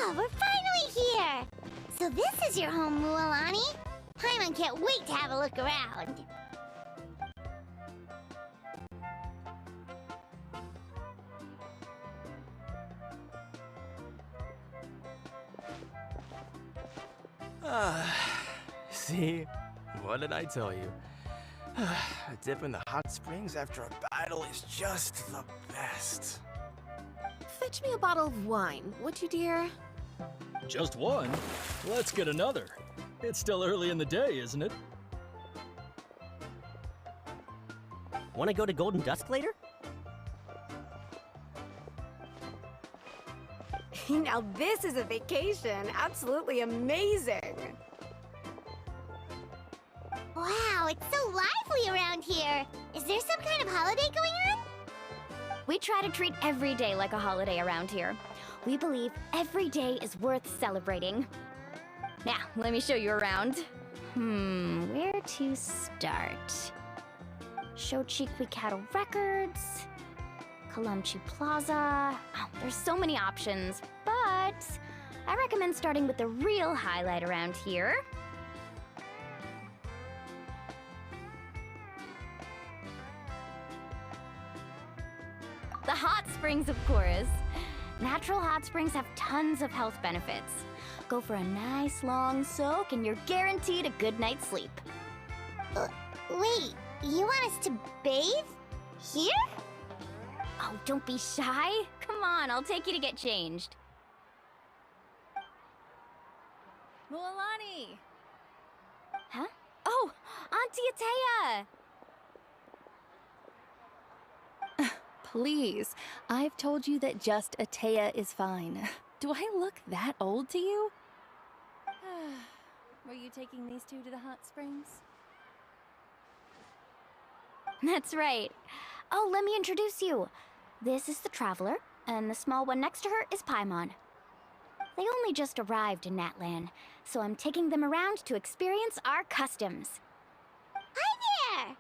Oh, we're finally here! So this is your home, Mualani? Paimon can't wait to have a look around. See? What did I tell you? A dip in the hot springs after a battle is just the best. Fetch me a bottle of wine, would you, dear? Just one? Let's get another. It's still early in the day, isn't it? Want to go to Golden Dusk later? Now this is a vacation. Absolutely amazing. Wow, it's so lively around here. Is there some kind of holiday going on? We try to treat every day like a holiday around here. We believe every day is worth celebrating. Now, let me show you around. Where to start? Shochiqui Cattle Records, Kalamchi Plaza. Oh, there's so many options, but I recommend starting with the real highlight around here. The hot springs, of course. Natural hot springs have tons of health benefits. Go for a nice long soak and you're guaranteed a good night's sleep. Wait, you want us to bathe? Here? Oh, don't be shy. Come on, I'll take you to get changed. Mualani! Huh? Oh, Auntie Atea! Please, I've told you that just Atea is fine. Do I look that old to you? Were you taking these two to the hot springs? That's right. Oh, let me introduce you. This is the Traveler, and the small one next to her is Paimon. They only just arrived in Natlan, so I'm taking them around to experience our customs. Hi there!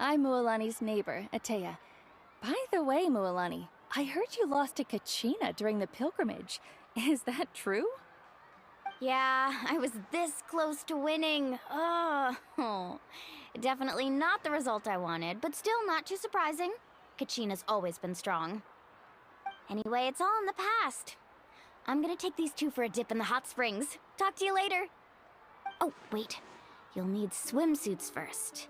I'm Mualani's neighbor, Atea. By the way, Mualani, I heard you lost to Kachina during the pilgrimage. Is that true? Yeah, I was this close to winning. Oh, definitely not the result I wanted, but still not too surprising. Kachina's always been strong. Anyway, it's all in the past. I'm gonna take these two for a dip in the hot springs. Talk to you later. Oh, wait. You'll need swimsuits first.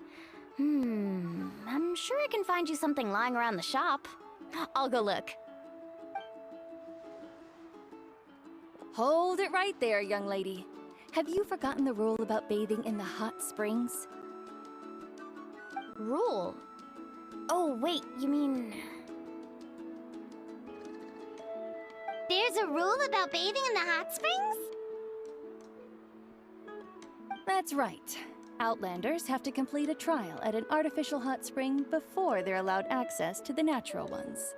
I'm sure I can find you something lying around the shop. I'll go look. Hold it right there, young lady. Have you forgotten the rule about bathing in the hot springs? Rule? Oh, wait, you mean... There's a rule about bathing in the hot springs? That's right. Outlanders have to complete a trial at an artificial hot spring before they're allowed access to the natural ones.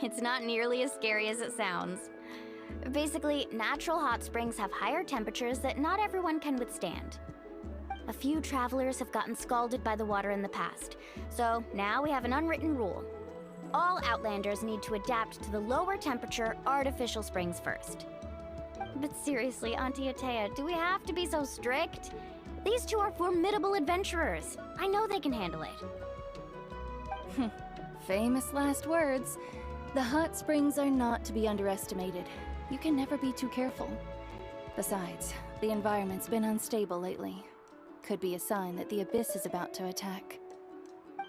It's not nearly as scary as it sounds. Basically, natural hot springs have higher temperatures that not everyone can withstand. A few travelers have gotten scalded by the water in the past, so now we have an unwritten rule. All Outlanders need to adapt to the lower temperature artificial springs first. But seriously, Auntie Atea, do we have to be so strict? These two are formidable adventurers. I know they can handle it. Famous last words. The hot springs are not to be underestimated. You can never be too careful. Besides, the environment's been unstable lately. Could be a sign that the abyss is about to attack.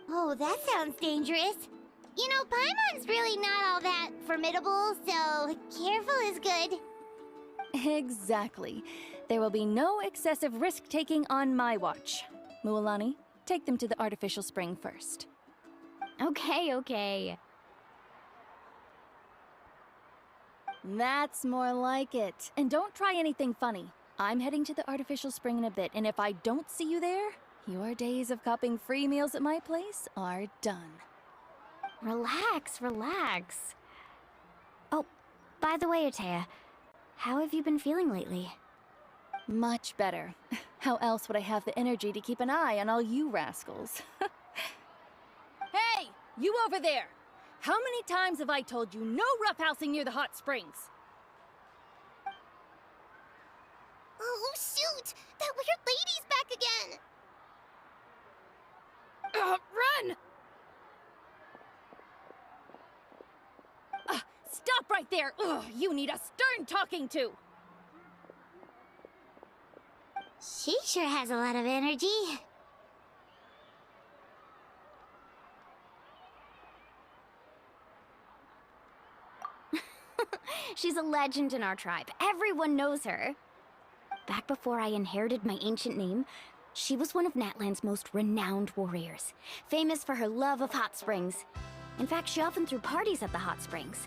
Oh, that sounds dangerous. You know, Paimon's really not all that formidable, so careful is good. Exactly. There will be no excessive risk-taking on my watch. Mualani, take them to the artificial spring first. Okay. That's more like it. And don't try anything funny. I'm heading to the artificial spring in a bit, and if I don't see you there, your days of copping free meals at my place are done. Relax, relax. Oh, by the way, Atea, how have you been feeling lately? Much better. How else would I have the energy to keep an eye on all you rascals? Hey! You over there! How many times have I told you no roughhousing near the hot springs? Oh, shoot! That weird lady's back again! Run! Stop right there! Ugh, you need a stern talking to! She sure has a lot of energy. She's a legend in our tribe. Everyone knows her. Back before I inherited my ancient name, she was one of Natlan's most renowned warriors, famous for her love of hot springs. In fact, she often threw parties at the hot springs.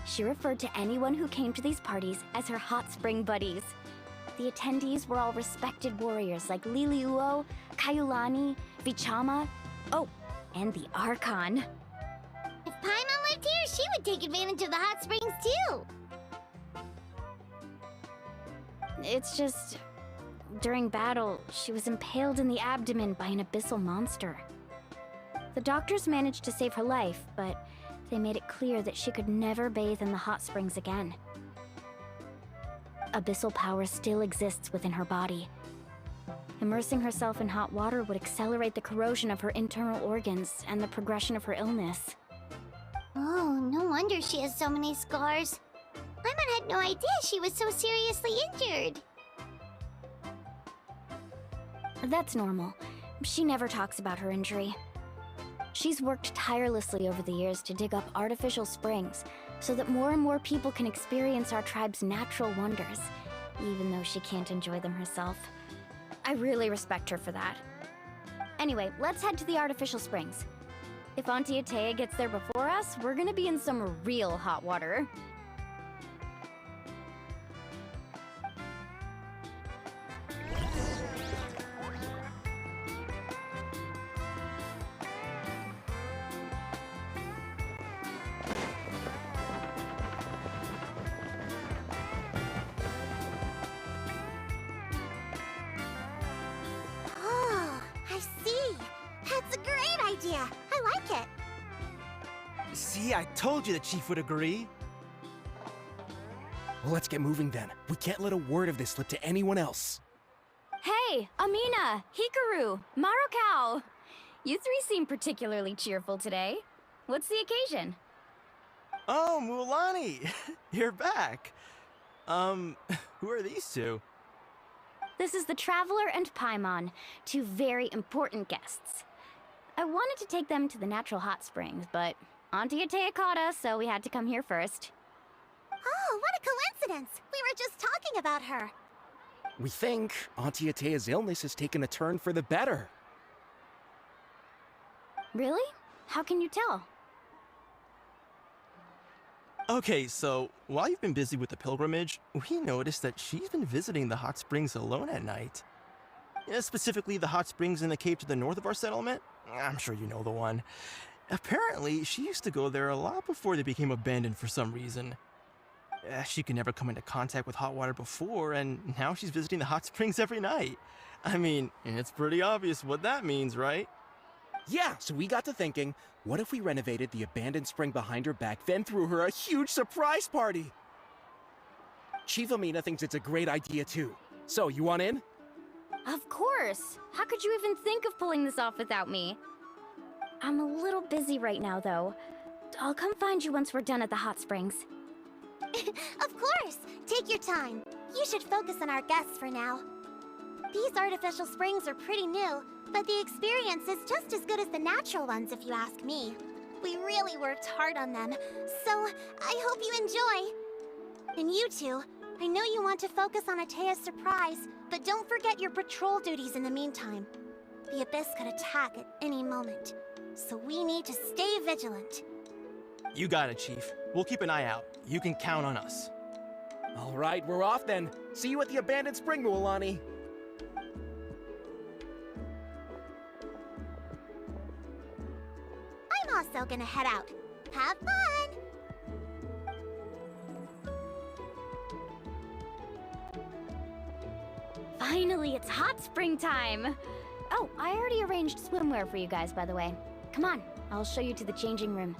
She referred to anyone who came to these parties as her hot spring buddies. The attendees were all respected warriors like Liliuo, Kaiulani, Vichama, oh, and the Archon. If Paimon lived here, she would take advantage of the hot springs too. It's just, during battle, she was impaled in the abdomen by an abyssal monster. The doctors managed to save her life, but they made it clear that she could never bathe in the hot springs again. Abyssal power still exists within her body. Immersing herself in hot water would accelerate the corrosion of her internal organs and the progression of her illness. Oh, no wonder she has so many scars. Paimon had no idea she was so seriously injured. That's normal. She never talks about her injury. She's worked tirelessly over the years to dig up artificial springs so that more and more people can experience our tribe's natural wonders, even though she can't enjoy them herself. I really respect her for that. Anyway, let's head to the artificial springs. If Auntie Atea gets there before us, we're gonna be in some real hot water. Oh, I see. That's a great idea. I like it. See, I told you the chief would agree. Well, let's get moving then. We can't let a word of this slip to anyone else. Hey, Amina, Hikaru, Marukao! You three seem particularly cheerful today. What's the occasion? Oh, Mulani, you're back. Who are these two? This is the Traveler and Paimon, two very important guests. I wanted to take them to the natural hot springs, but Auntie Atea caught us, so we had to come here first. Oh, what a coincidence. We were just talking about her. We think Auntie Atea's illness has taken a turn for the better. Really? How can you tell? Okay, so while you've been busy with the pilgrimage, we noticed that she's been visiting the hot springs alone at night. Specifically, the hot springs in the cave to the north of our settlement. I'm sure you know the one. Apparently, she used to go there a lot before they became abandoned for some reason. She could never come into contact with hot water before, and now she's visiting the hot springs every night. I mean, it's pretty obvious what that means, right? Yeah, so we got to thinking, what if we renovated the abandoned spring behind her back, then threw her a huge surprise party? Chief Amina thinks it's a great idea too. So, you want in? Of course! How could you even think of pulling this off without me? I'm a little busy right now, though. I'll come find you once we're done at the hot springs. Of course! Take your time. You should focus on our guests for now. These artificial springs are pretty new, but the experience is just as good as the natural ones if you ask me. We really worked hard on them, so I hope you enjoy. And you two, I know you want to focus on Atea's surprise, but don't forget your patrol duties in the meantime. The Abyss could attack at any moment, so we need to stay vigilant. You got it, Chief. We'll keep an eye out. You can count on us. All right, we're off then. See you at the abandoned spring, Mualani. I'm also gonna head out. Have fun! Finally, it's hot spring time! Oh, I already arranged swimwear for you guys, by the way. Come on, I'll show you to the changing room.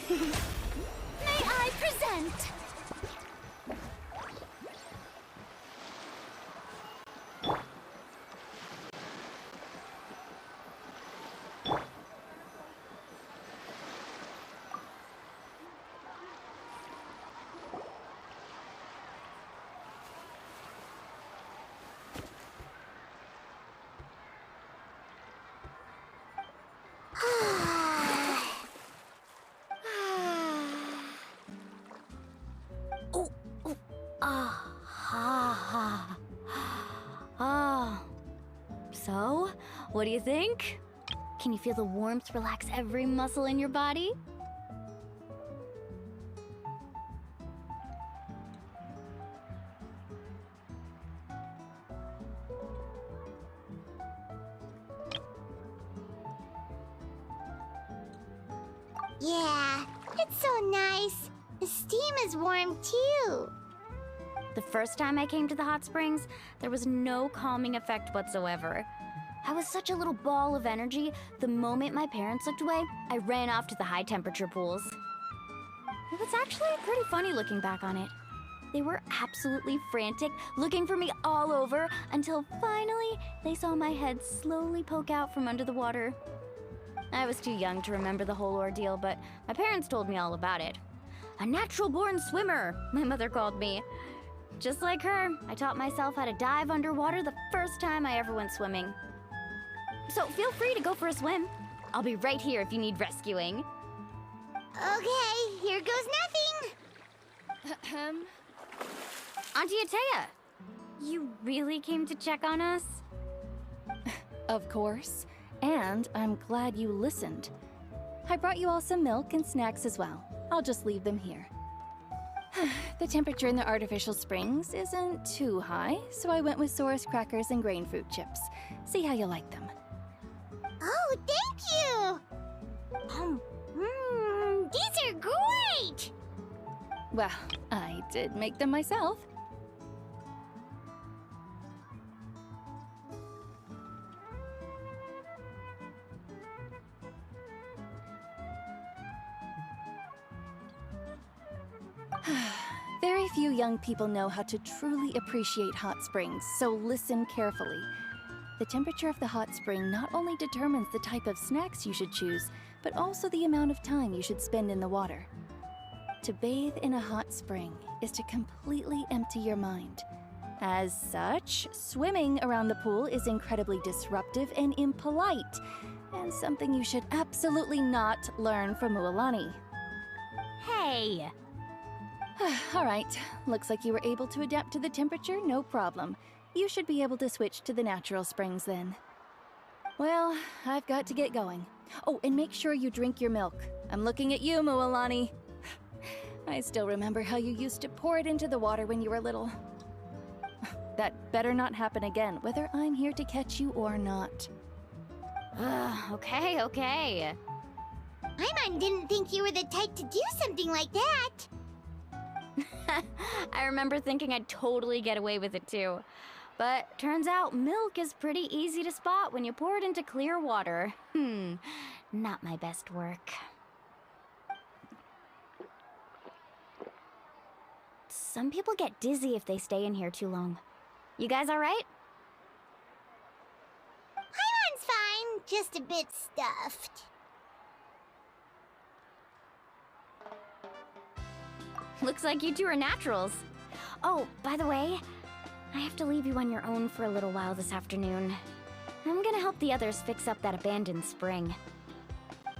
May I present? So, what do you think? Can you feel the warmth relax every muscle in your body? Yeah, it's so nice. The steam is warm too. The first time I came to the hot springs, there was no calming effect whatsoever. I was such a little ball of energy, the moment my parents looked away, I ran off to the high temperature pools. It was actually pretty funny looking back on it. They were absolutely frantic, looking for me all over, until finally they saw my head slowly poke out from under the water. I was too young to remember the whole ordeal, but my parents told me all about it. A natural-born swimmer, my mother called me. Just like her, I taught myself how to dive underwater the first time I ever went swimming. So feel free to go for a swim. I'll be right here if you need rescuing. Okay, here goes nothing. Auntie Atea, you really came to check on us? Of course. And I'm glad you listened. I brought you all some milk and snacks as well. I'll just leave them here. The temperature in the artificial springs isn't too high, so I went with Saurus crackers and grain fruit chips. See how you like them. Oh, thank you! These are great! Well, I did make them myself. Very few young people know how to truly appreciate hot springs, so listen carefully. The temperature of the hot spring not only determines the type of snacks you should choose, but also the amount of time you should spend in the water. To bathe in a hot spring is to completely empty your mind. As such, swimming around the pool is incredibly disruptive and impolite, and something you should absolutely not learn from Mualani. Hey! All right, looks like you were able to adapt to the temperature, no problem. You should be able to switch to the natural springs then. Well, I've got to get going. Oh, and make sure you drink your milk. I'm looking at you, Mualani. I still remember how you used to pour it into the water when you were little. That better not happen again, whether I'm here to catch you or not. Okay. Paimon didn't think you were the type to do something like that. I remember thinking I'd totally get away with it too. But turns out milk is pretty easy to spot when you pour it into clear water. Not my best work. Some people get dizzy if they stay in here too long. You guys all right? Paimon's fine, just a bit stuffed. Looks like you two are naturals. Oh, by the way, I have to leave you on your own for a little while this afternoon. I'm gonna help the others fix up that abandoned spring.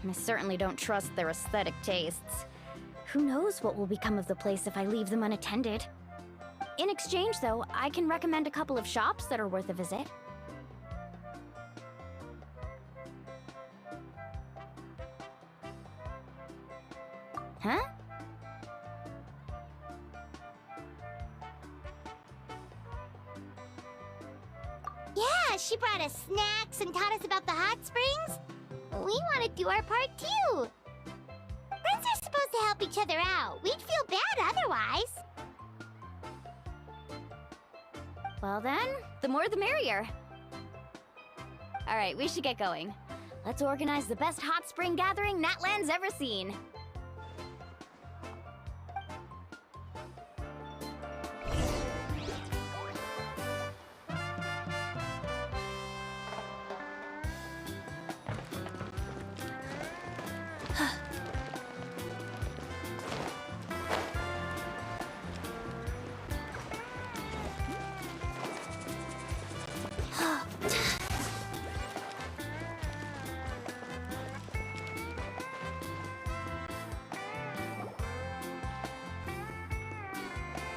I certainly don't trust their aesthetic tastes. Who knows what will become of the place if I leave them unattended? In exchange, though, I can recommend a couple of shops that are worth a visit. Huh? Yeah, she brought us snacks and taught us about the hot springs. We want to do our part too. Friends are supposed to help each other out. We'd feel bad otherwise. Well then, the more the merrier. Alright, we should get going. Let's organize the best hot spring gathering Natlan's ever seen.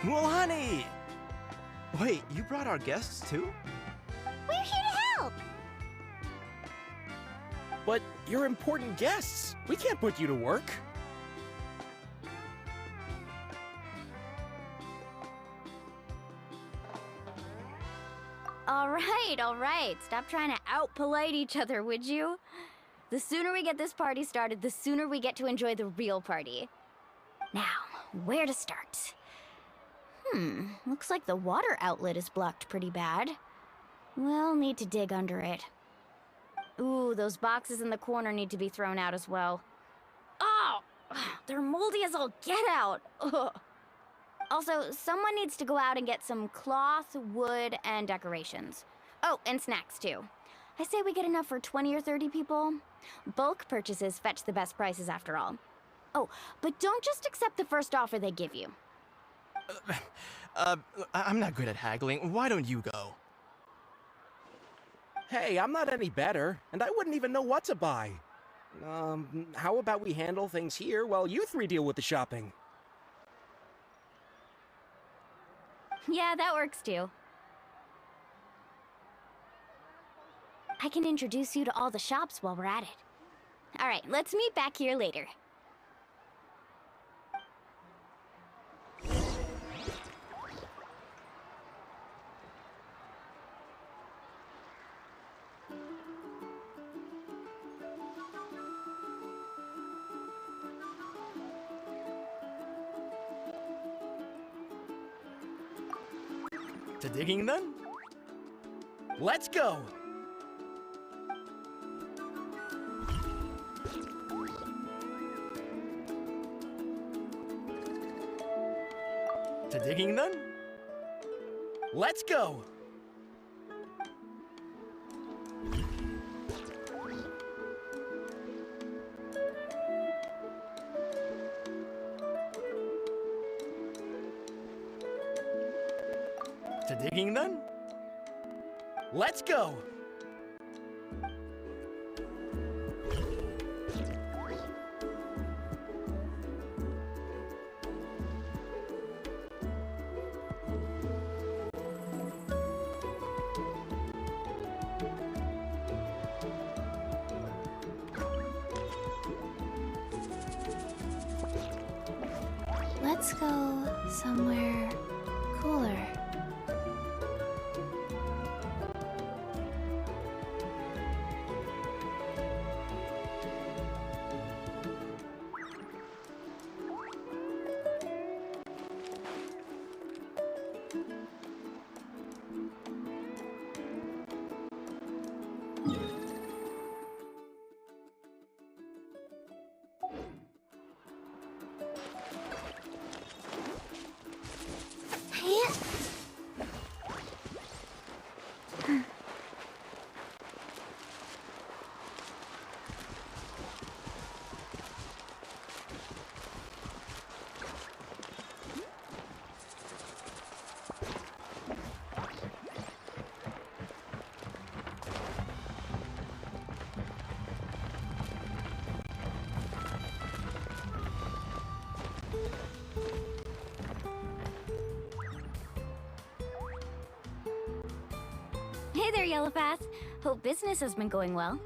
Well, honey! Wait, you brought our guests too? We're here to help. But you're important guests. We can't put you to work. All right. Stop trying to out-polite each other, would you? The sooner we get this party started, the sooner we get to enjoy the real party. Now, where to start? Looks like the water outlet is blocked pretty bad. We'll need to dig under it. Ooh, those boxes in the corner need to be thrown out as well. Oh! They're moldy as all get out! Ugh. Also, someone needs to go out and get some cloth, wood, and decorations. Oh, and snacks too. I say we get enough for 20 or 30 people. Bulk purchases fetch the best prices after all. Oh, but don't just accept the first offer they give you. I'm not good at haggling. Why don't you go? Hey, I'm not any better, and I wouldn't even know what to buy. How about we handle things here while you three deal with the shopping? Yeah, that works too. I can introduce you to all the shops while we're at it. All right, let's meet back here later. To digging then? Let's go! To digging then? Let's go! To digging then? Let's go! Let's go somewhere cooler. Hey there, Yellowpath. Hope business has been going well.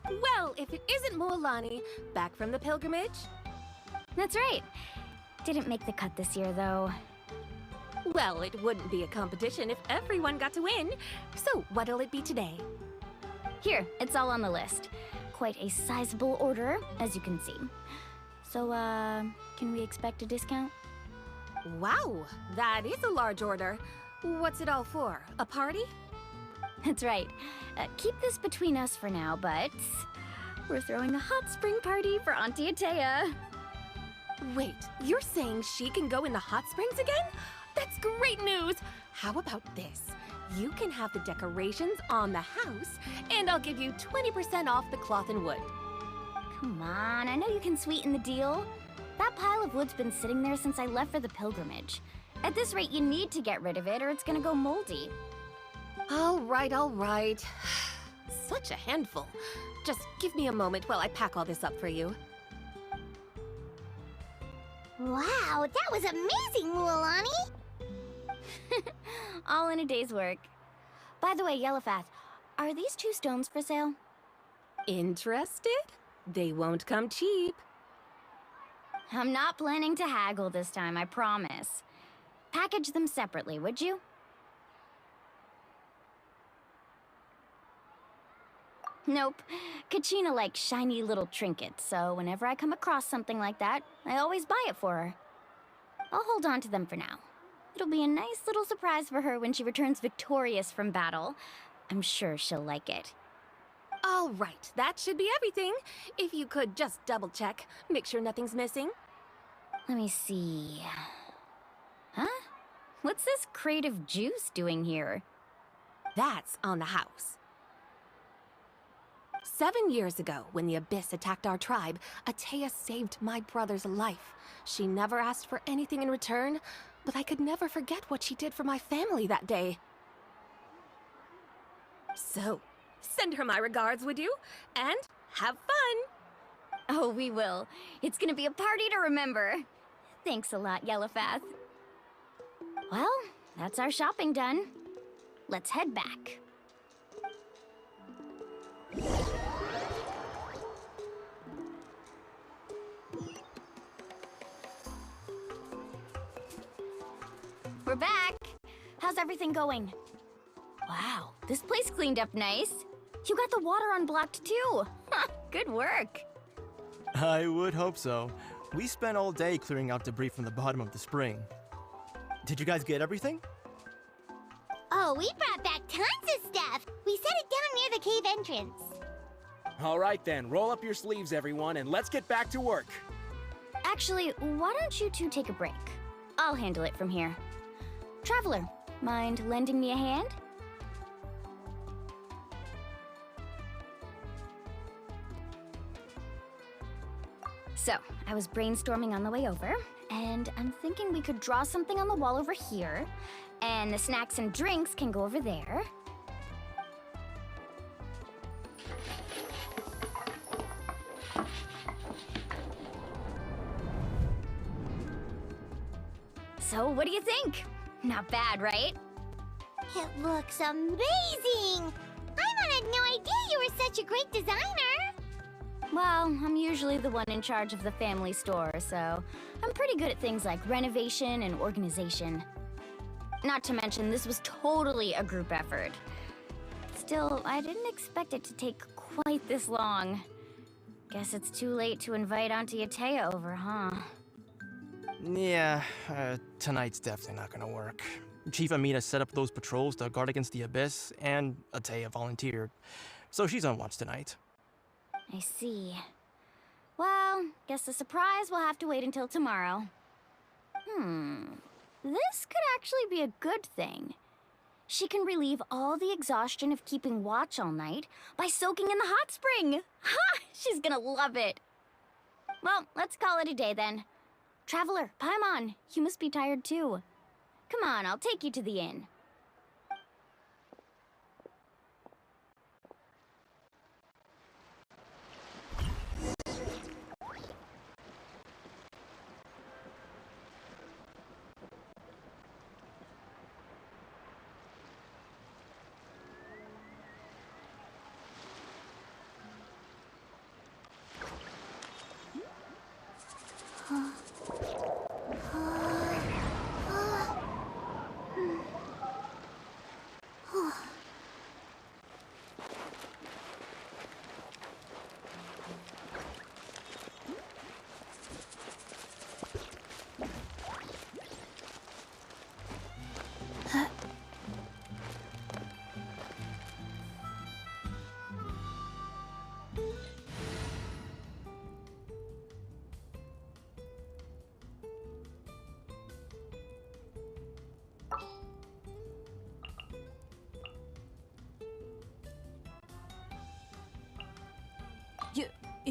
Well, if it isn't Mualani, back from the pilgrimage? That's right. Didn't make the cut this year, though. Well, it wouldn't be a competition if everyone got to win. So, what'll it be today? Here, it's all on the list. Quite a sizable order, as you can see. So, can we expect a discount? Wow, that is a large order. What's it all for? A party? That's right. Keep this between us for now, but we're throwing a hot spring party for Auntie Atea. Wait, you're saying she can go in the hot springs again? That's great news! How about this? You can have the decorations on the house, and I'll give you 20% off the cloth and wood. Come on, I know you can sweeten the deal. That pile of wood's been sitting there since I left for the pilgrimage. At this rate, you need to get rid of it or it's gonna go moldy. All right. Such a handful. Just give me a moment while I pack all this up for you. Wow, that was amazing, Mualani! All in a day's work. By the way, Yellowpath, are these 2 stones for sale? Interested? They won't come cheap. I'm not planning to haggle this time, I promise. Package them separately, would you? Nope. Kachina likes shiny little trinkets, so whenever I come across something like that, I always buy it for her. I'll hold on to them for now. It'll be a nice little surprise for her when she returns victorious from battle. I'm sure she'll like it. All right, that should be everything. If you could just double check, make sure nothing's missing. Let me see. Huh? What's this crate of juice doing here? That's on the house. 7 years ago, when the Abyss attacked our tribe, Atea saved my brother's life. She never asked for anything in return, but I could never forget what she did for my family that day. So, send her my regards, would you? And have fun! Oh, we will. It's gonna be a party to remember. Thanks a lot, Yellowpath. Well, that's our shopping done. Let's head back. We're back! How's everything going? Wow, this place cleaned up nice. You got the water unblocked too. Good work. I would hope so. We spent all day clearing out debris from the bottom of the spring. Did you guys get everything? Oh, we brought back tons of stuff! We set it down near the cave entrance. All right then, roll up your sleeves, everyone, and let's get back to work. Actually, why don't you 2 take a break? I'll handle it from here. Traveler, mind lending me a hand? So, I was brainstorming on the way over, and I'm thinking we could draw something on the wall over here, and the snacks and drinks can go over there. So, what do you think? Not bad, right? It looks amazing! Paimon had no idea you were such a great designer! Well, I'm usually the one in charge of the family store, so I'm pretty good at things like renovation and organization. Not to mention, this was totally a group effort. Still, I didn't expect it to take quite this long. Guess it's too late to invite Auntie Atea over, huh? Yeah, tonight's definitely not gonna work. Chief Amina set up those patrols to guard against the Abyss, and Atea volunteered. So she's on watch tonight. I see. Well, guess the surprise will have to wait until tomorrow. This could actually be a good thing. She can relieve all the exhaustion of keeping watch all night by soaking in the hot spring. Ha! She's gonna love it. Well, let's call it a day then. Traveler, Paimon, you must be tired too. Come on, I'll take you to the inn.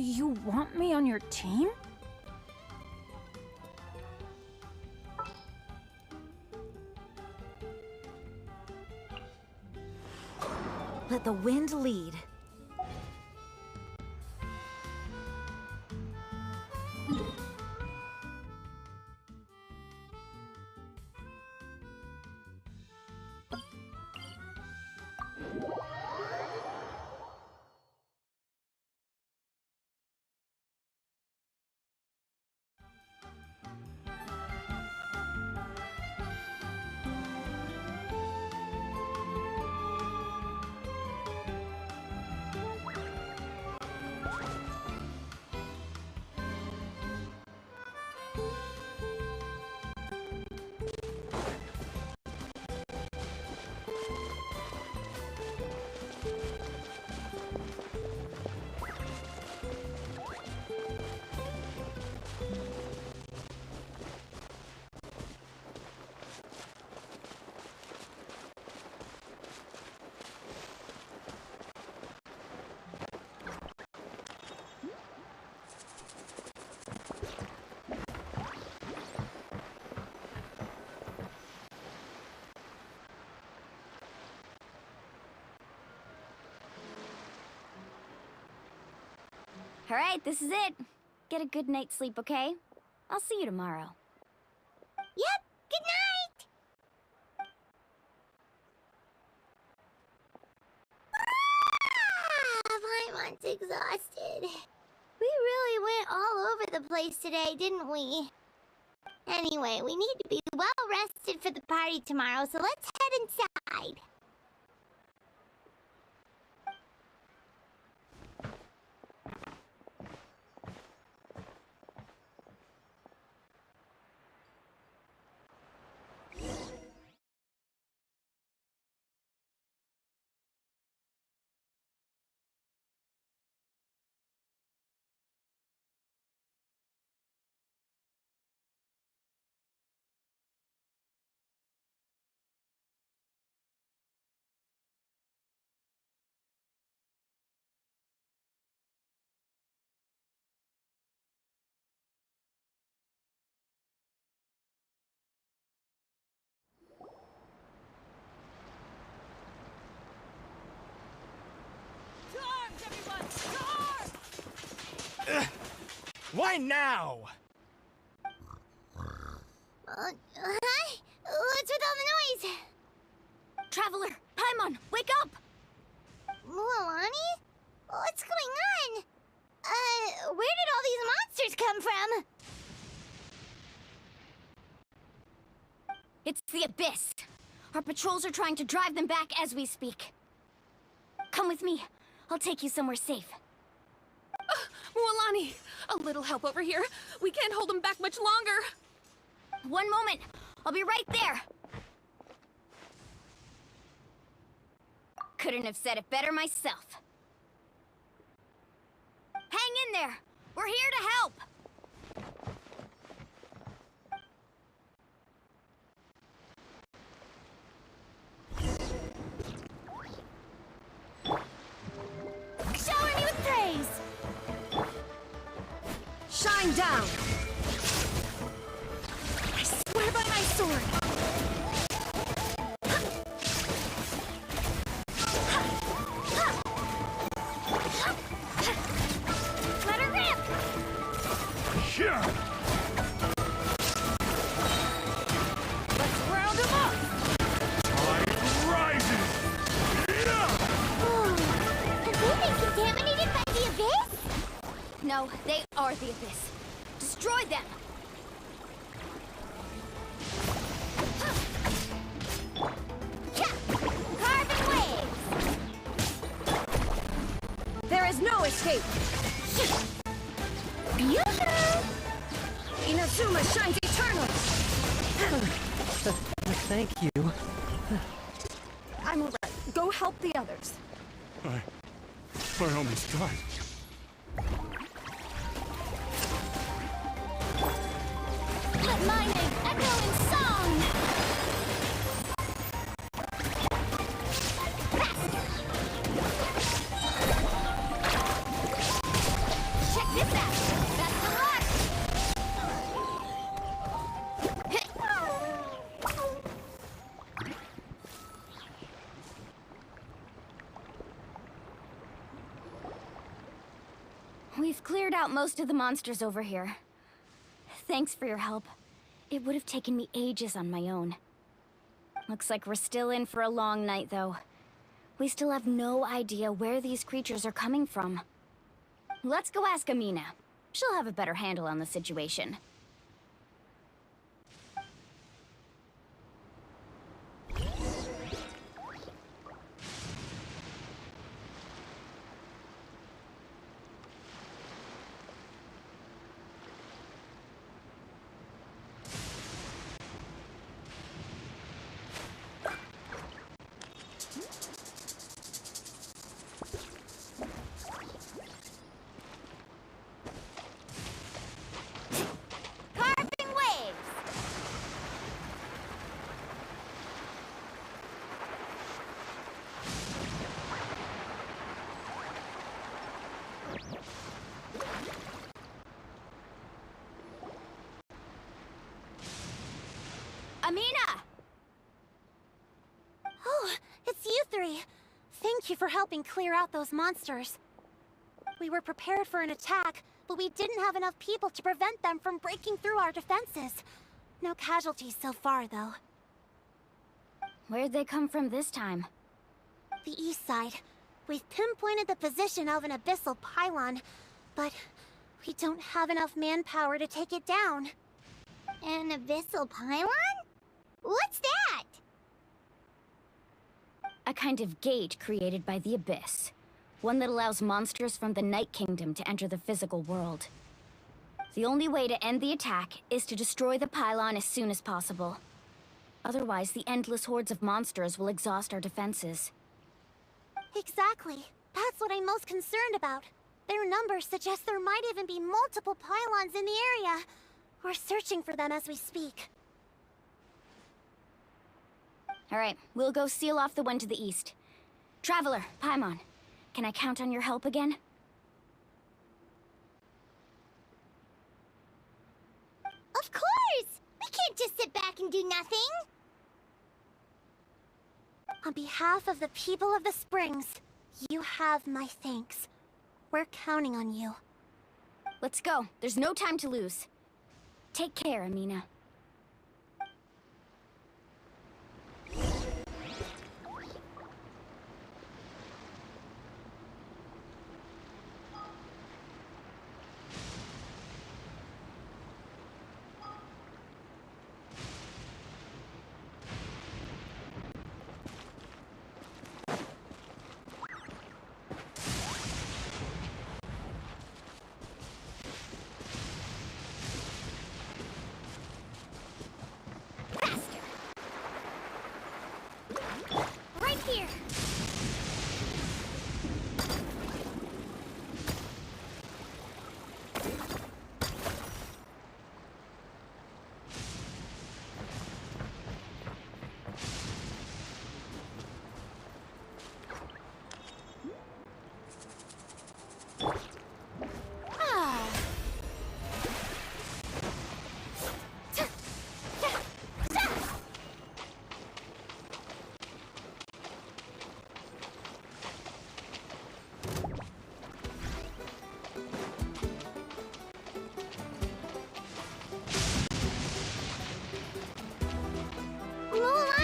You want me on your team? Let the wind lead. All right, this is it. Get a good night's sleep, okay? I'll see you tomorrow. Yep, good night! Paimon's exhausted. We really went all over the place today, didn't we? Anyway, we need to be well rested for the party tomorrow, so let's head inside. Why now? Hi? What's with all the noise? Traveler, Paimon, wake up! Mualani? What's going on? Where did all these monsters come from? It's the Abyss. Our patrols are trying to drive them back as we speak. Come with me. I'll take you somewhere safe. Mualani, a little help over here. We can't hold them back much longer. One moment. I'll be right there. Couldn't have said it better myself. Hang in there. We're here to help. Shower me with praise! Shine down! I swear by my sword. Let her rip! Let's round them up! Have they been contaminated by the Abyss? No, they are the Abyss. Destroy them! Carbon waves! There is no escape! Inazuma shines eternal! Thank you. I'm alright. Go help the others. I almost died. Let my name echo in song! Faster! We've cleared out most of the monsters over here. Thanks for your help. It would have taken me ages on my own. Looks like we're still in for a long night, though. We still have no idea where these creatures are coming from. Let's go ask Amina. She'll have a better handle on the situation. Amina! Oh, it's you three. Thank you for helping clear out those monsters. We were prepared for an attack, but we didn't have enough people to prevent them from breaking through our defenses. No casualties so far, though. Where'd they come from this time? The east side. We've pinpointed the position of an abyssal pylon, but we don't have enough manpower to take it down. An abyssal pylon? What's that? A kind of gate created by the Abyss. One that allows monsters from the Night Kingdom to enter the physical world. The only way to end the attack is to destroy the pylon as soon as possible. Otherwise, the endless hordes of monsters will exhaust our defenses. Exactly. That's what I'm most concerned about. Their numbers suggest there might even be multiple pylons in the area. We're searching for them as we speak. Alright, we'll go seal off the one to the east. Traveler, Paimon, can I count on your help again? Of course! We can't just sit back and do nothing! On behalf of the people of the Springs, you have my thanks. We're counting on you. Let's go. There's no time to lose. Take care, Amina.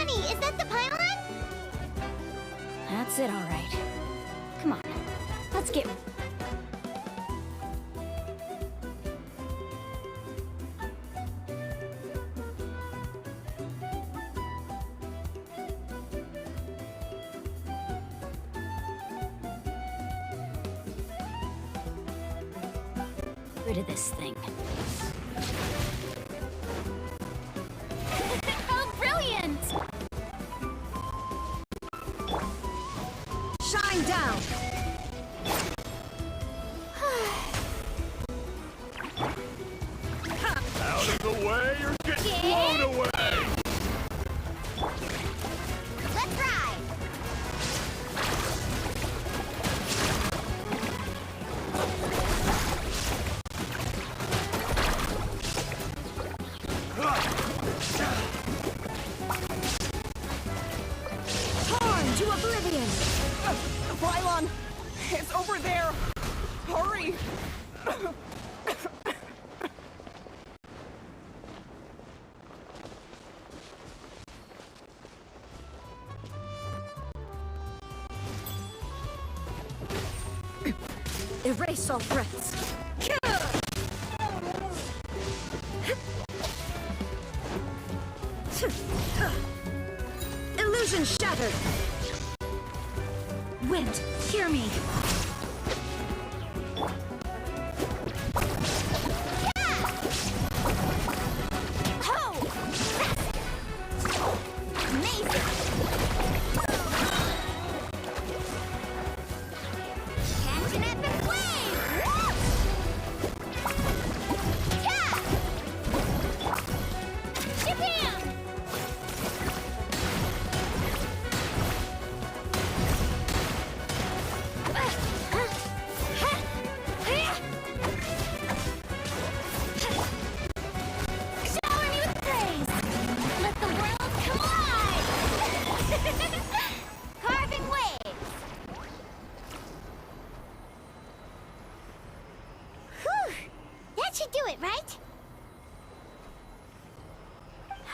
Is that the pylon? That's it, all right. Come on, let's get... rid of this thing. Oh, brilliant! Shine down! Out of the way or get blown away! Let's ride! Torn to oblivion! The pylon! It's over there! Hurry! Erase all threats. Illusion shattered. Wind, hear me.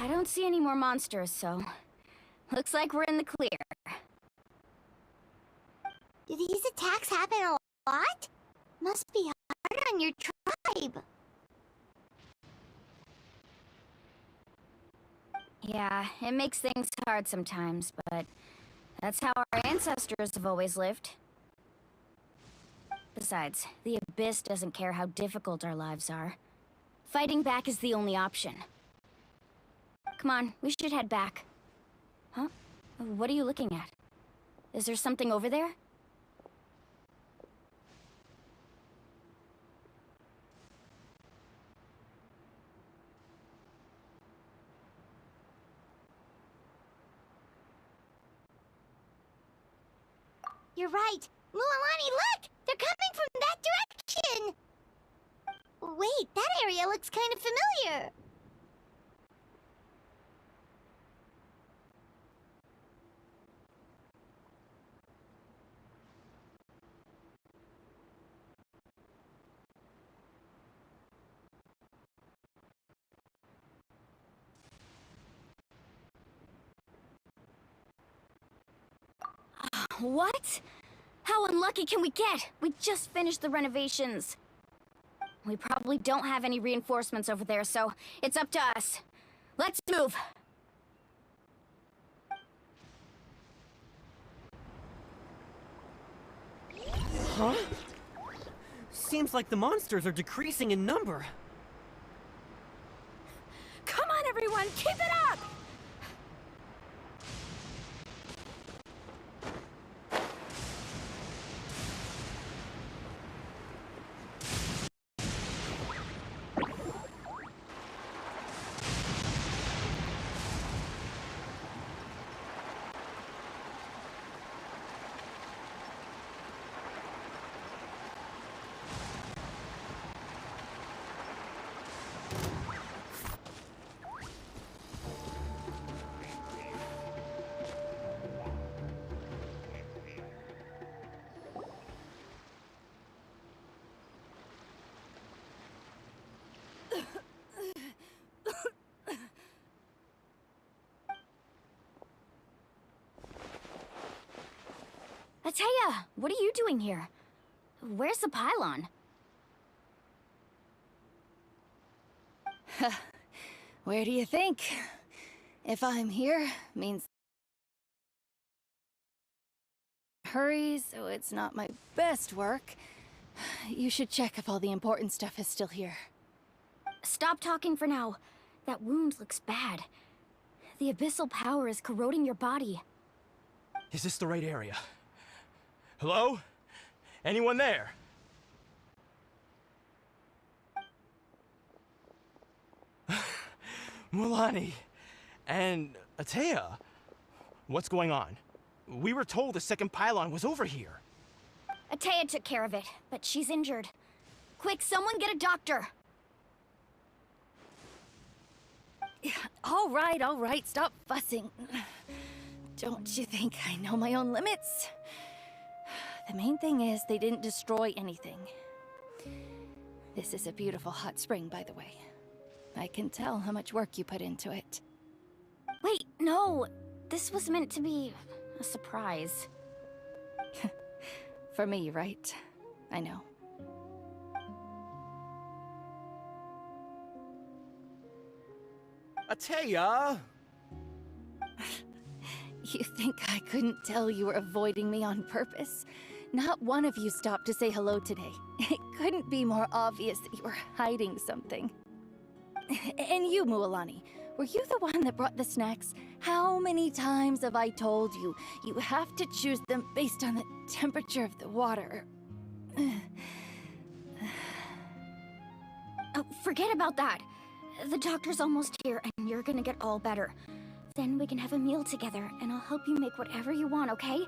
I don't see any more monsters, so looks like we're in the clear. Do these attacks happen a lot? Must be hard on your tribe. Yeah, it makes things hard sometimes, but that's how our ancestors have always lived. Besides, the Abyss doesn't care how difficult our lives are. Fighting back is the only option. Come on, we should head back. Huh? What are you looking at? Is there something over there? You're right. Mualani, look! They're coming from that direction! Wait, that area looks kind of familiar. What? How unlucky can we get? We just finished the renovations. We probably don't have any reinforcements over there, so it's up to us. Let's move. Huh? Seems like the monsters are decreasing in number. Come on, everyone, keep it up! Ateya, what are you doing here? Where's the pylon? Where do you think? If I'm here, means hurry, so it's not my best work. You should check if all the important stuff is still here. Stop talking for now. That wound looks bad. The abyssal power is corroding your body. Is this the right area? Hello? Anyone there? Mualani and Ateya, what's going on? We were told the second pylon was over here. Ateya took care of it, but she's injured. Quick, someone get a doctor! All right, stop fussing. Don't you think I know my own limits? The main thing is they didn't destroy anything. This is a beautiful hot spring, by the way. I can tell how much work you put into it. Wait, no! This was meant to be a surprise. For me, right? I know. Ateya! You think I couldn't tell you were avoiding me on purpose? Not one of you stopped to say hello today. It couldn't be more obvious that you were hiding something. And you, Mualani, were you the one that brought the snacks? How many times have I told you, you have to choose them based on the temperature of the water? Oh, forget about that. The doctor's almost here, and you're gonna get all better. Then we can have a meal together, and I'll help you make whatever you want, okay?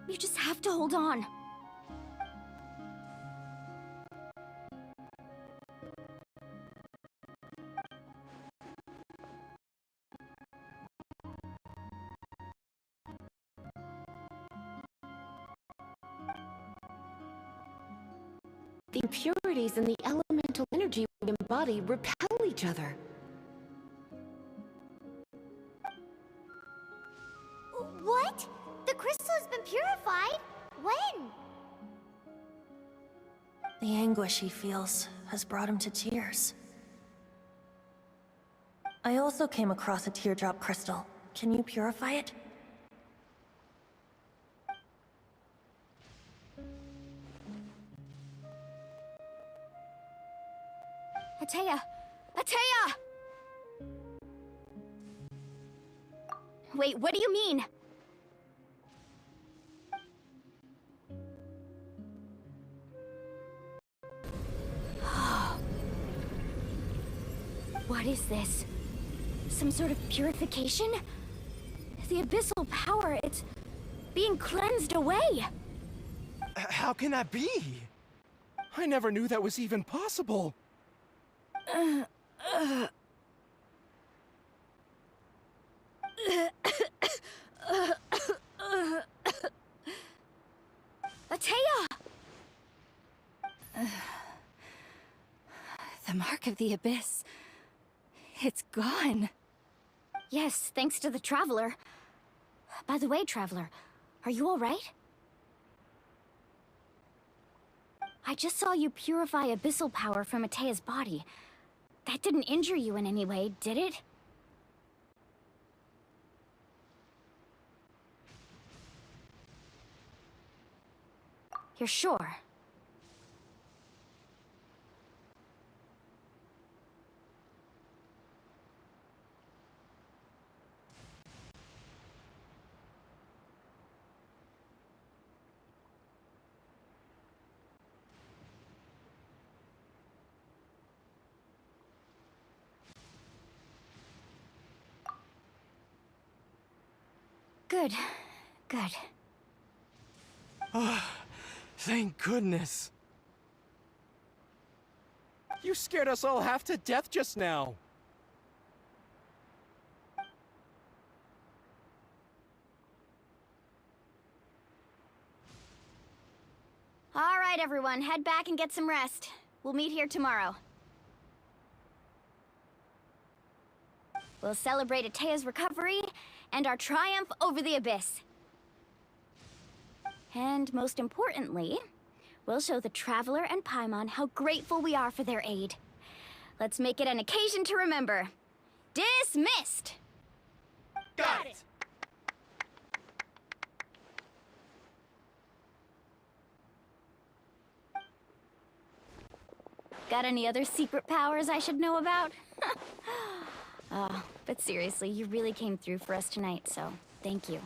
You just have to hold on. The impurities and the elemental energy we embody repel each other. What? The crystal has been purified? When? The anguish he feels has brought him to tears. I also came across a teardrop crystal. Can you purify it? Ateya! Ateya! Wait, what do you mean? What is this? Some sort of purification? The abyssal power, it's being cleansed away. How can that be? I never knew that was even possible. Ateya! The mark of the abyss. It's gone. Yes, thanks to the Traveler. By the way, Traveler, are you all right? I just saw you purify abyssal power from Ateya's body. That didn't injure you in any way, did it? You're sure? Good. Good. Thank goodness. You scared us all half to death just now. All right, everyone, head back and get some rest. We'll meet here tomorrow. We'll celebrate Ateya's recovery and our triumph over the abyss. And most importantly, we'll show the Traveler and Paimon how grateful we are for their aid. Let's make it an occasion to remember. Dismissed! Got it! Got any other secret powers I should know about? But seriously, you really came through for us tonight, so thank you.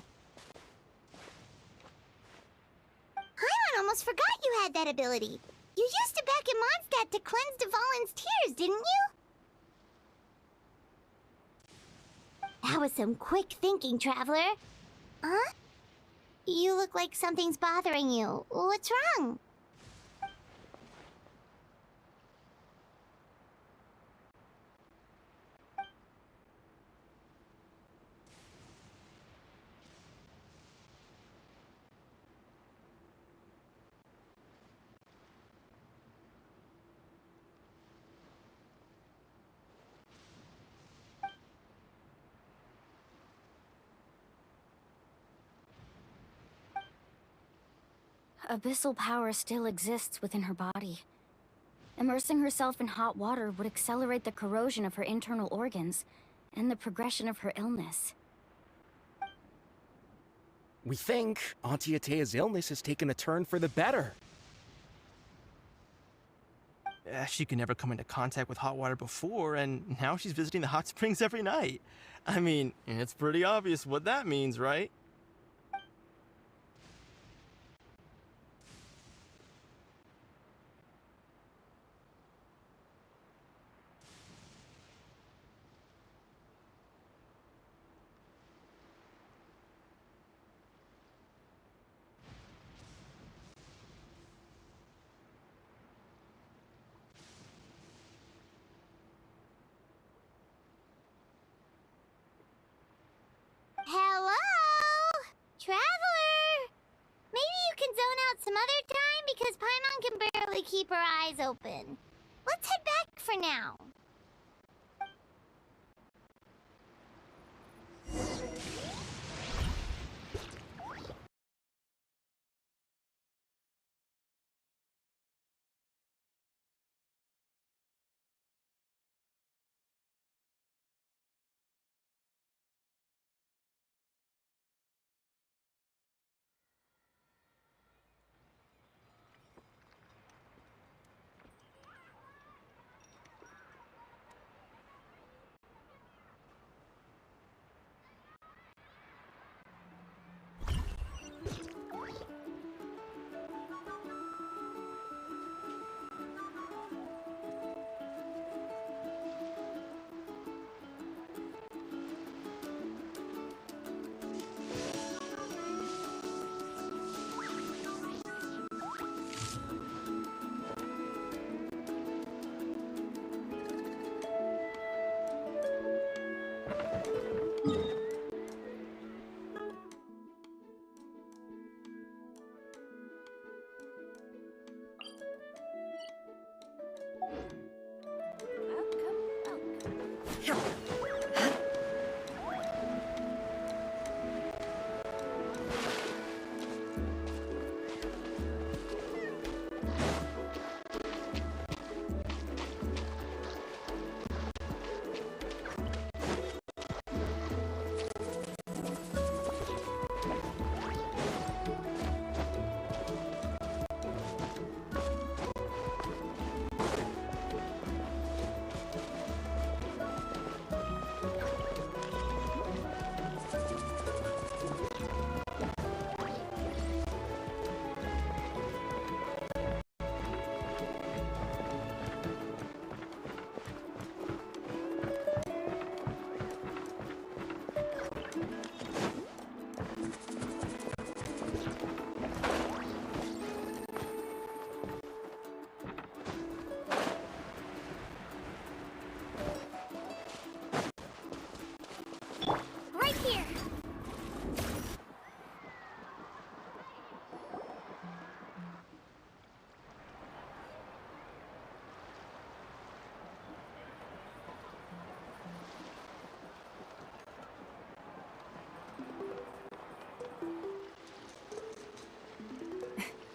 Paimon almost forgot you had that ability. You used it back in Mondstadt to cleanse Dvalin's tears, didn't you? That was some quick thinking, Traveler. Huh? You look like something's bothering you. What's wrong? Abyssal power still exists within her body. Immersing herself in hot water would accelerate the corrosion of her internal organs and the progression of her illness. We think Auntie Atea's illness has taken a turn for the better. She could never come into contact with hot water before, and now she's visiting the hot springs every night. I mean, it's pretty obvious what that means, right? Hello? Traveler! Maybe you can zone out some other time because Paimon can barely keep her eyes open. Let's head back for now.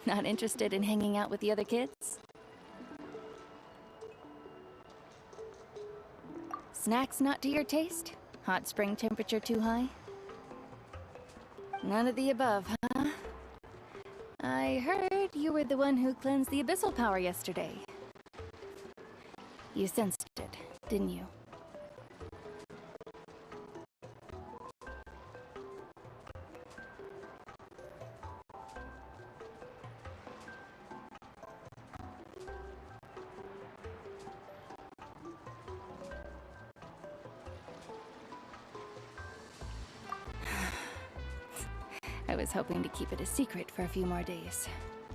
Not interested in hanging out with the other kids? Snacks not to your taste? Hot spring temperature too high? None of the above, huh? I heard you were the one who cleansed the abyssal power yesterday. You sensed it, didn't you? I was hoping to keep it a secret for a few more days.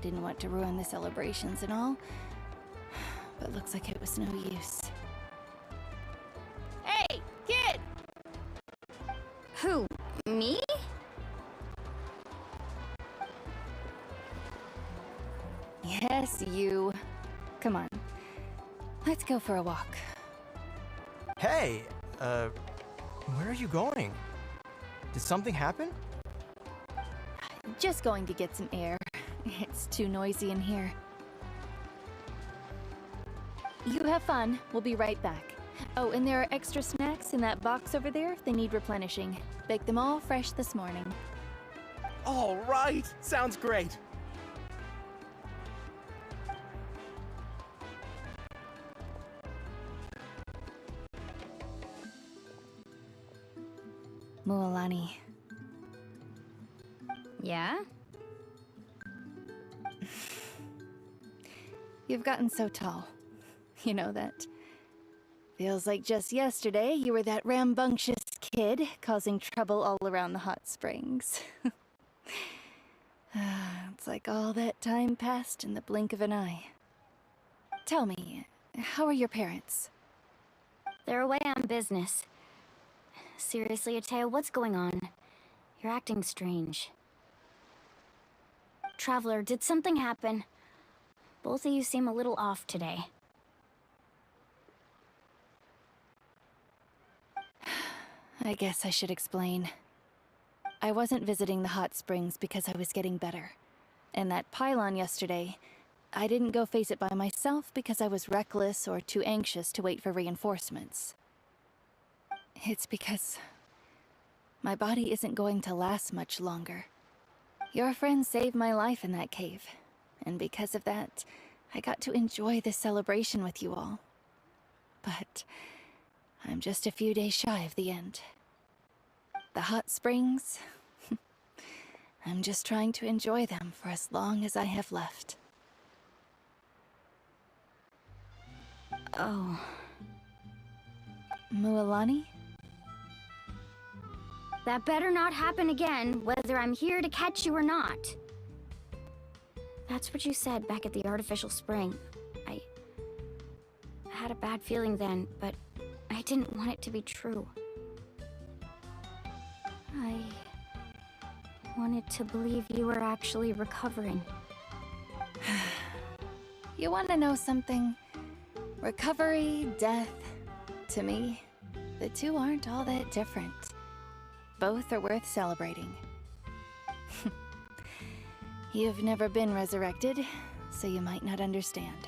Didn't want to ruin the celebrations and all, but looks like it was no use. Hey, kid! Who? Me? Yes, you. Come on. Let's go for a walk. Hey, where are you going? Did something happen? Just going to get some air. It's too noisy in here. You have fun. We'll be right back. Oh, and there are extra snacks in that box over there if they need replenishing. Baked them all fresh this morning. All right! Sounds great! Mualani. Yeah? You've gotten so tall. You know that. Feels like just yesterday you were that rambunctious kid causing trouble all around the hot springs. It's like all that time passed in the blink of an eye. Tell me, how are your parents? They're away on business. Seriously, Ateo, what's going on? You're acting strange. Traveler, did something happen? Both of you seem a little off today. I guess I should explain. I wasn't visiting the hot springs because I was getting better. And that pylon yesterday, I didn't go face it by myself because I was reckless or too anxious to wait for reinforcements. It's because my body isn't going to last much longer. Your friend saved my life in that cave, and because of that, I got to enjoy this celebration with you all. But I'm just a few days shy of the end. The hot springs, I'm just trying to enjoy them for as long as I have left. Oh. Mualani? That better not happen again, whether I'm here to catch you or not. That's what you said back at the artificial spring. I had a bad feeling then, but I didn't want it to be true. I wanted to believe you were actually recovering. You want to know something? Recovery, death, to me, the two aren't all that different. Both are worth celebrating. You've never been resurrected, so you might not understand.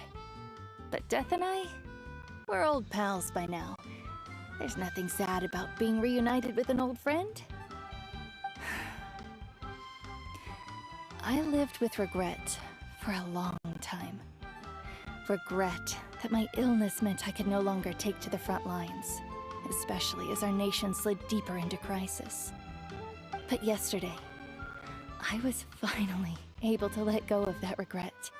But Death and I, we're old pals by now. There's nothing sad about being reunited with an old friend. I lived with regret for a long time. Regret that my illness meant I could no longer take to the front lines, especially as our nation slid deeper into crisis. But yesterday, I was finally able to let go of that regret.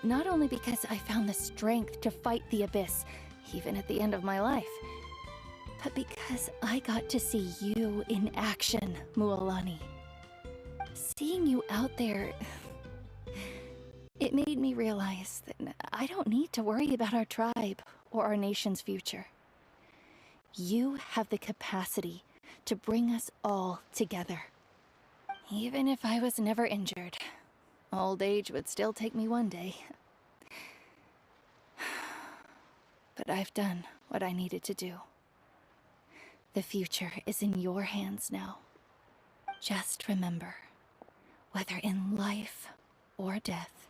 Not only because I found the strength to fight the abyss, even at the end of my life, but because I got to see you in action, Mualani. Seeing you out there, it made me realize that I don't need to worry about our tribe or our nation's future. You have the capacity to bring us all together. Even if I was never injured, old age would still take me one day. But I've done what I needed to do. The future is in your hands now. Just remember, whether in life or death,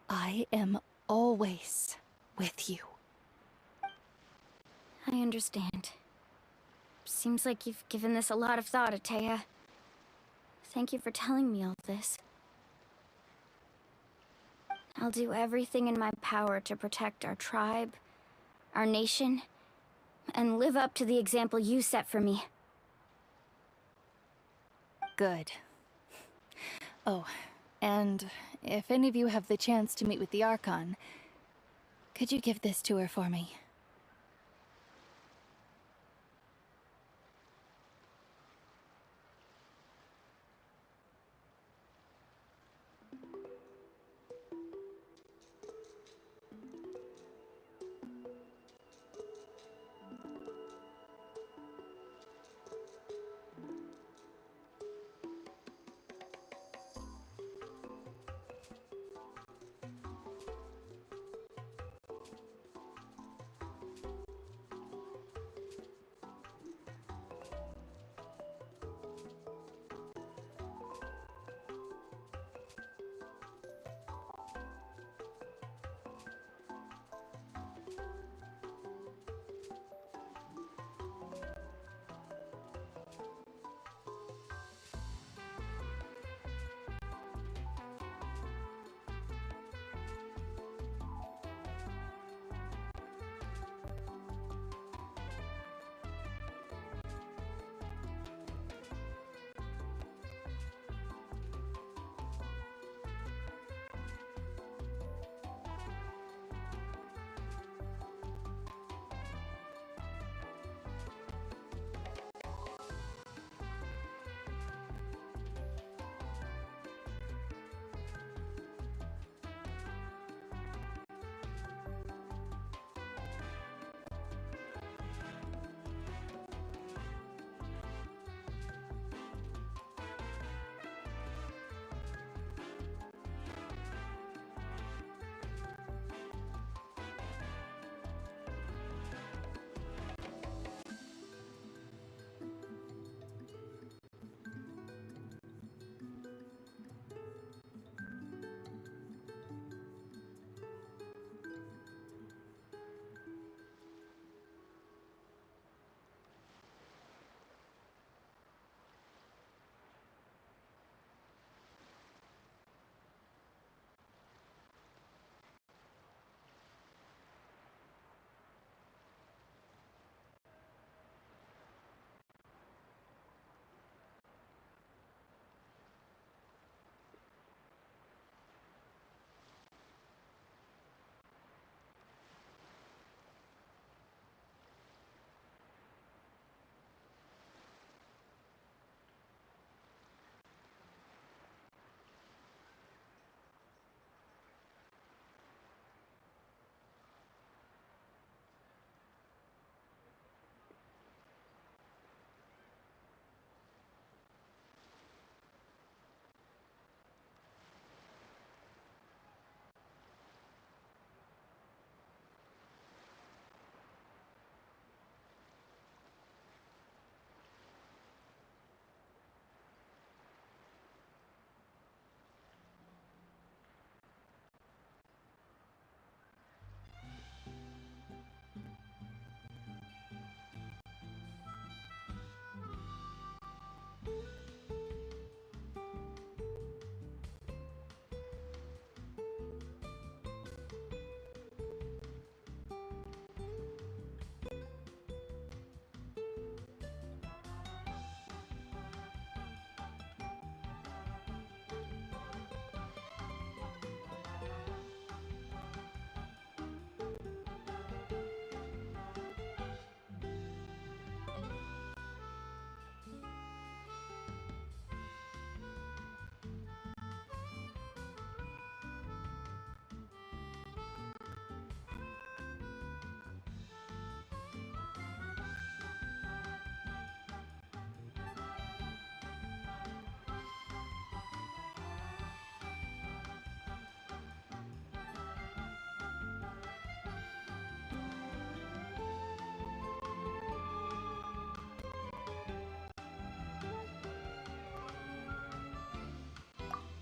I am always with you. I understand. Seems like you've given this a lot of thought, Atea. Thank you for telling me all this. I'll do everything in my power to protect our tribe, our nation, and live up to the example you set for me. Good. Oh, and if any of you have the chance to meet with the Archon, could you give this to her for me?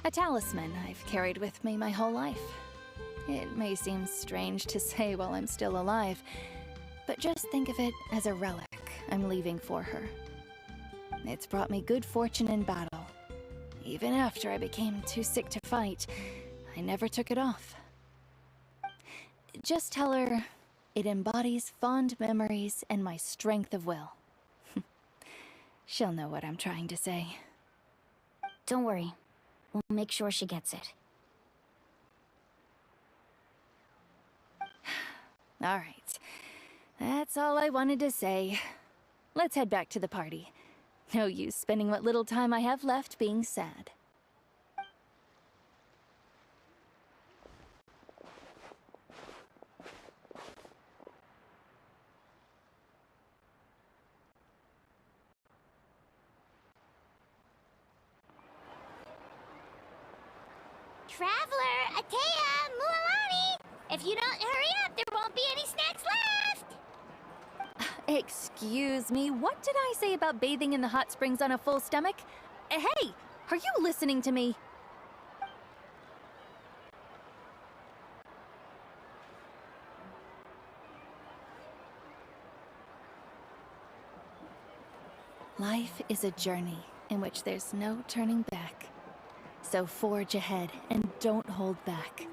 A talisman I've carried with me my whole life. It may seem strange to say while I'm still alive, but just think of it as a relic I'm leaving for her. It's brought me good fortune in battle. Even after I became too sick to fight, I never took it off. Just tell her it embodies fond memories and my strength of will. She'll know what I'm trying to say. Don't worry. We'll make sure she gets it. All right. That's all I wanted to say. Let's head back to the party. No use spending what little time I have left being sad. Traveler, Atea, Mualani! If you don't hurry up, there won't be any snacks left! Excuse me, what did I say about bathing in the hot springs on a full stomach? Hey, are you listening to me? Life is a journey in which there's no turning back. So forge ahead and don't hold back.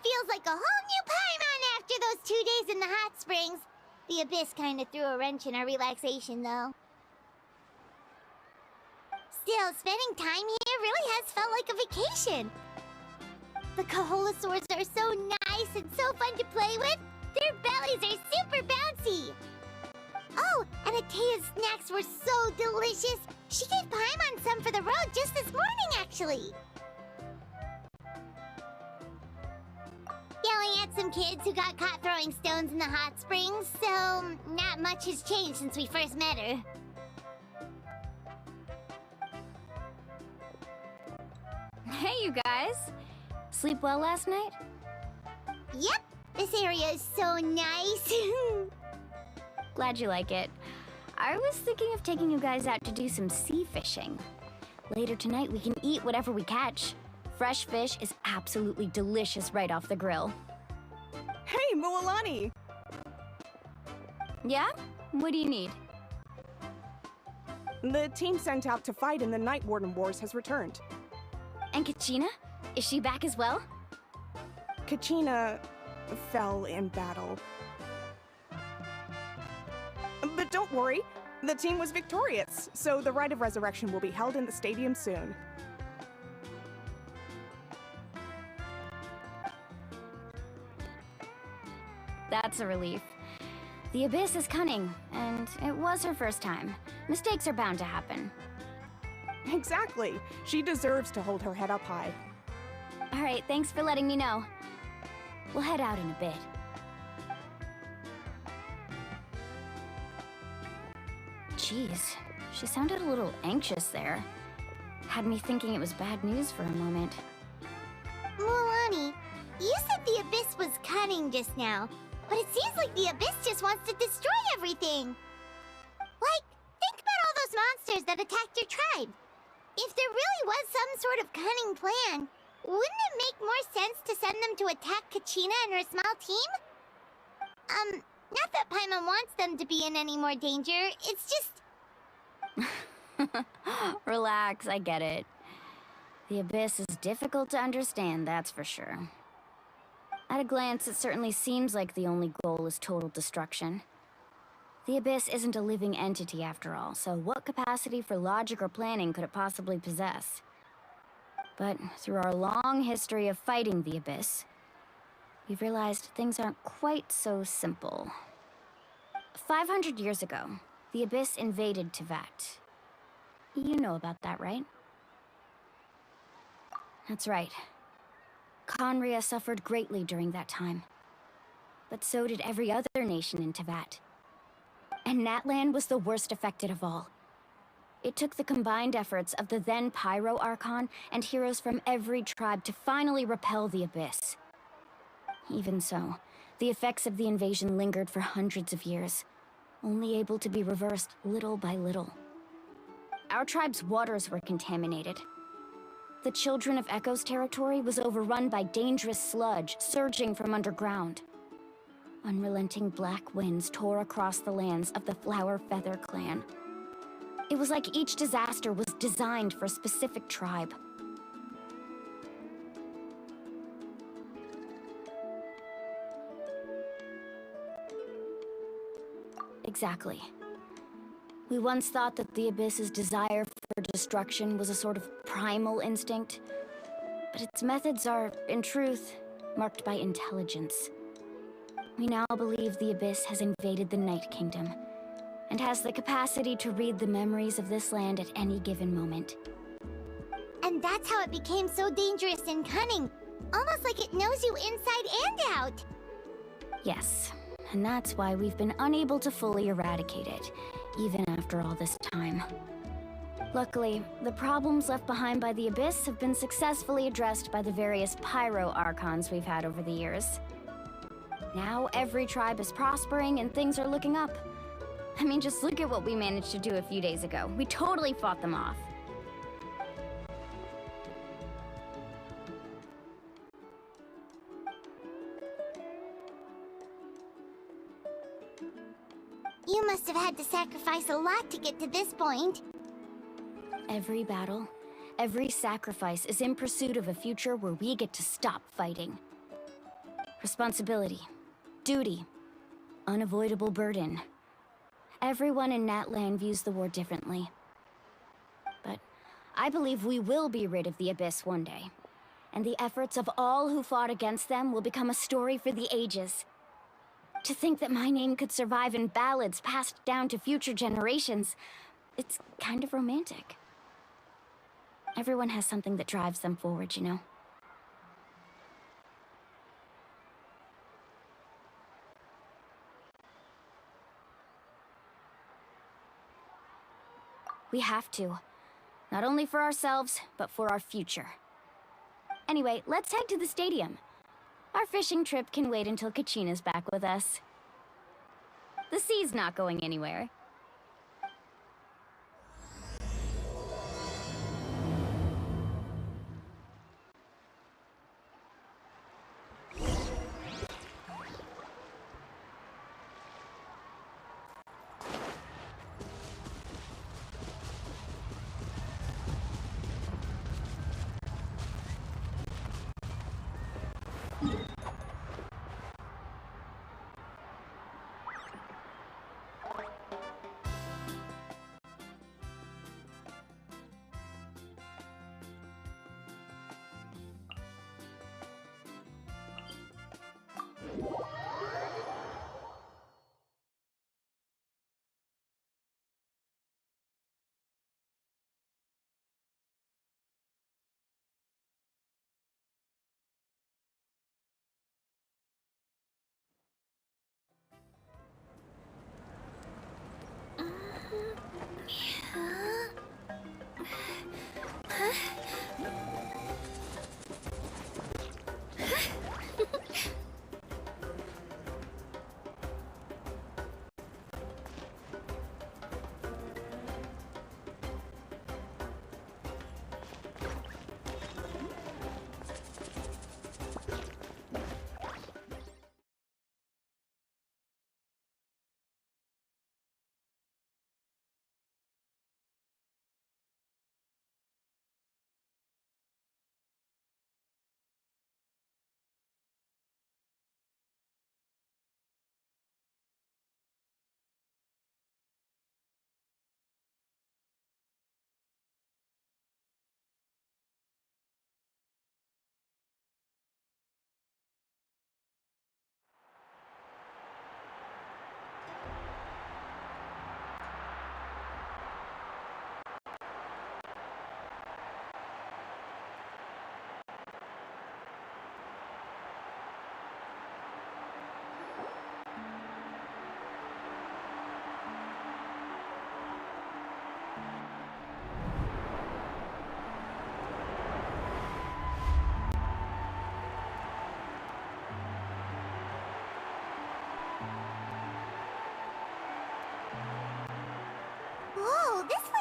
Feels like a whole new Paimon after those 2 days in the hot springs. The Abyss kinda threw a wrench in our relaxation, though. Still, spending time here really has felt like a vacation. The Kaholosaurs are so nice and so fun to play with. Their bellies are super bouncy. Oh, and Atea's snacks were so delicious. She gave Paimon some for the road just this morning, actually. Yelling at some kids who got caught throwing stones in the hot springs, so not much has changed since we first met her. Hey, you guys. Sleep well last night? Yep, this area is so nice. Glad you like it. I was thinking of taking you guys out to do some sea fishing. Later tonight, we can eat whatever we catch. Fresh fish is absolutely delicious right off the grill. Hey, Mualani! Yeah? What do you need? The team sent out to fight in the Night Warden Wars has returned. And Kachina? Is she back as well? Kachina fell in battle. But don't worry, the team was victorious, so the Rite of Resurrection will be held in the stadium soon. That's a relief. The Abyss is cunning, and it was her first time. Mistakes are bound to happen. Exactly. She deserves to hold her head up high. All right, thanks for letting me know. We'll head out in a bit. Jeez, she sounded a little anxious there. Had me thinking it was bad news for a moment. Mualani, you said the Abyss was cunning just now, but it seems like the Abyss just wants to destroy everything. Like, think about all those monsters that attacked your tribe. If there really was some sort of cunning plan, wouldn't it make more sense to send them to attack Kachina and her small team? Not that Paimon wants them to be in any more danger, it's just... Relax, I get it. The Abyss is difficult to understand, that's for sure. At a glance, it certainly seems like the only goal is total destruction. The Abyss isn't a living entity after all, so what capacity for logic or planning could it possibly possess? But through our long history of fighting the Abyss, we've realized things aren't quite so simple. 500 years ago, the Abyss invaded Teyvat. You know about that, right? That's right. Conria suffered greatly during that time. But so did every other nation in Teyvat. And Natlan was the worst affected of all. It took the combined efforts of the then Pyro Archon and heroes from every tribe to finally repel the Abyss. Even so, the effects of the invasion lingered for hundreds of years, only able to be reversed little by little. Our tribe's waters were contaminated. The Children of Echo's territory was overrun by dangerous sludge surging from underground. Unrelenting black winds tore across the lands of the Flower Feather clan. It was like each disaster was designed for a specific tribe. Exactly. We once thought that the Abyss's desire for destruction was a sort of primal instinct, but its methods are, in truth, marked by intelligence. We now believe the Abyss has invaded the Night Kingdom, and has the capacity to read the memories of this land at any given moment. And that's how it became so dangerous and cunning. Almost like it knows you inside and out. Yes, and that's why we've been unable to fully eradicate it, even after all this time. Luckily, the problems left behind by the Abyss have been successfully addressed by the various Pyro Archons we've had over the years. Now every tribe is prospering and things are looking up. I mean, just look at what we managed to do a few days ago. We totally fought them off. You must have had to sacrifice a lot to get to this point. Every battle, every sacrifice is in pursuit of a future where we get to stop fighting. Responsibility, duty, unavoidable burden. Everyone in Natlan views the war differently. But I believe we will be rid of the Abyss one day. And the efforts of all who fought against them will become a story for the ages. To think that my name could survive in ballads passed down to future generations, it's kind of romantic. Everyone has something that drives them forward, you know? We have to. Not only for ourselves, but for our future. Anyway, let's head to the stadium. Our fishing trip can wait until Kachina's back with us. The sea's not going anywhere.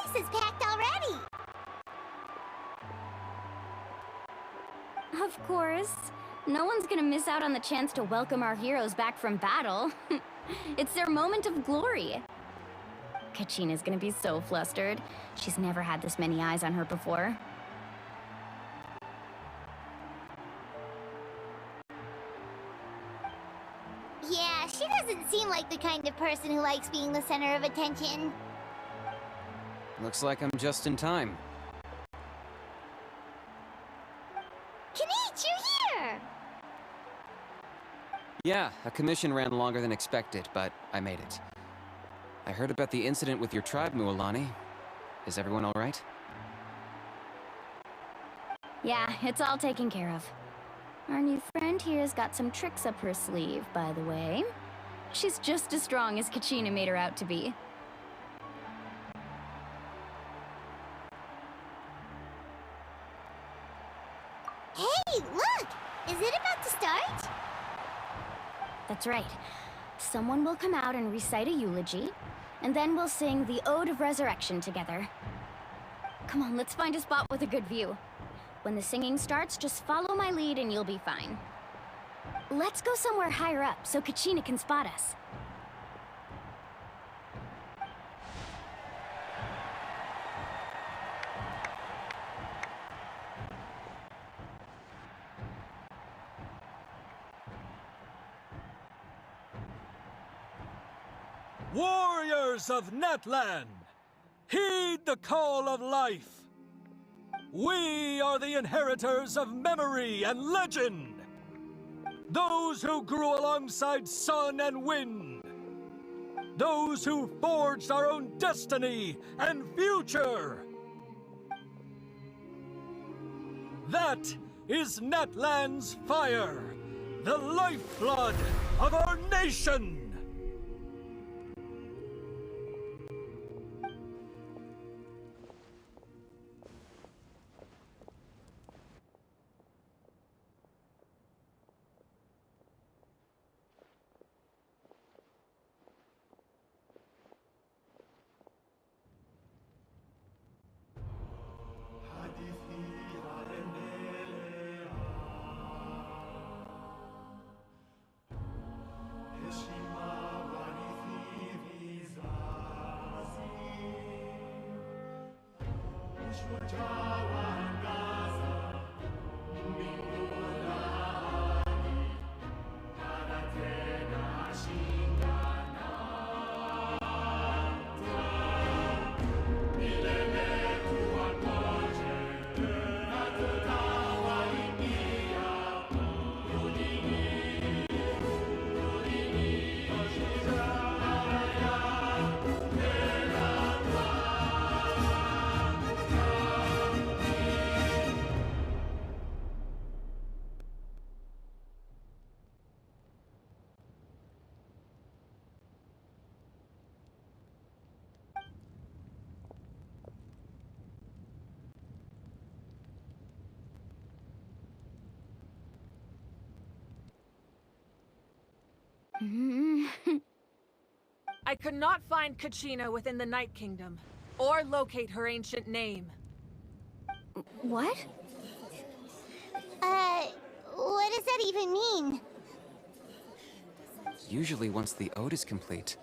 place is packed already! Of course. No one's gonna miss out on the chance to welcome our heroes back from battle. It's their moment of glory. Kachina's gonna be so flustered. She's never had this many eyes on her before. Yeah, she doesn't seem like the kind of person who likes being the center of attention. Looks like I'm just in time. Kinich, you're here! Yeah, a commission ran longer than expected, but I made it. I heard about the incident with your tribe, Mualani. Is everyone alright? Yeah, it's all taken care of. Our new friend here's got some tricks up her sleeve, by the way. She's just as strong as Kachina made her out to be. Hey, look! Is it about to start? That's right. Someone will come out and recite a eulogy, and then we'll sing the Ode of Resurrection together. Come on, let's find a spot with a good view. When the singing starts, just follow my lead and you'll be fine. Let's go somewhere higher up so Kachina can spot us. Warriors of Natlan, heed the call of life. We are the inheritors of memory and legend. Those who grew alongside sun and wind. Those who forged our own destiny and future. That is Natlan's fire, the lifeblood of our nation. I could not find Kachina within the Night Kingdom, or locate her ancient name. What? What does that even mean? Usually once the ode is complete,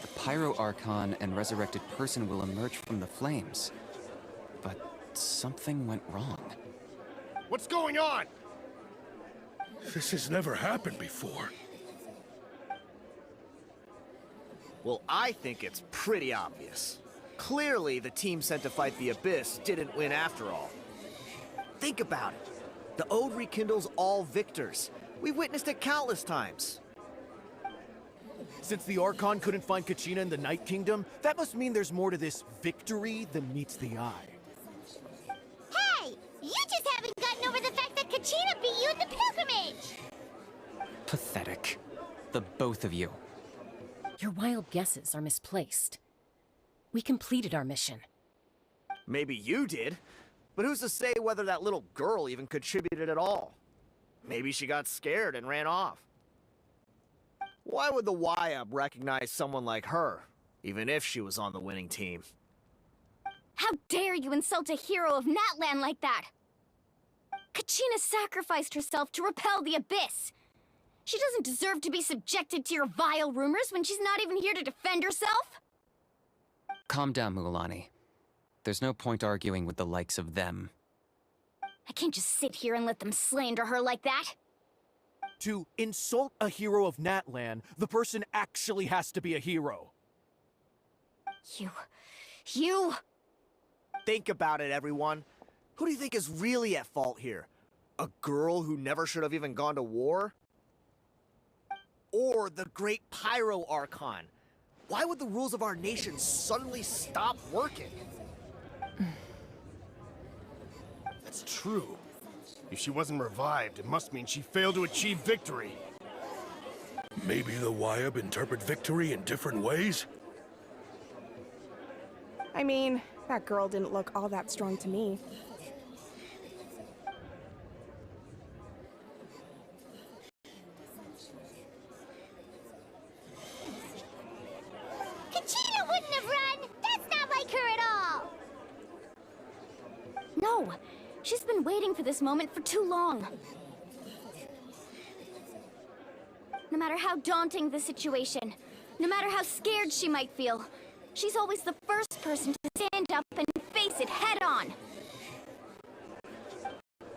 the Pyro Archon and resurrected person will emerge from the flames. But something went wrong. What's going on? This has never happened before. Well, I think it's pretty obvious. Clearly, the team sent to fight the Abyss didn't win after all. Think about it. The Ode rekindles all victors. We've witnessed it countless times. Since the Archon couldn't find Kachina in the Night Kingdom, that must mean there's more to this victory than meets the eye. Hey! You just haven't gotten over the fact that Kachina beat you in the pilgrimage! Pathetic. The both of you. Your wild guesses are misplaced. We completed our mission. Maybe you did, but who's to say whether that little girl even contributed at all? Maybe she got scared and ran off. Why would the YUB recognize someone like her, even if she was on the winning team? How dare you insult a hero of Natlan like that? Kachina sacrificed herself to repel the abyss. She doesn't deserve to be subjected to your vile rumors when she's not even here to defend herself. Calm down, Mualani. There's no point arguing with the likes of them. I can't just sit here and let them slander her like that. To insult a hero of Natlan, the person actually has to be a hero. You... Think about it, everyone. Who do you think is really at fault here? A girl who never should have even gone to war? Or the great Pyro Archon? Why would the rules of our nation suddenly stop working? That's true. If she wasn't revived, it must mean she failed to achieve victory. Maybe the Wyab interpret victory in different ways? I mean, that girl didn't look all that strong to me. Kachina wouldn't have run! That's not like her at all! No, she's been waiting for this moment for too long. No matter how daunting the situation, no matter how scared she might feel, she's always the first person to stand up and face it head on.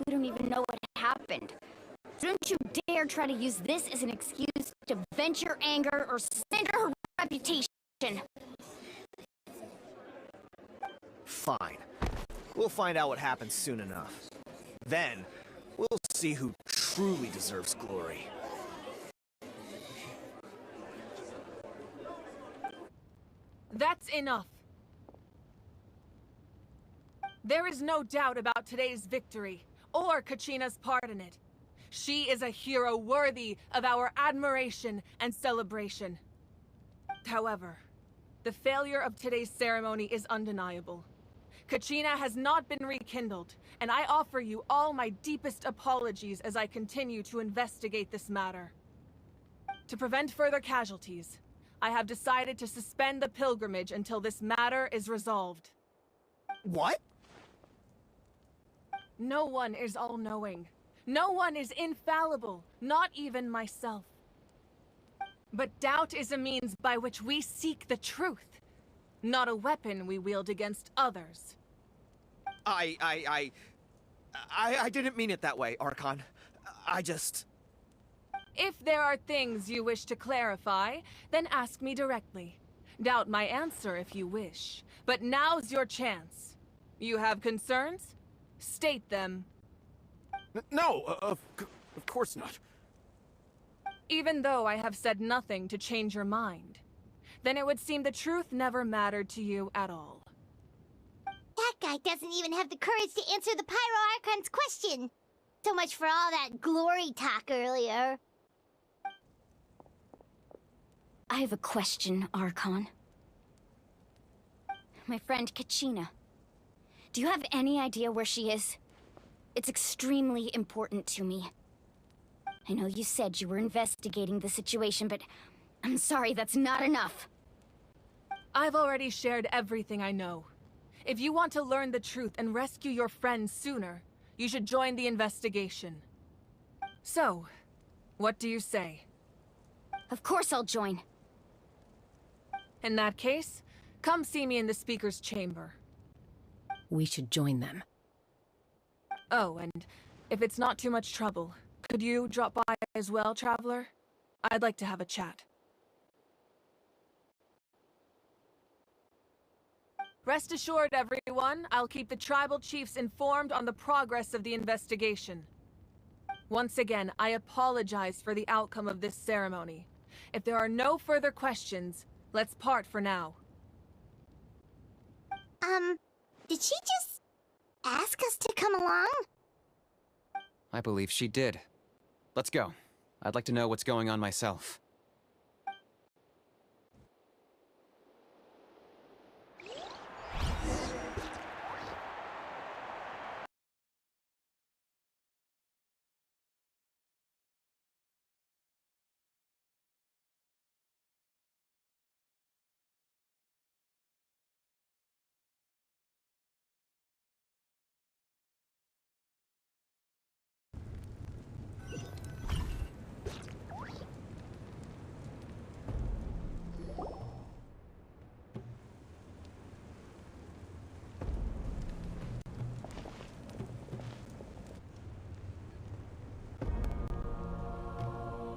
We don't even know what happened. So don't you dare try to use this as an excuse to vent your anger or slander her reputation. Fine. We'll find out what happens soon enough. Then, we'll see who truly deserves glory. That's enough. There is no doubt about today's victory, or Kachina's part in it. She is a hero worthy of our admiration and celebration. However, the failure of today's ceremony is undeniable. Kachina has not been rekindled, and I offer you all my deepest apologies as I continue to investigate this matter. To prevent further casualties, I have decided to suspend the pilgrimage until this matter is resolved. What? No one is all-knowing. No one is infallible, not even myself. But doubt is a means by which we seek the truth, not a weapon we wield against others. I didn't mean it that way, Archon. I just... If there are things you wish to clarify, then ask me directly. Doubt my answer if you wish, but now's your chance. You have concerns? State them. No, of course not. Even though I have said nothing to change your mind, then it would seem the truth never mattered to you at all. That guy doesn't even have the courage to answer the Pyro Archon's question. So much for all that glory talk earlier. I have a question, Archon. My friend Kachina. Do you have any idea where she is? It's extremely important to me. I know you said you were investigating the situation, but I'm sorry, that's not enough. I've already shared everything I know. If you want to learn the truth and rescue your friend sooner, you should join the investigation. So, what do you say? Of course I'll join. In that case, come see me in the speaker's chamber. We should join them. Oh, and if it's not too much trouble, could you drop by as well, Traveler? I'd like to have a chat. Rest assured, everyone, I'll keep the tribal chiefs informed on the progress of the investigation. Once again, I apologize for the outcome of this ceremony. If there are no further questions, let's part for now. Did she just ask us to come along? I believe she did. Let's go. I'd like to know what's going on myself.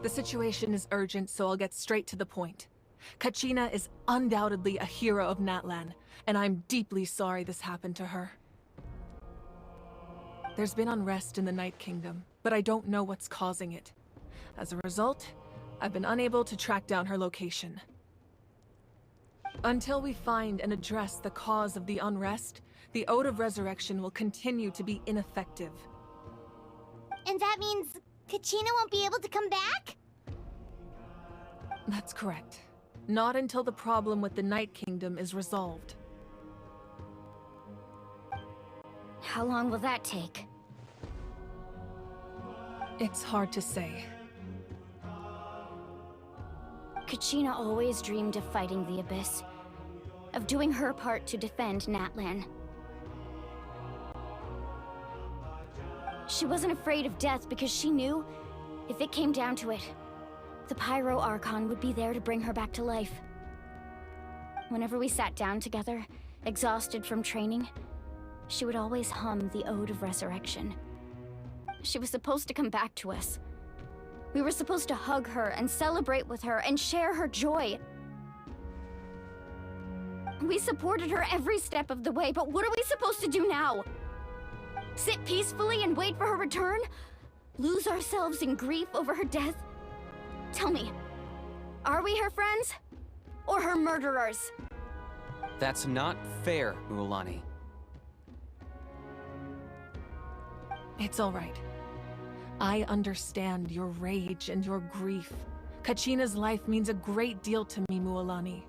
The situation is urgent, so I'll get straight to the point. Kachina is undoubtedly a hero of Natlan, and I'm deeply sorry this happened to her. There's been unrest in the Night Kingdom, but I don't know what's causing it. As a result, I've been unable to track down her location. Until we find and address the cause of the unrest, the Ode of Resurrection will continue to be ineffective. And that means Kachina won't be able to come back? That's correct. Not until the problem with the Night Kingdom is resolved. How long will that take? It's hard to say. Kachina always dreamed of fighting the Abyss, of doing her part to defend Natlan. She wasn't afraid of death because she knew, if it came down to it, the Pyro Archon would be there to bring her back to life. Whenever we sat down together, exhausted from training, she would always hum the Ode of Resurrection. She was supposed to come back to us. We were supposed to hug her and celebrate with her and share her joy. We supported her every step of the way, but what are we supposed to do now? Sit peacefully and wait for her return? Lose ourselves in grief over her death? Tell me, are we her friends? Or her murderers? That's not fair, Mualani. It's all right. I understand your rage and your grief. Kachina's life means a great deal to me, Mualani.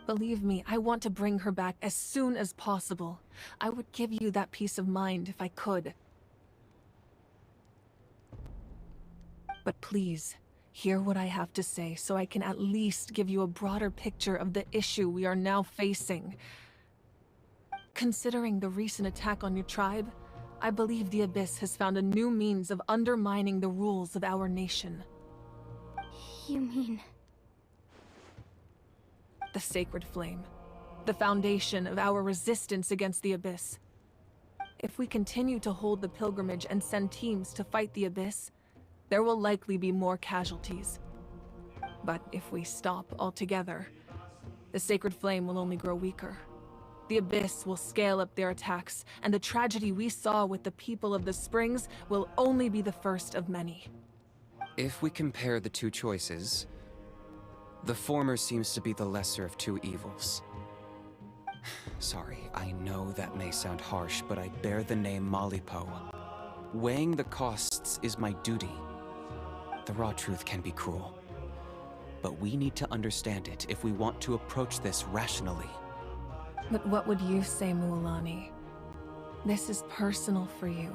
Believe me, I want to bring her back as soon as possible. I would give you that peace of mind if I could. But please, hear what I have to say so I can at least give you a broader picture of the issue we are now facing. Considering the recent attack on your tribe, I believe the Abyss has found a new means of undermining the rules of our nation. You mean... The Sacred Flame. The foundation of our resistance against the Abyss. If we continue to hold the pilgrimage and send teams to fight the Abyss, there will likely be more casualties. But if we stop altogether, the Sacred Flame will only grow weaker. The Abyss will scale up their attacks, and the tragedy we saw with the people of the Springs will only be the first of many. If we compare the two choices, the former seems to be the lesser of two evils. Sorry, I know that may sound harsh, but I bear the name Malipo. Weighing the costs is my duty. The raw truth can be cruel, but we need to understand it if we want to approach this rationally. But what would you say, Mualani? This is personal for you,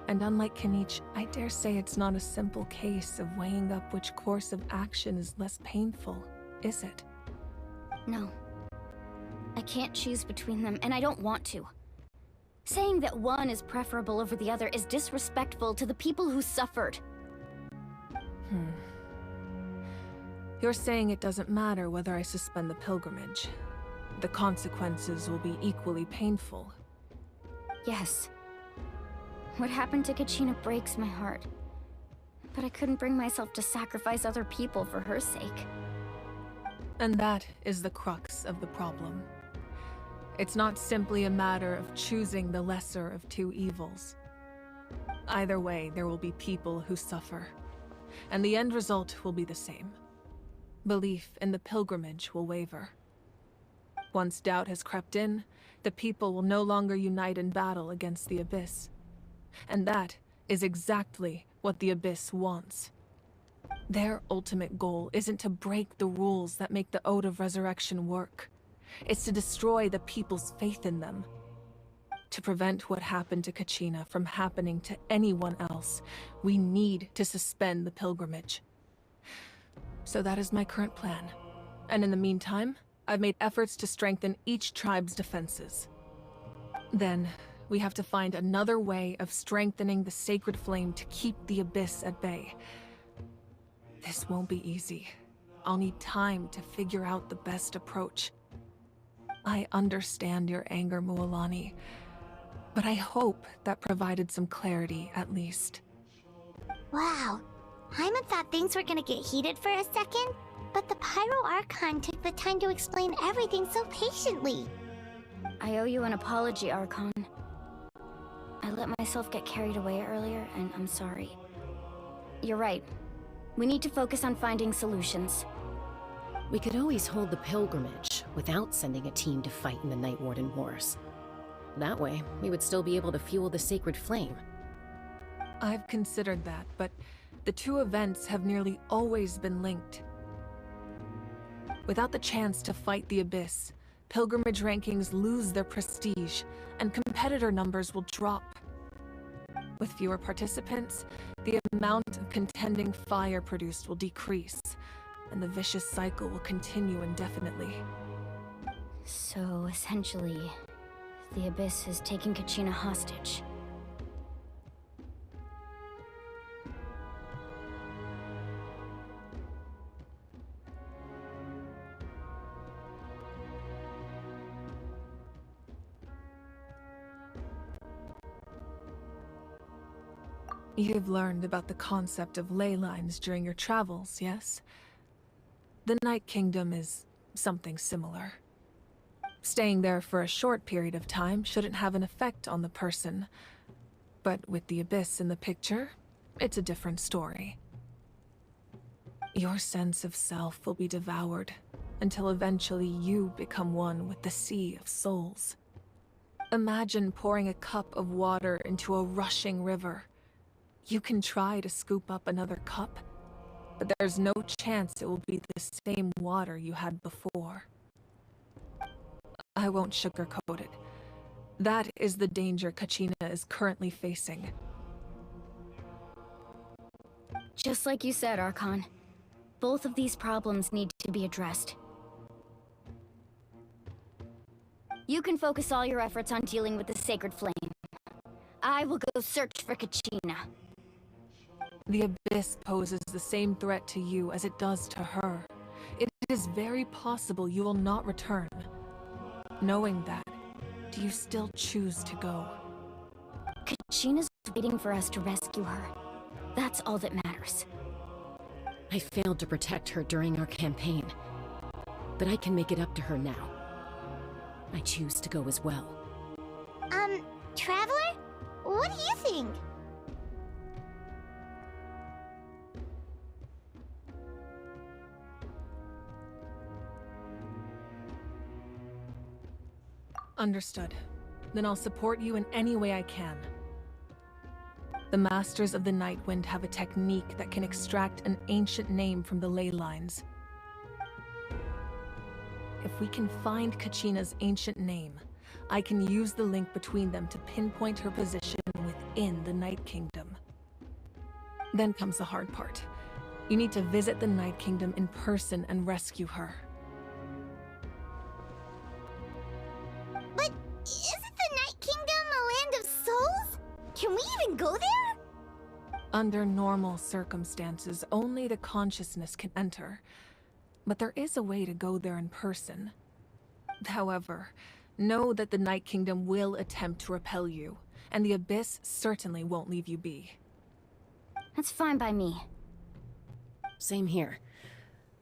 and unlike Kanich, I dare say it's not a simple case of weighing up which course of action is less painful, is it? No. I can't choose between them, and I don't want to. Saying that one is preferable over the other is disrespectful to the people who suffered. You're saying it doesn't matter whether I suspend the pilgrimage. The consequences will be equally painful. Yes. What happened to Kachina breaks my heart. But I couldn't bring myself to sacrifice other people for her sake. And that is the crux of the problem. It's not simply a matter of choosing the lesser of two evils. Either way, there will be people who suffer. And the end result will be the same. Belief in the pilgrimage will waver. Once doubt has crept in, the people will no longer unite in battle against the Abyss. And that is exactly what the Abyss wants. Their ultimate goal isn't to break the rules that make the Ode of Resurrection work. It's to destroy the people's faith in them. To prevent what happened to Kachina from happening to anyone else, we need to suspend the pilgrimage. So that is my current plan. And in the meantime, I've made efforts to strengthen each tribe's defenses. Then, we have to find another way of strengthening the Sacred Flame to keep the Abyss at bay. This won't be easy. I'll need time to figure out the best approach. I understand your anger, Mualani, but I hope that provided some clarity at least. Wow, Hyman thought things were gonna get heated for a second, but the Pyro Archon took the time to explain everything so patiently. I owe you an apology, Archon. I let myself get carried away earlier, and I'm sorry. You're right. We need to focus on finding solutions. We could always hold the pilgrimage without sending a team to fight in the Night Warden Wars. That way, we would still be able to fuel the sacred flame. I've considered that, but the two events have nearly always been linked. Without the chance to fight the Abyss, pilgrimage rankings lose their prestige, and competitor numbers will drop. With fewer participants, the amount of contending fire produced will decrease, and the vicious cycle will continue indefinitely. So, essentially, the Abyss has taken Kachina hostage. You've learned about the concept of ley lines during your travels, yes? The Night Kingdom is something similar. Staying there for a short period of time shouldn't have an effect on the person. But with the Abyss in the picture, it's a different story. Your sense of self will be devoured until eventually you become one with the Sea of Souls. Imagine pouring a cup of water into a rushing river. You can try to scoop up another cup, but there's no chance it will be the same water you had before. I won't sugarcoat it. That is the danger Kachina is currently facing. Just like you said, Archon. Both of these problems need to be addressed. You can focus all your efforts on dealing with the Sacred Flame. I will go search for Kachina. The Abyss poses the same threat to you as it does to her. It is very possible you will not return. Knowing that, do you still choose to go? Kachina's waiting for us to rescue her. That's all that matters. I failed to protect her during our campaign, but I can make it up to her now. I choose to go as well. Traveler? What do you think? Understood. Then I'll support you in any way I can. The Masters of the Nightwind have a technique that can extract an ancient name from the ley lines. If we can find Kachina's ancient name, I can use the link between them to pinpoint her position within the Night Kingdom. Then comes the hard part. You need to visit the Night Kingdom in person and rescue her. But isn't the Night Kingdom a land of souls? Can we even go there? Under normal circumstances, only the consciousness can enter. But there is a way to go there in person. However, know that the Night Kingdom will attempt to repel you, and the Abyss certainly won't leave you be. That's fine by me. Same here.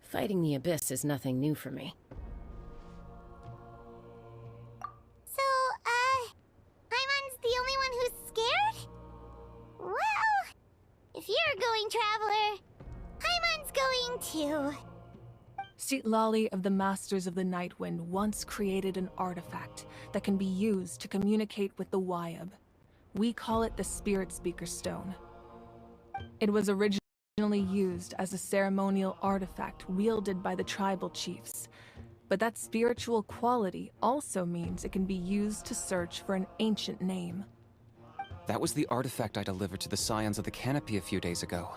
Fighting the Abyss is nothing new for me. So, Hyman's the only one who's scared? Well, if you're going, Traveler, Hyman's going too. Lali of the Masters of the Nightwind once created an artifact that can be used to communicate with the Wyab. We call it the Spirit Speaker Stone. It was originally used as a ceremonial artifact wielded by the tribal chiefs, but that spiritual quality also means it can be used to search for an ancient name. That was the artifact I delivered to the Scions of the Canopy a few days ago.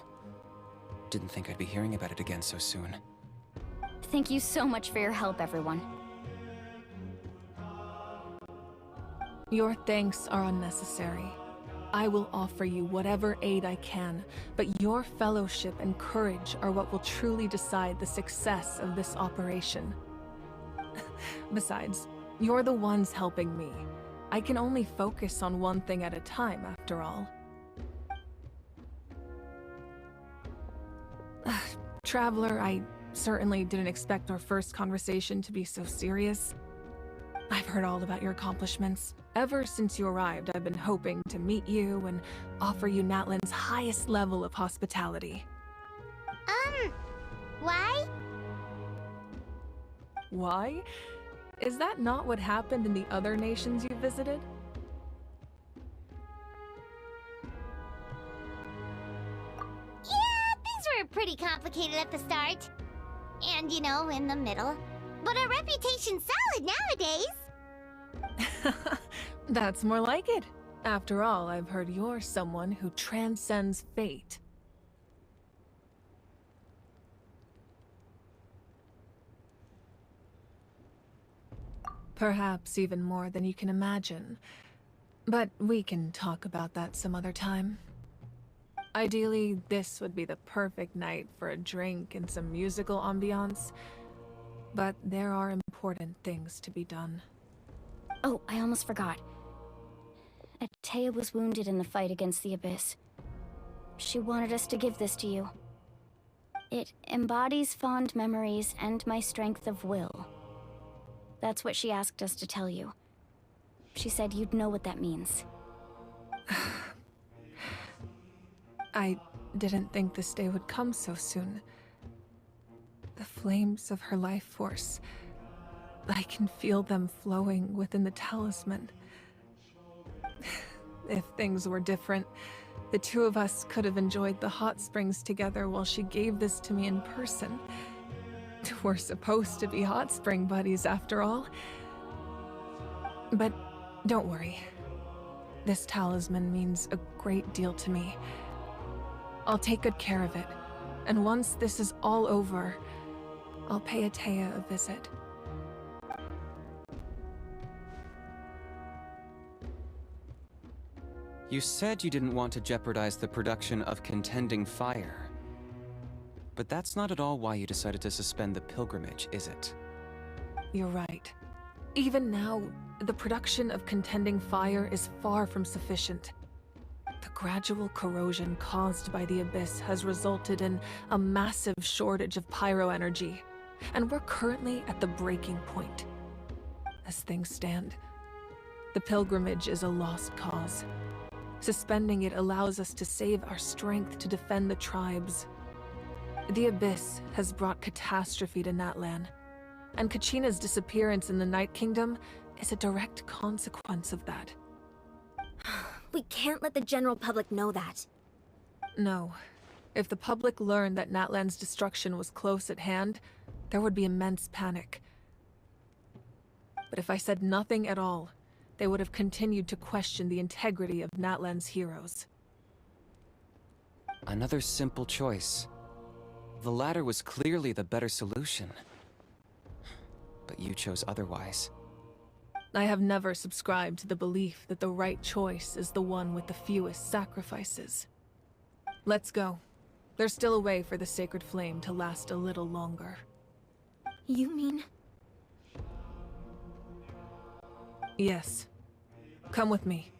Didn't think I'd be hearing about it again so soon. Thank you so much for your help, everyone. Your thanks are unnecessary. I will offer you whatever aid I can, but your fellowship and courage are what will truly decide the success of this operation. Besides, you're the ones helping me. I can only focus on one thing at a time, after all. Traveler, I certainly didn't expect our first conversation to be so serious. I've heard all about your accomplishments. Ever since you arrived, I've been hoping to meet you and offer you Natlan's highest level of hospitality. Why? Why? Is that not what happened in the other nations you visited? Yeah, things were pretty complicated at the start. And, you know, in the middle. But our reputation's solid nowadays. That's more like it. After all, I've heard you're someone who transcends fate. Perhaps even more than you can imagine. But we can talk about that some other time. Ideally, this would be the perfect night for a drink and some musical ambiance. But there are important things to be done. Oh, I almost forgot. Atea was wounded in the fight against the Abyss. She wanted us to give this to you. It embodies fond memories and my strength of will. That's what she asked us to tell you. She said you'd know what that means. I didn't think this day would come so soon. The flames of her life force. I can feel them flowing within the talisman. If things were different, the two of us could have enjoyed the hot springs together while she gave this to me in person. We're supposed to be hot spring buddies after all. But don't worry. This talisman means a great deal to me. I'll take good care of it. And once this is all over, I'll pay Atea a visit. You said you didn't want to jeopardize the production of Contending Fire. But that's not at all why you decided to suspend the pilgrimage, is it? You're right. Even now, the production of Contending Fire is far from sufficient. The gradual corrosion caused by the Abyss has resulted in a massive shortage of pyro energy, and we're currently at the breaking point. As things stand, the pilgrimage is a lost cause. Suspending it allows us to save our strength to defend the tribes. The Abyss has brought catastrophe to Natlan, and Kachina's disappearance in the Night Kingdom is a direct consequence of that. We can't let the general public know that. No. If the public learned that Natlan's destruction was close at hand, there would be immense panic. But if I said nothing at all, they would have continued to question the integrity of Natlan's heroes. Another simple choice. The latter was clearly the better solution. But you chose otherwise. I have never subscribed to the belief that the right choice is the one with the fewest sacrifices. Let's go. There's still a way for the sacred flame to last a little longer. You mean? Yes. Come with me.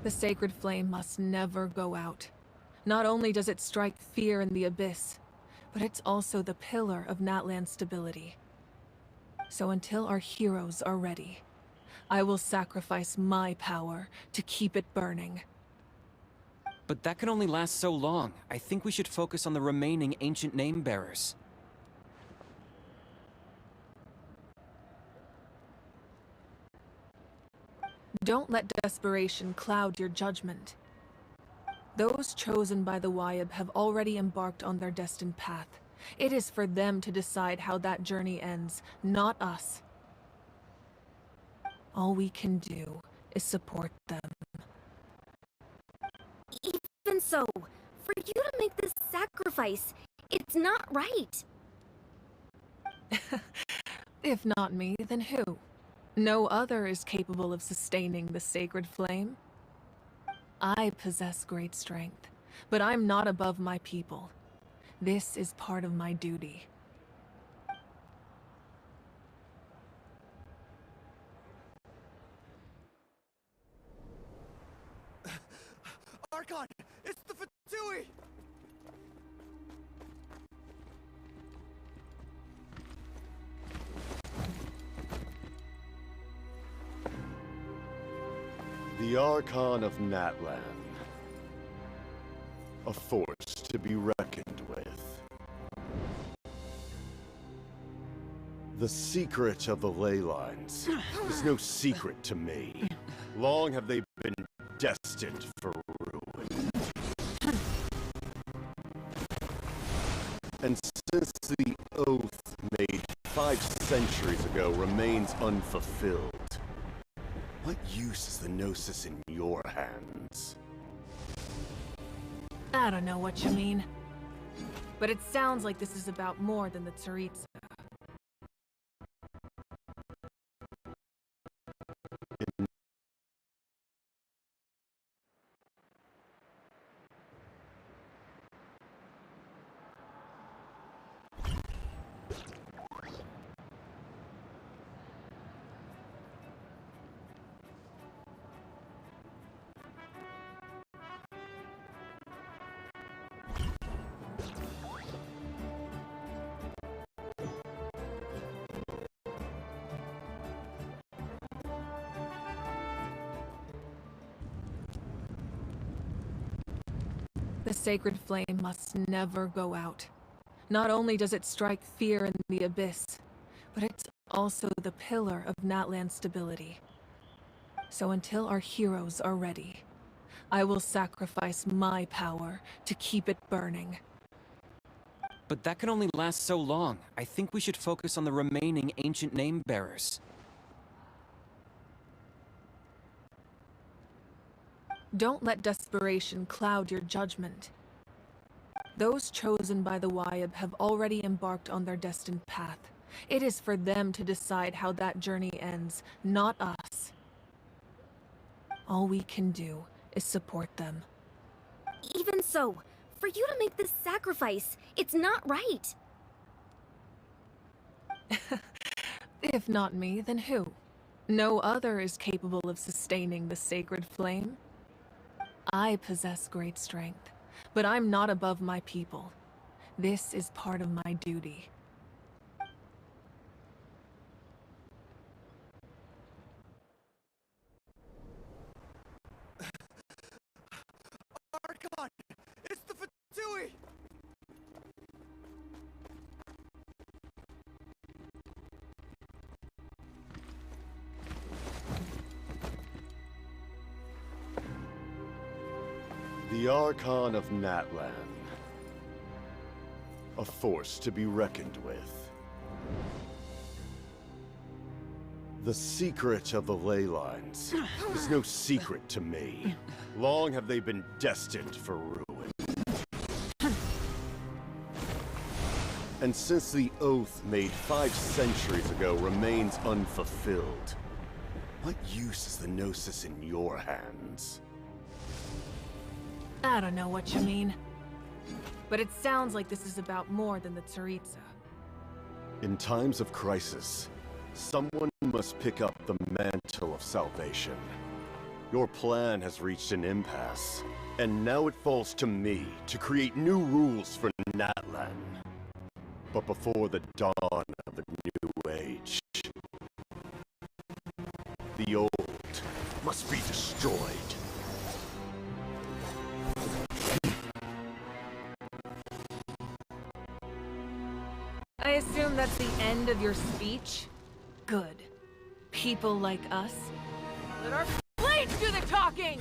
The sacred flame must never go out. Not only does it strike fear in the Abyss, but it's also the pillar of Natlan's stability. So until our heroes are ready, I will sacrifice my power to keep it burning. But that can only last so long. I think we should focus on the remaining ancient name-bearers. Don't let desperation cloud your judgment. Those chosen by the Wayab have already embarked on their destined path. It is for them to decide how that journey ends, not us. All we can do is support them. Even so, for you to make this sacrifice, it's not right. If not me, then who? No other is capable of sustaining the sacred flame. I possess great strength, but I'm not above my people. This is part of my duty. Archon! It's the Fatui! The Archon of Natlan. A force to be reckoned with. The secret of the ley lines is no secret to me. Long have they been destined for ruin. And since the oath made 5 centuries ago remains unfulfilled, what use is the Gnosis in your hands? I don't know what you mean. But it sounds like this is about more than the Tsaritsa. The sacred flame must never go out. Not only does it strike fear in the abyss, but it's also the pillar of Natlan's stability. So until our heroes are ready, I will sacrifice my power to keep it burning. But that can only last so long. I think we should focus on the remaining ancient name bearers. Don't let desperation cloud your judgment. Those chosen by the Wayab have already embarked on their destined path. It is for them to decide how that journey ends, not us. All we can do is support them. Even so, for you to make this sacrifice, it's not right. If not me, then who? No other is capable of sustaining the sacred flame. I possess great strength, but I'm not above my people. This is part of my duty. Archon! It's the Fatui! The Archon of Natlan. A force to be reckoned with. The secret of the ley lines is no secret to me. Long have they been destined for ruin. And since the oath made 5 centuries ago remains unfulfilled, what use is the Gnosis in your hands? I don't know what you mean. But it sounds like this is about more than the Tsaritsa. In times of crisis, someone must pick up the mantle of salvation. Your plan has reached an impasse, and now it falls to me to create new rules for Natlan. But before the dawn of a new age, the old must be destroyed. I assume that's the end of your speech? Good. People like us. Let our blades do the talking!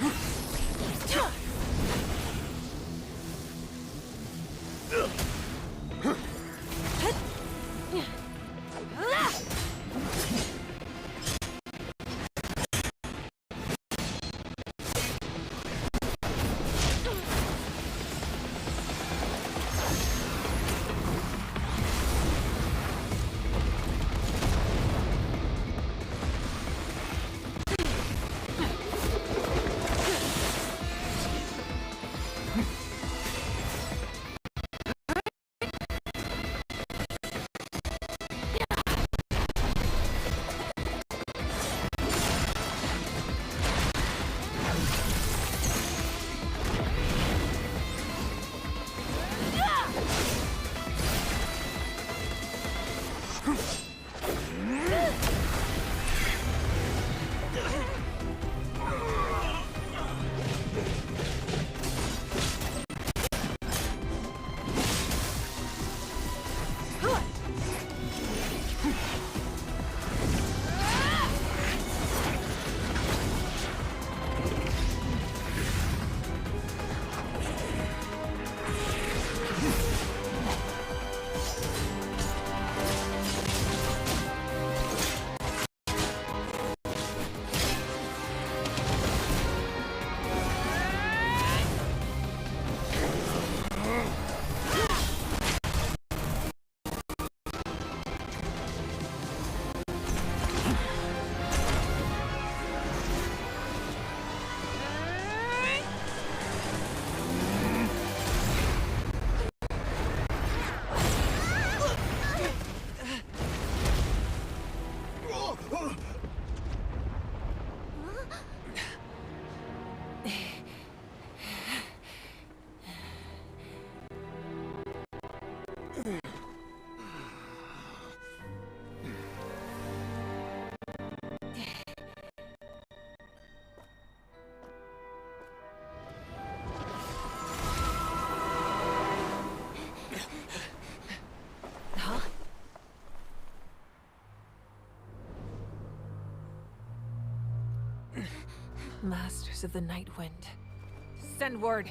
Masters of the Night Wind. Send word.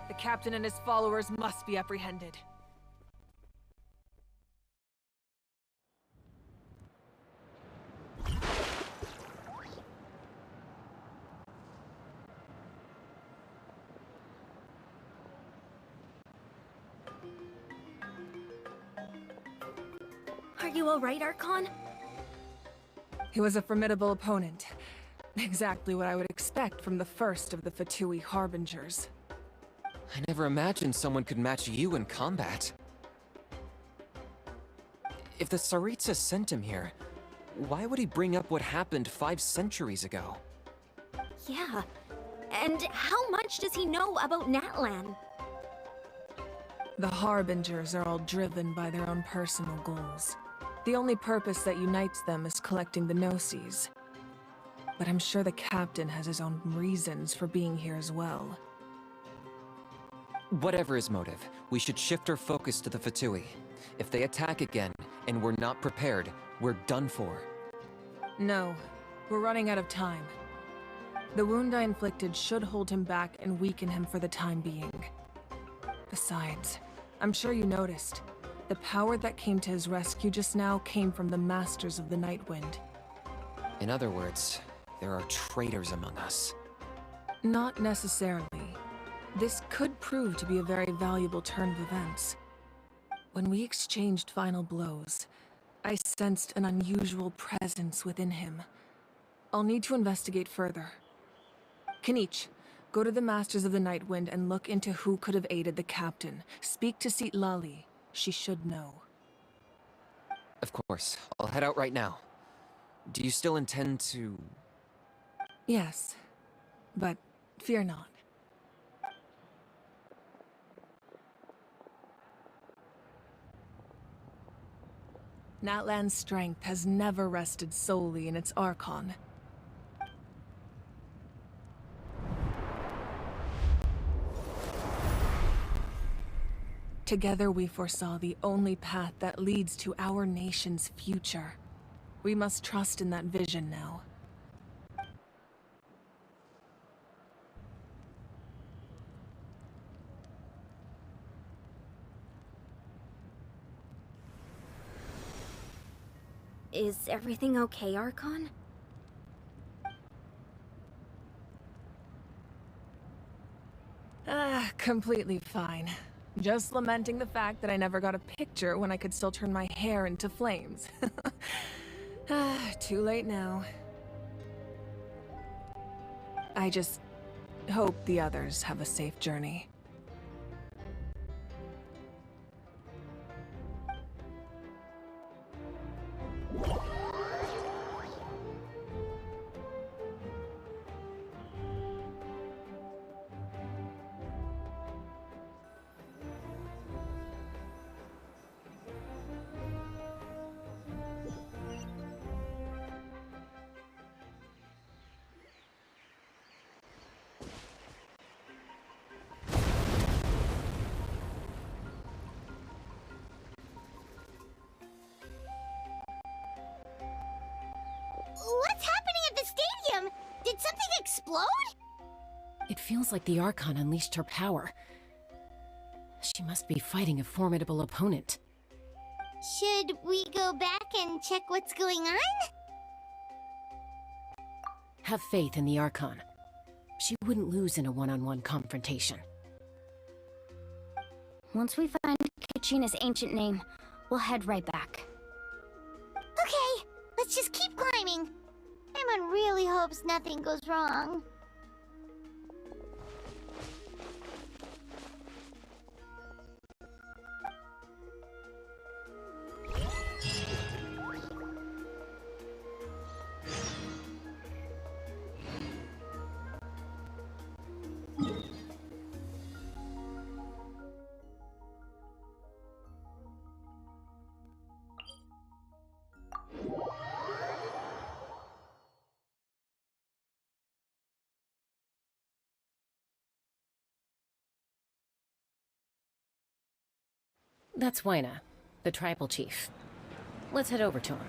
The captain and his followers must be apprehended. Are you alright, Archon? He was a formidable opponent. Exactly what I would expect from the first of the Fatui Harbingers. I never imagined someone could match you in combat. If the Tsaritsa sent him here, why would he bring up what happened 5 centuries ago? Yeah. And how much does he know about Natlan? The Harbingers are all driven by their own personal goals. The only purpose that unites them is collecting the Gnosis. But I'm sure the captain has his own reasons for being here as well. Whatever his motive, we should shift our focus to the Fatui. If they attack again, and we're not prepared, we're done for. No, we're running out of time. The wound I inflicted should hold him back and weaken him for the time being. Besides, I'm sure you noticed, the power that came to his rescue just now came from the Masters of the Night Wind. In other words, there are traitors among us. Not necessarily. This could prove to be a very valuable turn of events. When we exchanged final blows, I sensed an unusual presence within him. I'll need to investigate further. Kanich, go to the Masters of the Night Wind and look into who could have aided the captain. Speak to Lali. She should know. Of course. I'll head out right now. Do you still intend to... Yes, but fear not. Natlan's strength has never rested solely in its Archon. Together we foresaw the only path that leads to our nation's future. We must trust in that vision now. Is everything okay, Archon? Completely fine. Just lamenting the fact that I never got a picture when I could still turn my hair into flames. Too late now. I just hope the others have a safe journey. What's happening at the stadium? Did something explode? It feels like the Archon unleashed her power. She must be fighting a formidable opponent. Should we go back and check what's going on? Have faith in the Archon. She wouldn't lose in a one-on-one confrontation. Once we find Kachina's ancient name, we'll head right back. Okay, let's just keep climbing. Emon really hopes nothing goes wrong. That's Wyna, the tribal chief. Let's head over to him.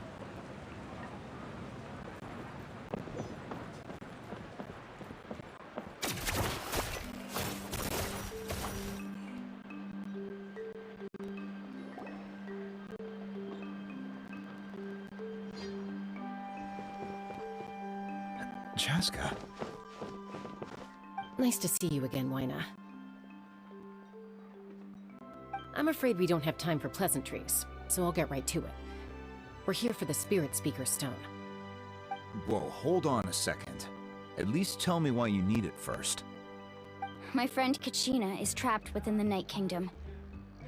Chaska. Nice to see you again, Wyna. I'm afraid we don't have time for pleasantries, so I'll get right to it. We're here for the Spirit Speaker Stone. Whoa, hold on a second. At least tell me why you need it first. My friend Kachina is trapped within the Night Kingdom.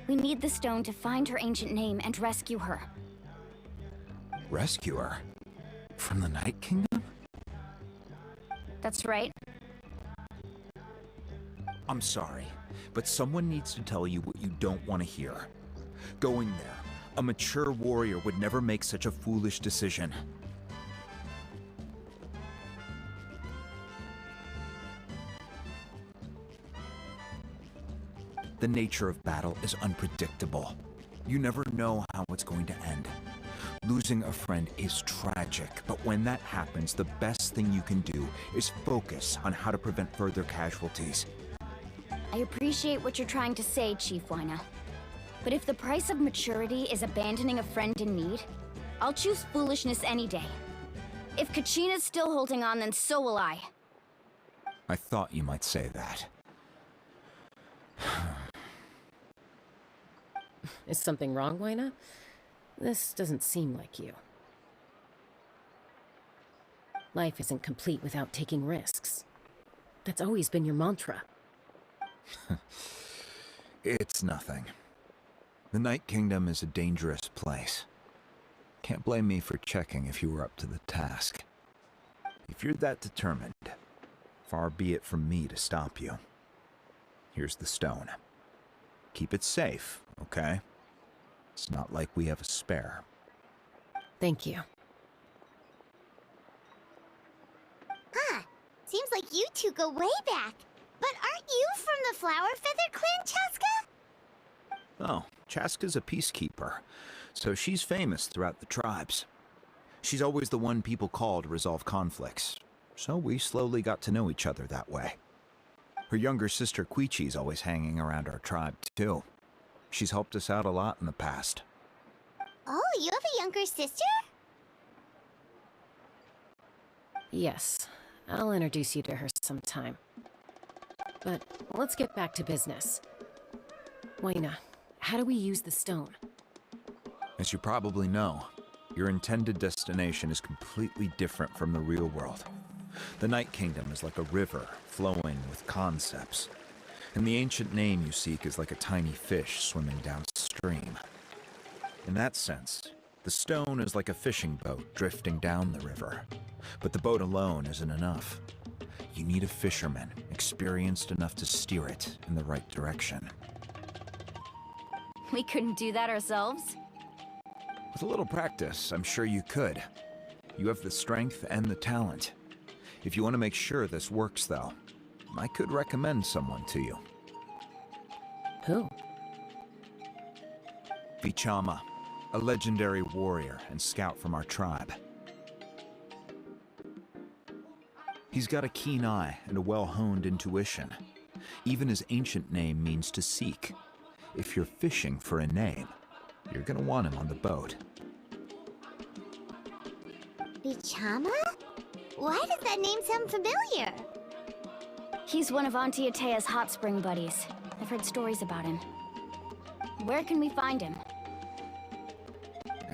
We need the stone to find her ancient name and rescue her. Rescue her? From the Night Kingdom? That's right. I'm sorry, but someone needs to tell you what you don't want to hear. Going there, a mature warrior would never make such a foolish decision. The nature of battle is unpredictable. You never know how it's going to end. Losing a friend is tragic, but when that happens, the best thing you can do is focus on how to prevent further casualties. I appreciate what you're trying to say, Chief Wyna. But if the price of maturity is abandoning a friend in need, I'll choose foolishness any day. If Kachina's still holding on, then so will I. I thought you might say that. Is something wrong, Wyna? This doesn't seem like you. Life isn't complete without taking risks. That's always been your mantra. It's nothing. The Night Kingdom is a dangerous place. Can't blame me for checking if you were up to the task. If you're that determined, far be it from me to stop you. Here's the stone. Keep it safe, okay? It's not like we have a spare. Thank you. Huh. Seems like you two go way back. But aren't you from the Flower Feather Clan, Chaska? Oh, Chaska's a peacekeeper, so she's famous throughout the tribes. She's always the one people call to resolve conflicts, so we slowly got to know each other that way. Her younger sister Quichi's always hanging around our tribe, too. She's helped us out a lot in the past. Oh, you have a younger sister? Yes, I'll introduce you to her sometime. But let's get back to business. Wayna, how do we use the stone? As you probably know, your intended destination is completely different from the real world. The Night Kingdom is like a river flowing with concepts, and the ancient name you seek is like a tiny fish swimming downstream. In that sense, the stone is like a fishing boat drifting down the river, but the boat alone isn't enough. You need a fisherman experienced enough to steer it in the right direction. We couldn't do that ourselves? With a little practice, I'm sure you could. You have the strength and the talent. If you want to make sure this works, though, I could recommend someone to you. Who? Vichama, a legendary warrior and scout from our tribe. He's got a keen eye and a well-honed intuition. Even his ancient name means to seek. If you're fishing for a name, you're gonna want him on the boat. Vichama? Why does that name sound familiar? He's one of Auntie Atea's hot spring buddies. I've heard stories about him. Where can we find him?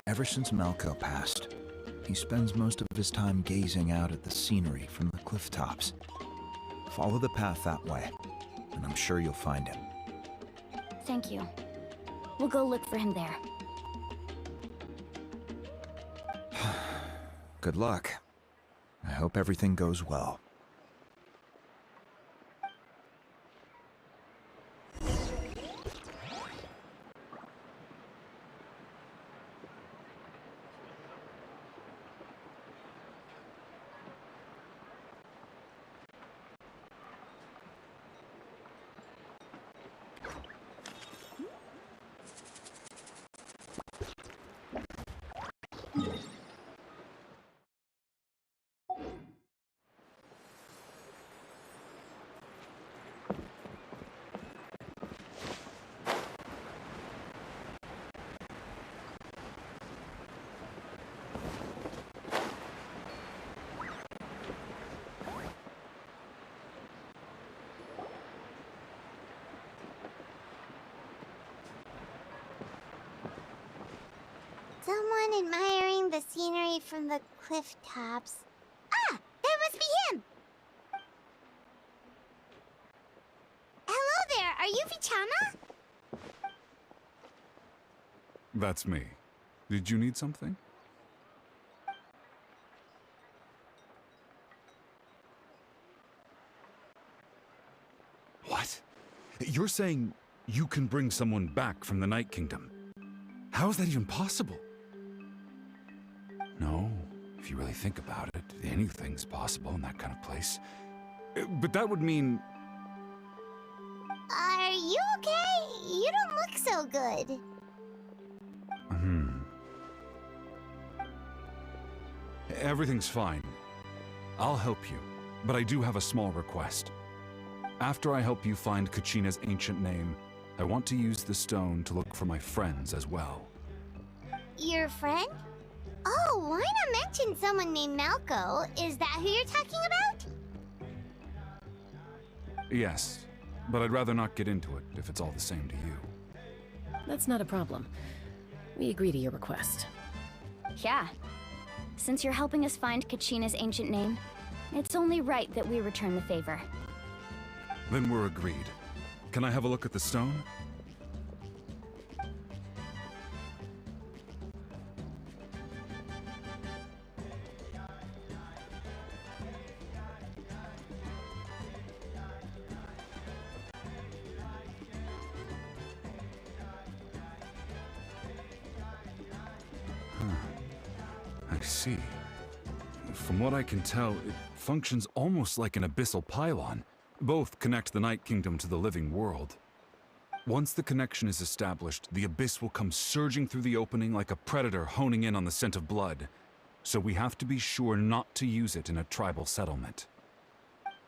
Ever since Malco passed, he spends most of his time gazing out at the scenery from the cliff tops. Follow the path that way, and I'm sure you'll find him. Thank you. We'll go look for him there. Good luck. I hope everything goes well. Someone admiring the scenery from the cliff tops. Ah! That must be him! Hello there! Are you Vichama? That's me. Did you need something? What? You're saying you can bring someone back from the Night Kingdom? How is that even possible? No, if you really think about it, anything's possible in that kind of place. But that would mean... Are you okay? You don't look so good. Everything's fine. I'll help you, but I do have a small request. After I help you find Kachina's ancient name, I want to use the stone to look for my friends as well. Your friend? Oh, why not mention someone named Malco? Is that who you're talking about? Yes, but I'd rather not get into it if it's all the same to you. That's not a problem. We agree to your request. Yeah. Since you're helping us find Kachina's ancient name, it's only right that we return the favor. Then we're agreed. Can I have a look at the stone? I see. From what I can tell, it functions almost like an abyssal pylon. Both connect the Night Kingdom to the living world. Once the connection is established, the abyss will come surging through the opening like a predator honing in on the scent of blood. So we have to be sure not to use it in a tribal settlement.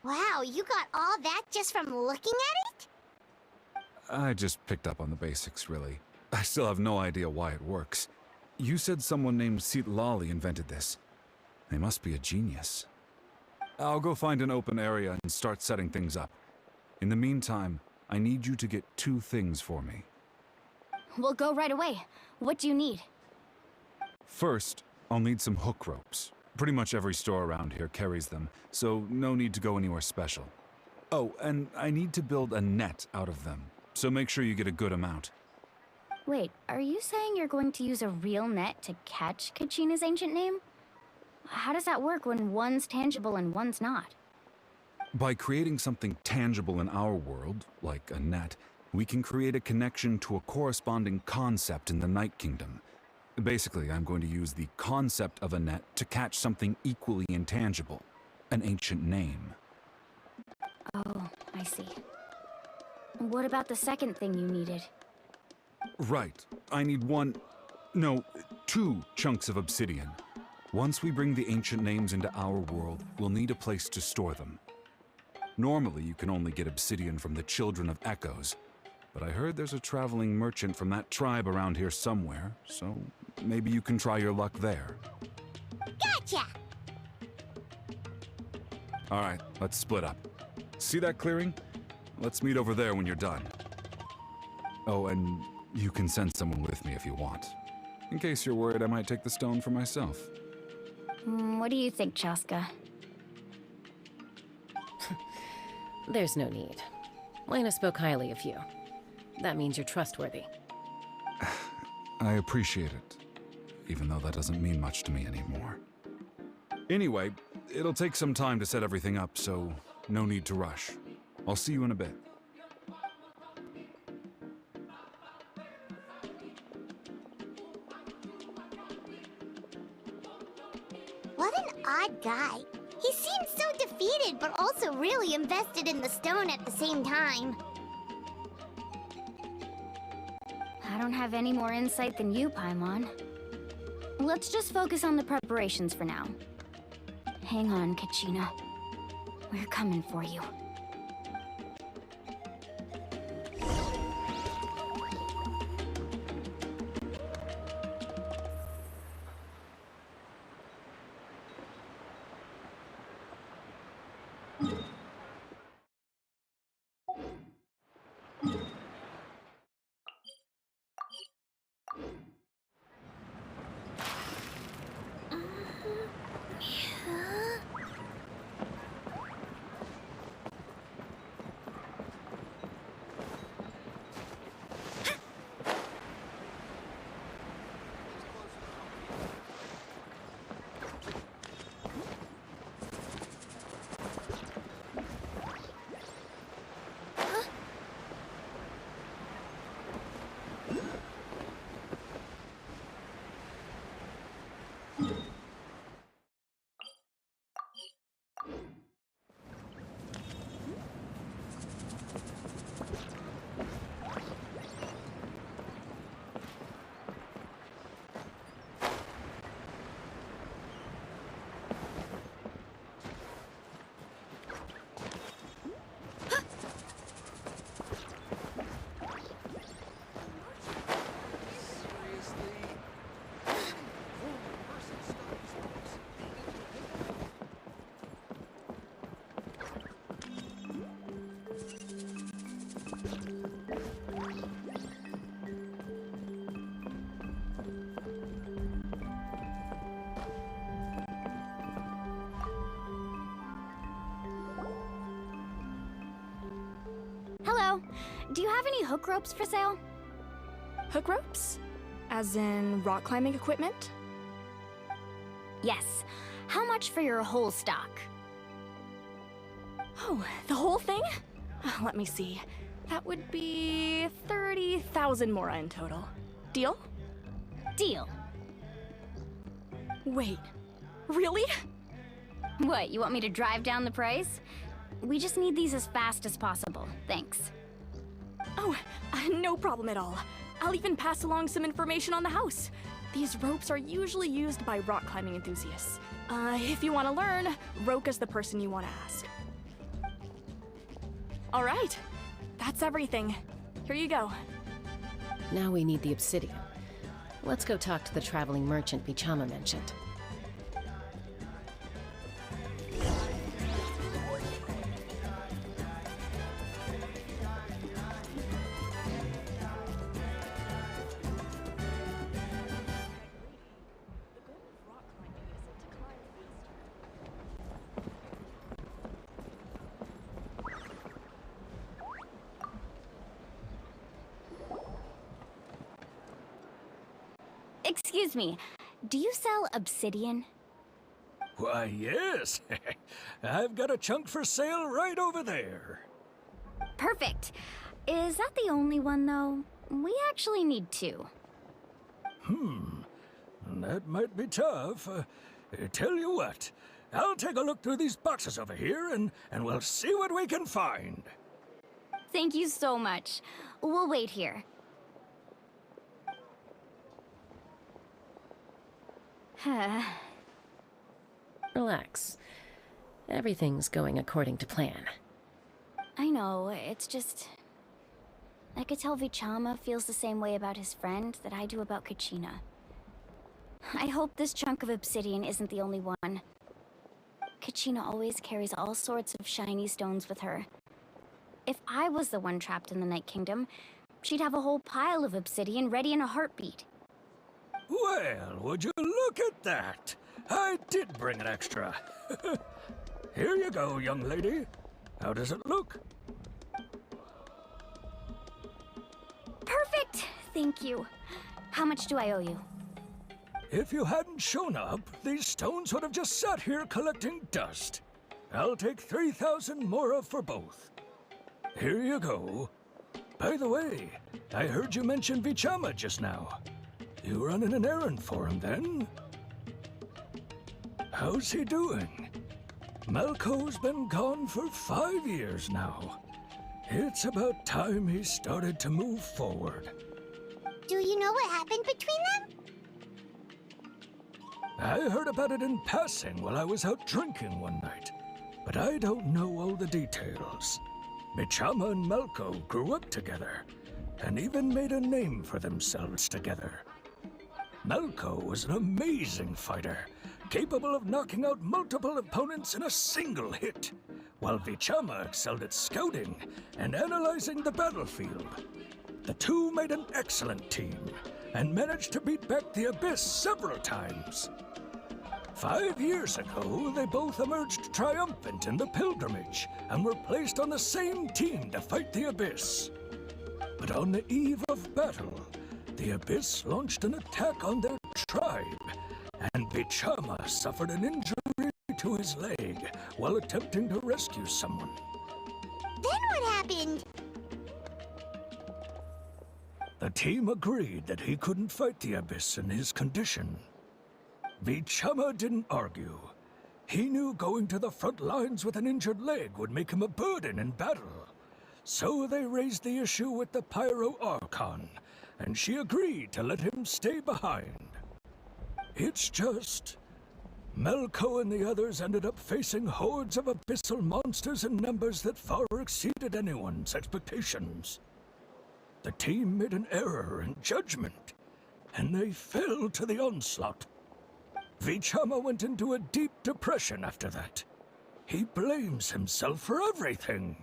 Wow, you got all that just from looking at it? I just picked up on the basics, really. I still have no idea why it works. You said someone named Sitlali invented this. They must be a genius. I'll go find an open area and start setting things up. In the meantime, I need you to get 2 things for me. We'll go right away. What do you need? First, I'll need some hook ropes. Pretty much every store around here carries them, so no need to go anywhere special. Oh, and I need to build a net out of them, so make sure you get a good amount. Wait, are you saying you're going to use a real net to catch Kachina's ancient name? How does that work when one's tangible and one's not? By creating something tangible in our world, like a net, we can create a connection to a corresponding concept in the Night Kingdom. Basically, I'm going to use the concept of a net to catch something equally intangible, an ancient name. Oh, I see. What about the second thing you needed? Right. I need 2 chunks of obsidian. Once we bring the ancient names into our world, we'll need a place to store them. Normally, you can only get obsidian from the Children of Echoes, but I heard there's a traveling merchant from that tribe around here somewhere, so maybe you can try your luck there. Gotcha! Alright, let's split up. See that clearing? Let's meet over there when you're done. Oh, and you can send someone with me if you want. In case you're worried I might take the stone for myself. What do you think, Chaska? There's no need. Lena spoke highly of you. That means you're trustworthy. I appreciate it, even though that doesn't mean much to me anymore. Anyway, it'll take some time to set everything up, so no need to rush. I'll see you in a bit. What an odd guy. He seems so defeated, but also really invested in the stone at the same time. I don't have any more insight than you, Paimon. Let's just focus on the preparations for now. Hang on, Kachina. We're coming for you. Hello. Do you have any hook ropes for sale? Hook ropes? As in rock climbing equipment? Yes. How much for your whole stock? Oh, the whole thing? Let me see. That would be 30,000 mora in total. Deal? Deal. Wait, really? What, you want me to drive down the price? We just need these as fast as possible. Thanks. Oh, no problem at all. I'll even pass along some information on the house. These ropes are usually used by rock climbing enthusiasts. If you want to learn, Roka's the person you want to ask. All right, that's everything. Here you go. Now we need the obsidian. Let's go talk to the traveling merchant Bichama mentioned. Excuse me, do you sell obsidian? Why, yes. I've got a chunk for sale right over there. Perfect. Is that the only one, though? We actually need two. That might be tough. Tell you what, I'll take a look through these boxes over here, and we'll see what we can find. Thank you so much. We'll wait here. Relax. Everything's going according to plan. I know, it's just... I could tell Vichama feels the same way about his friend that I do about Kachina. I hope this chunk of obsidian isn't the only one. Kachina always carries all sorts of shiny stones with her. If I was the one trapped in the Night Kingdom, she'd have a whole pile of obsidian ready in a heartbeat. Well, would you look at that? I did bring an extra. Here you go, young lady. How does it look? Perfect! Thank you. How much do I owe you? If you hadn't shown up, these stones would have just sat here collecting dust. I'll take 3,000 mora for both. Here you go. By the way, I heard you mention Vichama just now. You running an errand for him, then? How's he doing? Malco's been gone for 5 years now. It's about time he started to move forward. Do you know what happened between them? I heard about it in passing while I was out drinking one night, but I don't know all the details. Vichama and Malco grew up together, and even made a name for themselves together. Malco was an amazing fighter, capable of knocking out multiple opponents in a single hit, while Vichama excelled at scouting and analyzing the battlefield. The two made an excellent team, and managed to beat back the Abyss several times. 5 years ago, they both emerged triumphant in the pilgrimage, and were placed on the same team to fight the Abyss. But on the eve of battle, the Abyss launched an attack on their tribe, and Vichama suffered an injury to his leg while attempting to rescue someone. Then what happened? The team agreed that he couldn't fight the Abyss in his condition. Vichama didn't argue. He knew going to the front lines with an injured leg would make him a burden in battle. So they raised the issue with the Pyro Archon, and she agreed to let him stay behind. It's just... Malco and the others ended up facing hordes of abyssal monsters in numbers that far exceeded anyone's expectations. The team made an error in judgment, and they fell to the onslaught. Vichama went into a deep depression after that. He blames himself for everything.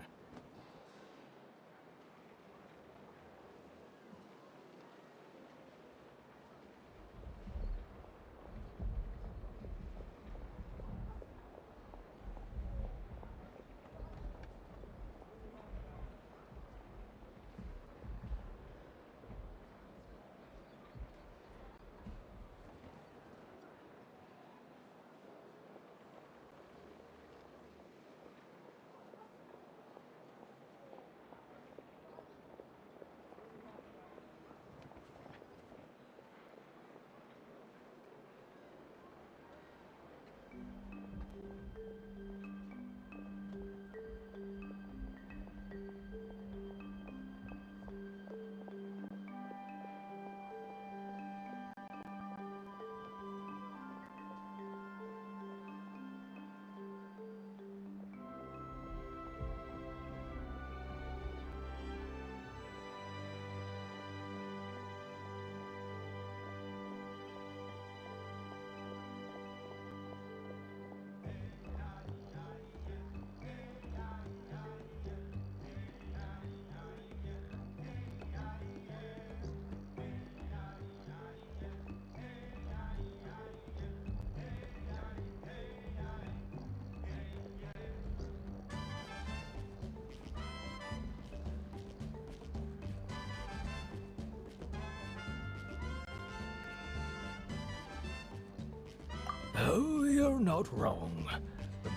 You're not wrong.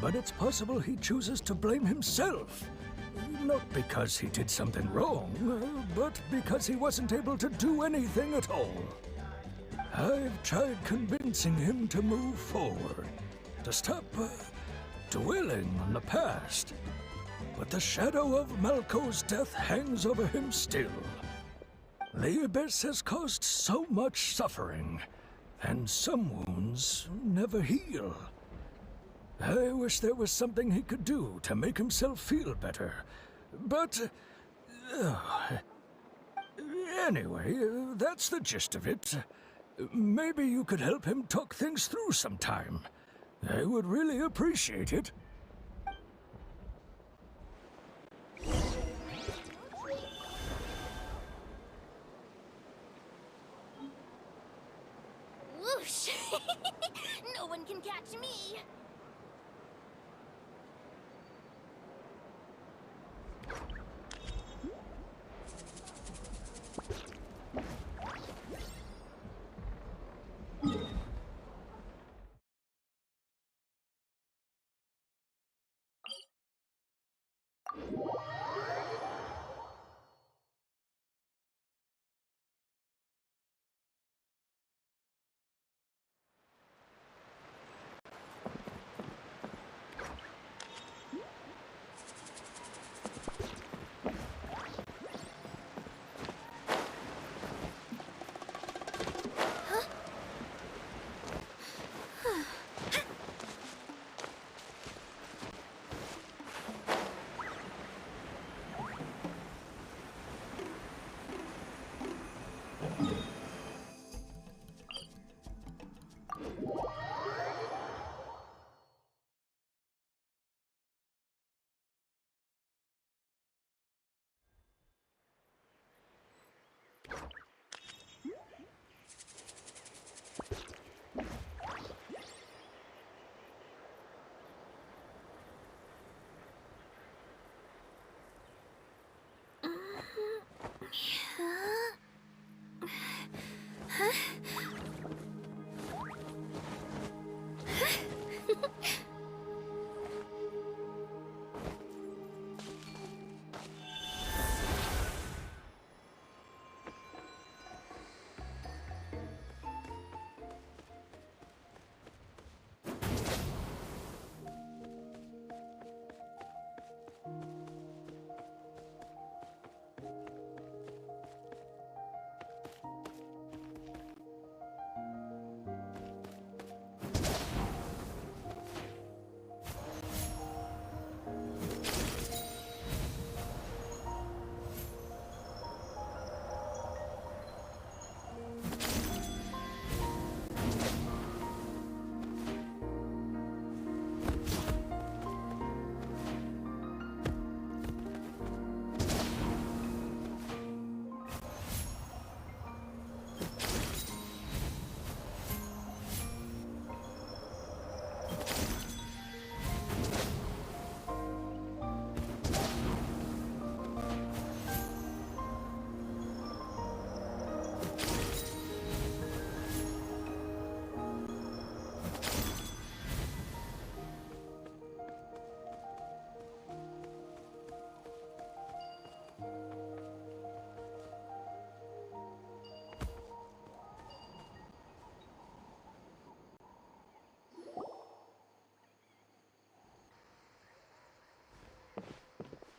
But it's possible he chooses to blame himself. Not because he did something wrong, but because he wasn't able to do anything at all. I've tried convincing him to move forward, to stop dwelling on the past. But the shadow of Malko's death hangs over him still. The Abyss has caused so much suffering, and some wounds never heal. I wish there was something he could do to make himself feel better. But... anyway, that's the gist of it. Maybe you could help him talk things through sometime. I would really appreciate it. Whoosh! No one can catch me!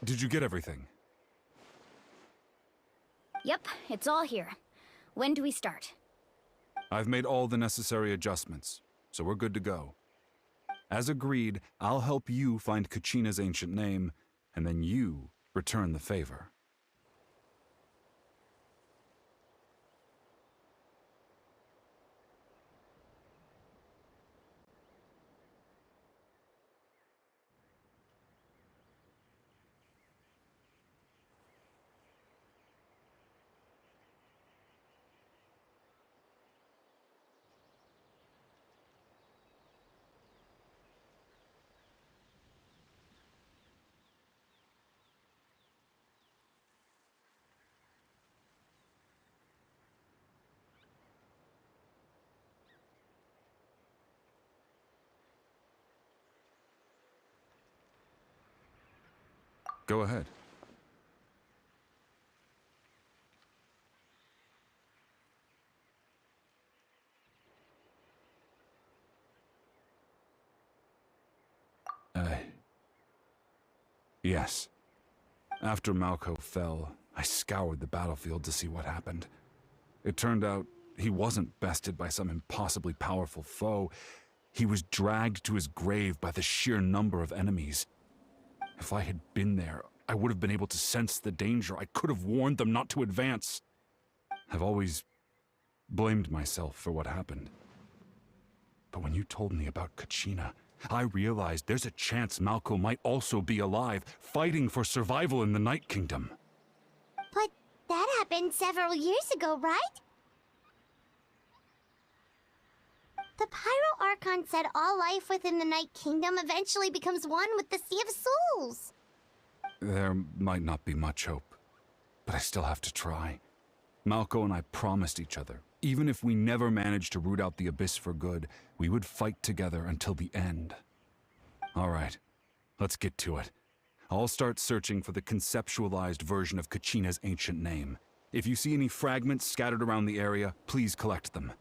Did you get everything? Yep, it's all here. When do we start? I've made all the necessary adjustments, so we're good to go. As agreed, I'll help you find Kachina's ancient name, and then you return the favor. Go ahead. Yes. After Malco fell, I scoured the battlefield to see what happened. It turned out he wasn't bested by some impossibly powerful foe. He was dragged to his grave by the sheer number of enemies. If I had been there, I would have been able to sense the danger. I could have warned them not to advance. I've always blamed myself for what happened. But when you told me about Kachina, I realized there's a chance Malco might also be alive, fighting for survival in the Night Kingdom. But that happened several years ago, right? The Pyro Archon said all life within the Night Kingdom eventually becomes one with the Sea of Souls. There might not be much hope, but I still have to try. Malco and I promised each other, even if we never managed to root out the Abyss for good, we would fight together until the end. All right, let's get to it. I'll start searching for the conceptualized version of Kachina's ancient name. If you see any fragments scattered around the area, please collect them.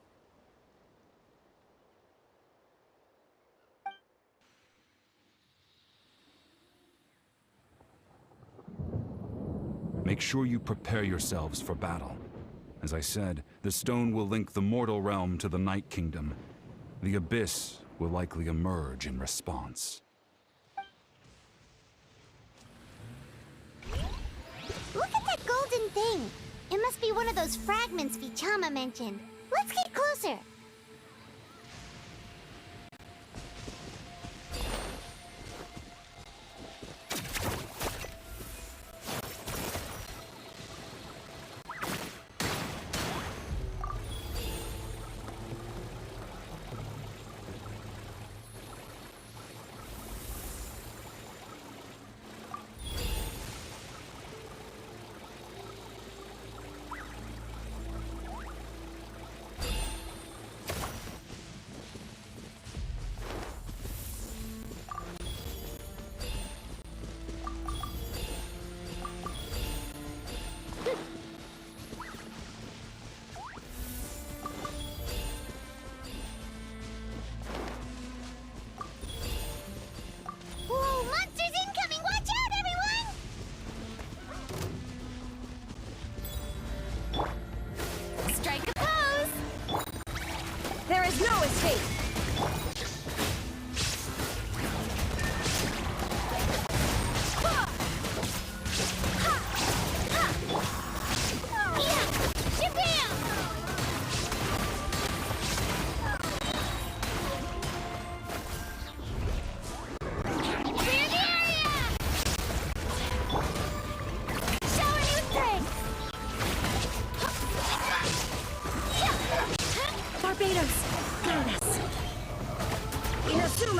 Make sure you prepare yourselves for battle. As I said, the stone will link the mortal realm to the Night Kingdom. The Abyss will likely emerge in response. Look at that golden thing! It must be one of those fragments Vichama mentioned. Let's get closer!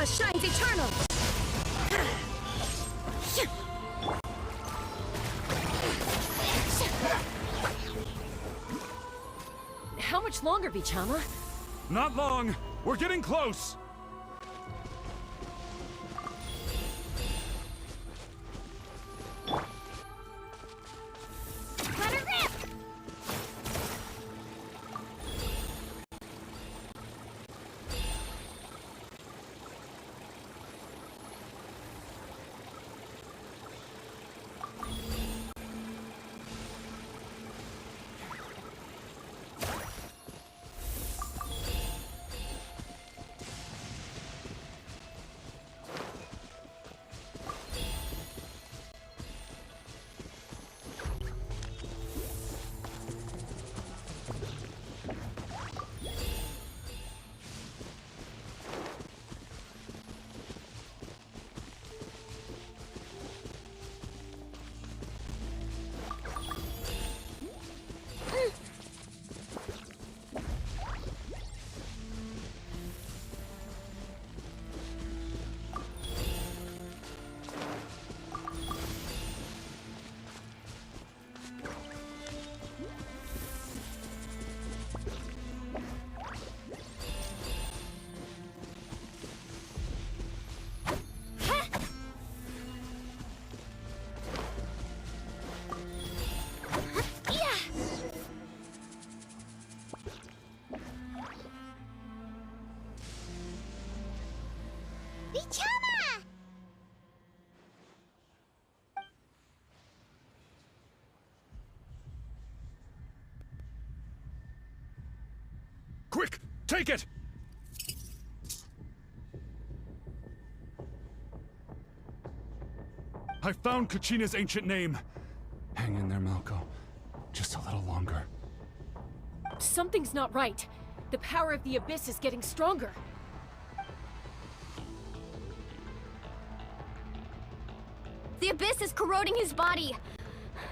Shines eternal! How much longer, Vichama? Not long! We're getting close! Let her rip! Take it! I found Kachina's ancient name. Hang in there, Malko. Just a little longer. Something's not right. The power of the Abyss is getting stronger. The Abyss is corroding his body.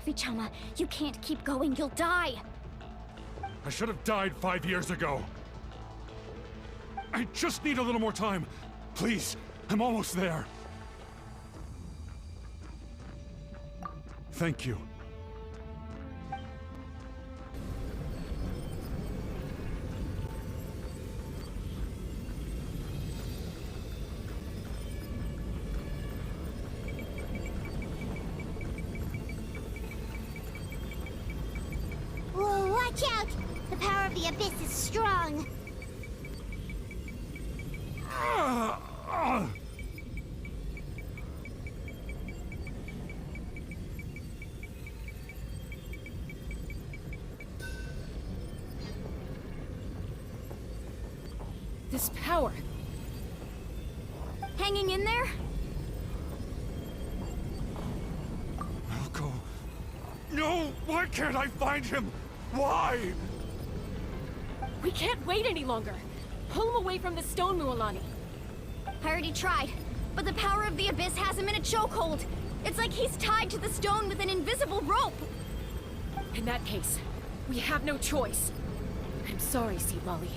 Vichama, you can't keep going. You'll die. I should have died 5 years ago. I just need a little more time. Please, I'm almost there. Thank you. Whoa, watch out! The power of the Abyss is strong. This power. Hanging in there? Malko. No! Why can't I find him? Why? We can't wait any longer. Pull him away from the stone, Mualani. I already tried, but the power of the Abyss has him in a chokehold. It's like he's tied to the stone with an invisible rope. In that case, we have no choice. I'm sorry, Sea Lolly.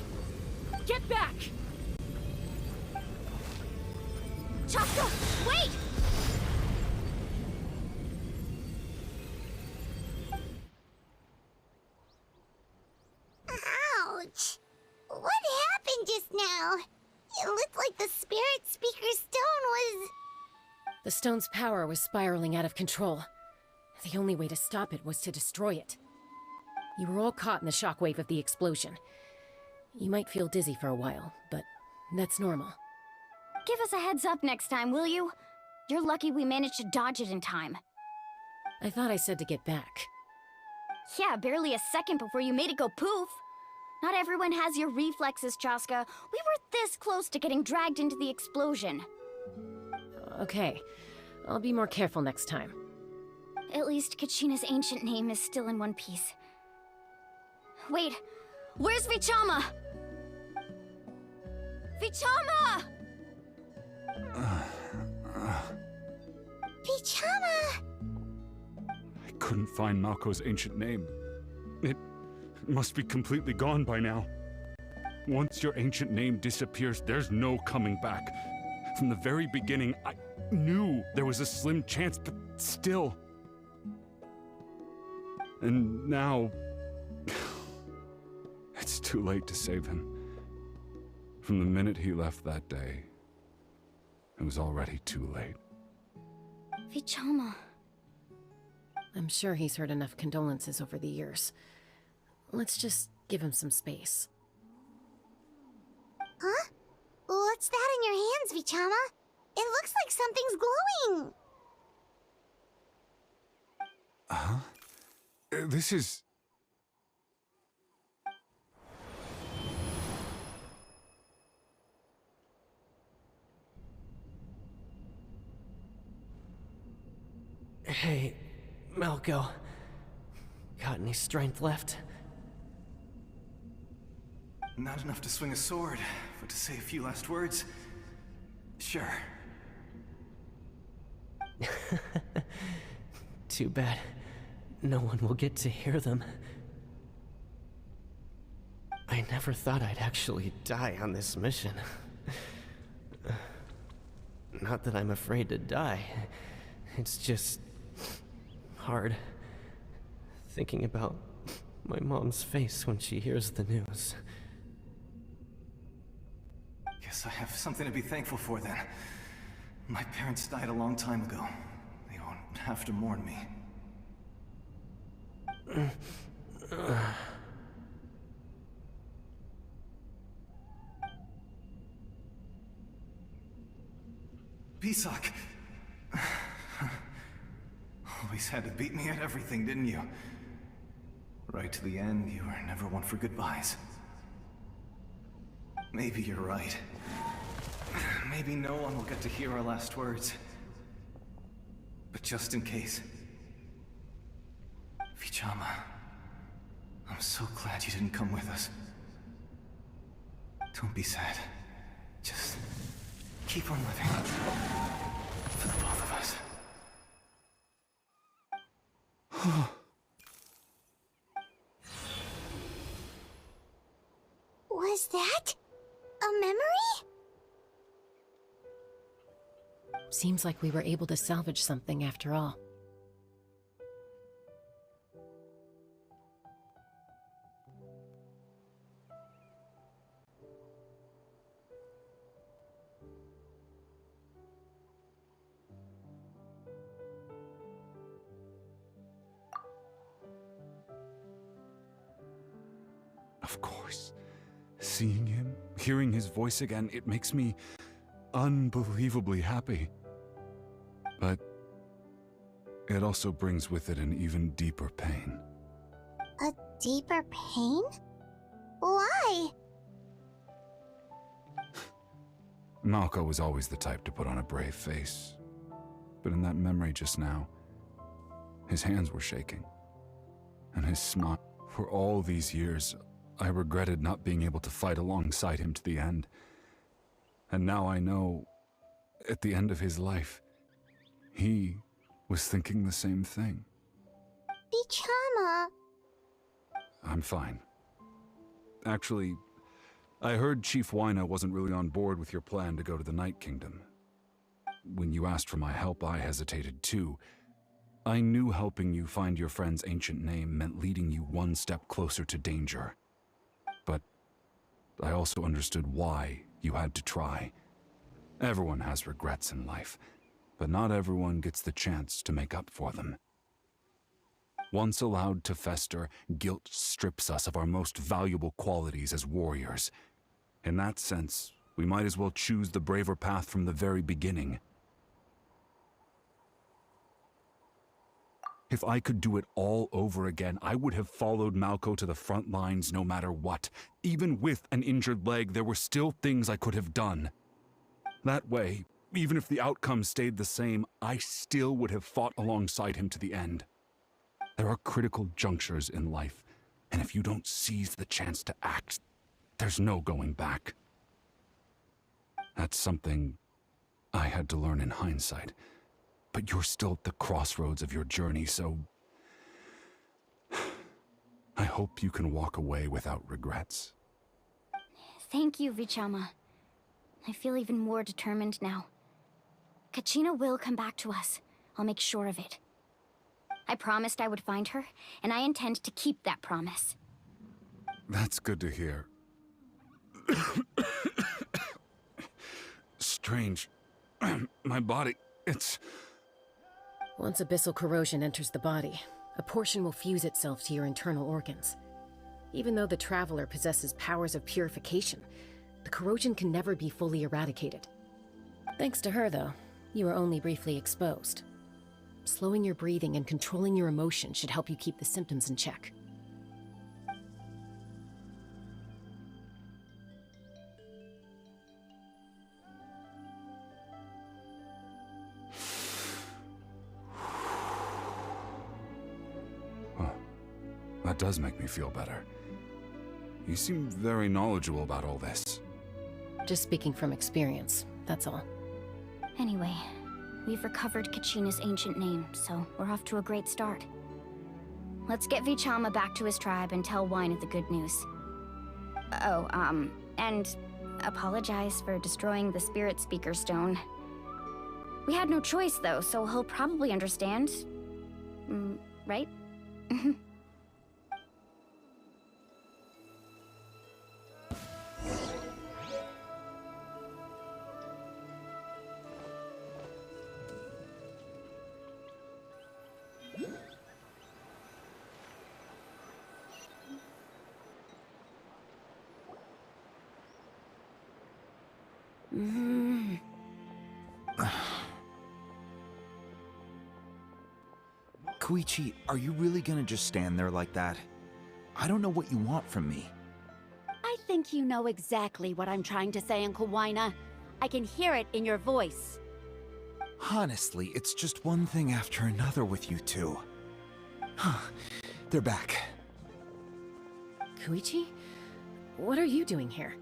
Get back! Chaska, wait! Ouch! What happened just now? It looked like the Spirit Speaker's stone was... The stone's power was spiraling out of control. The only way to stop it was to destroy it. You were all caught in the shockwave of the explosion. You might feel dizzy for a while, but that's normal. Give us a heads up next time, will you? You're lucky we managed to dodge it in time. I thought I said to get back. Yeah, barely a second before you made it go poof. Not everyone has your reflexes, Chaska. We were this close to getting dragged into the explosion. Okay, I'll be more careful next time. At least Kachina's ancient name is still in one piece. Wait, where's Vichama? Vichama! Vichama! I couldn't find Malko's ancient name. It must be completely gone by now. Once your ancient name disappears, there's no coming back. From the very beginning, I knew there was a slim chance, but still. And now... it's too late to save him. From the minute he left that day, it was already too late. Vichama. I'm sure he's heard enough condolences over the years. Let's just give him some space. Huh? What's that in your hands, Vichama? It looks like something's glowing! Huh? This is... Hey, Malko. Got any strength left? Not enough to swing a sword, but to say a few last words? Sure. Too bad. No one will get to hear them. I never thought I'd actually die on this mission. Not that I'm afraid to die. It's just... hard. Thinking about my mom's face when she hears the news. Guess I have something to be thankful for then. My parents died a long time ago. They won't have to mourn me. Pisak! Always had to beat me at everything, didn't you? Right to the end, you were never one for goodbyes. Maybe you're right. Maybe no one will get to hear our last words. But just in case... Vichama, I'm so glad you didn't come with us. Don't be sad. Just keep on living. For the both of us. Was that a memory? Seems like we were able to salvage something after all. Of course. Seeing him, hearing his voice again, it makes me unbelievably happy. But it also brings with it an even deeper pain. A deeper pain? Why? Malko was always the type to put on a brave face. But in that memory just now, his hands were shaking. And his smile. For all these years, I regretted not being able to fight alongside him to the end. And now I know, at the end of his life, he was thinking the same thing. Vichama. I'm fine. Actually, I heard Chief Wyna wasn't really on board with your plan to go to the Night Kingdom. When you asked for my help, I hesitated too. I knew helping you find your friend's ancient name meant leading you one step closer to danger. But I also understood why you had to try. Everyone has regrets in life, but not everyone gets the chance to make up for them. Once allowed to fester, guilt strips us of our most valuable qualities as warriors. In that sense, we might as well choose the braver path from the very beginning. If I could do it all over again, I would have followed Malko to the front lines no matter what. Even with an injured leg, there were still things I could have done. That way, even if the outcome stayed the same, I still would have fought alongside him to the end. There are critical junctures in life, and if you don't seize the chance to act, there's no going back. That's something I had to learn in hindsight. But you're still at the crossroads of your journey, so I hope you can walk away without regrets. Thank you, Vichama. I feel even more determined now. Kachina will come back to us. I'll make sure of it. I promised I would find her, and I intend to keep that promise. That's good to hear. Strange. My body, it's... Once abyssal corrosion enters the body, a portion will fuse itself to your internal organs. Even though the Traveler possesses powers of purification, the corrosion can never be fully eradicated. Thanks to her, though, you are only briefly exposed. Slowing your breathing and controlling your emotions should help you keep the symptoms in check. That does make me feel better. You seem very knowledgeable about all this. Just speaking from experience, that's all. Anyway, we've recovered Kachina's ancient name, so we're off to a great start. Let's get Vichama back to his tribe and tell Wyna the good news. Oh, and apologize for destroying the Spirit Speaker Stone. We had no choice, though, so he'll probably understand. Right? Koichi, are you really gonna just stand there like that? I don't know what you want from me. I think think you know exactly what I'm trying to say, Uncle Wina. I can hear it in your voice. Honestly, it's just one thing after another with you two. They're back. Koichi? What are you doing here?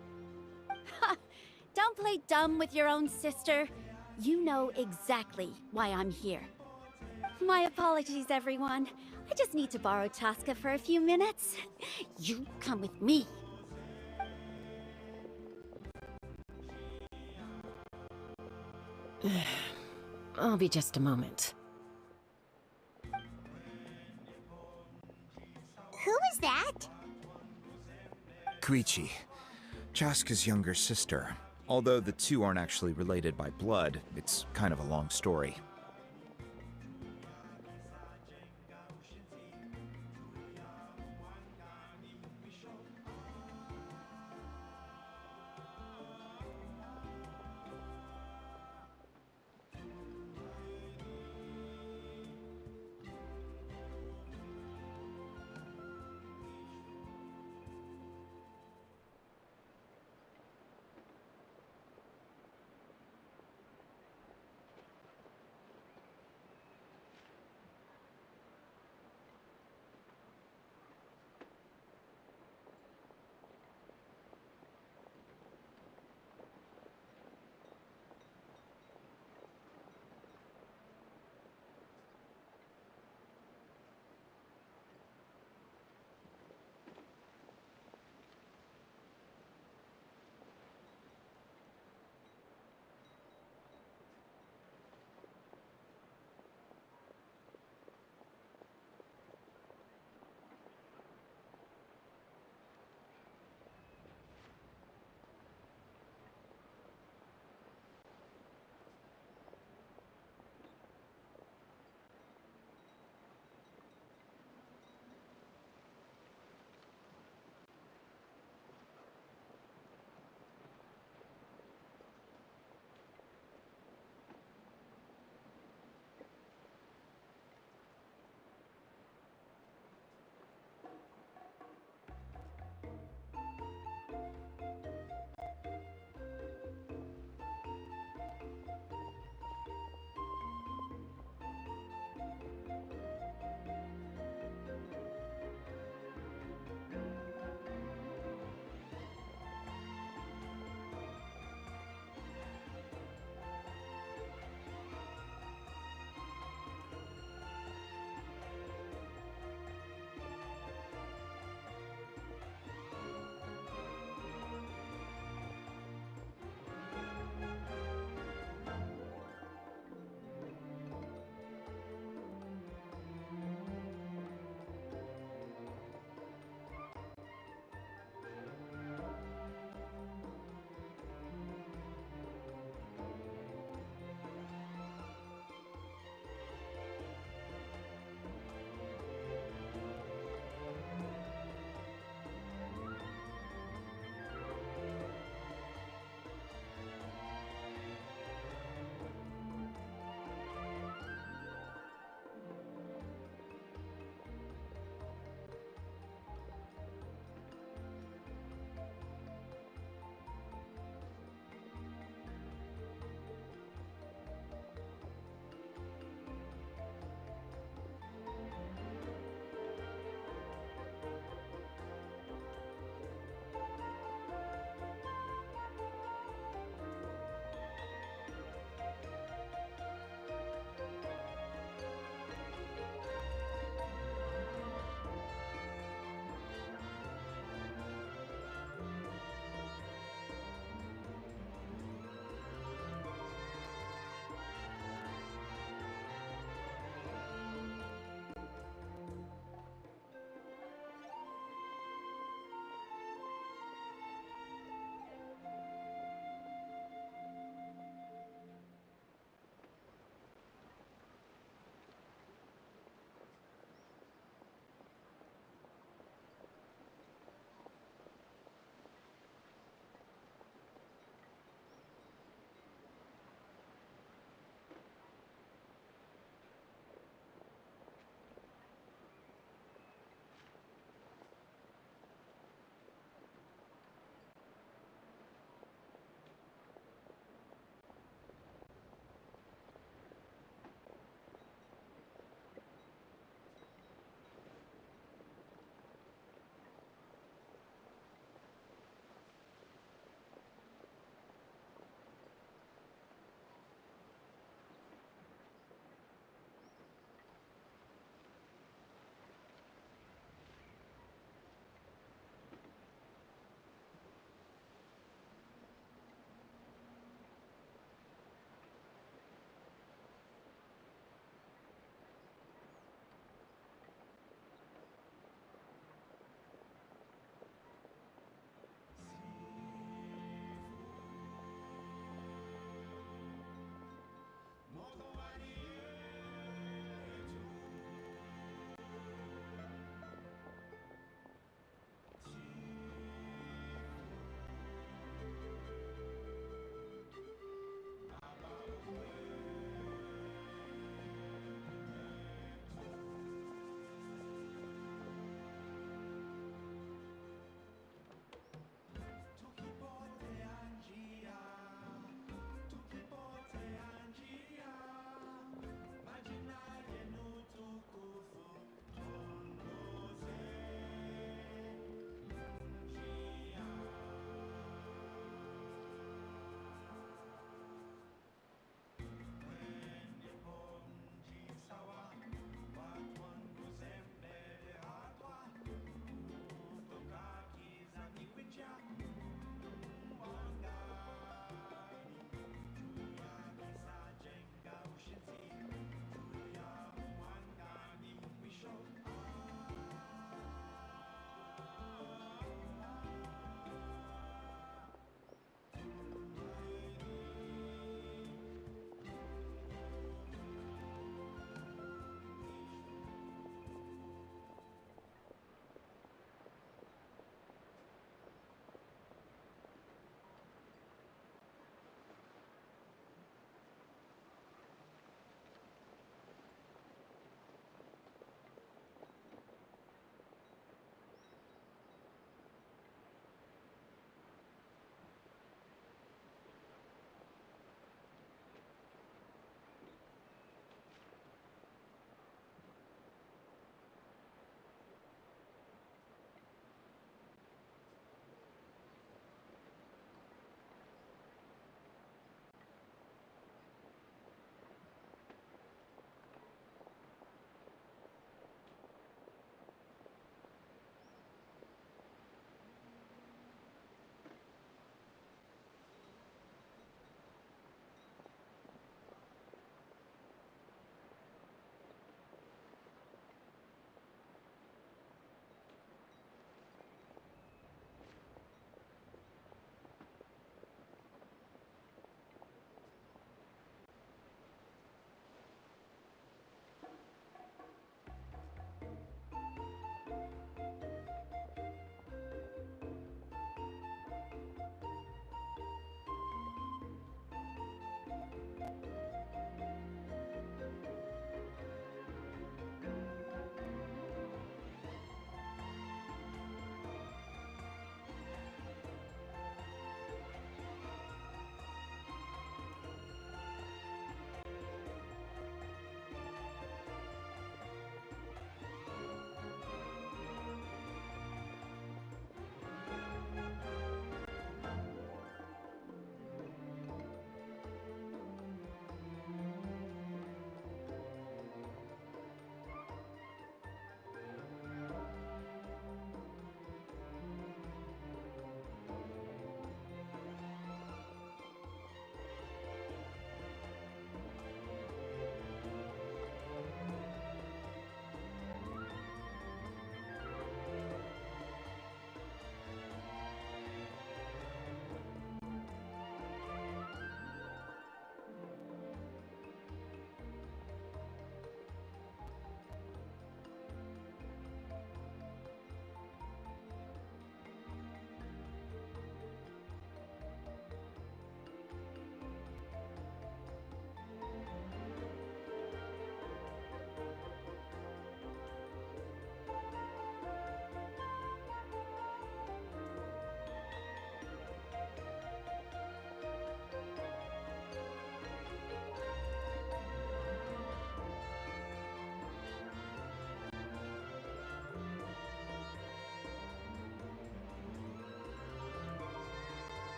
Ha! Don't play dumb with your own sister. You know exactly why I'm here. My apologies, everyone. I just need to borrow Tosca for a few minutes. You come with me. I'll be just a moment. Who was that? Koichi, Chaska's younger sister. Although the two aren't actually related by blood, it's kind of a long story.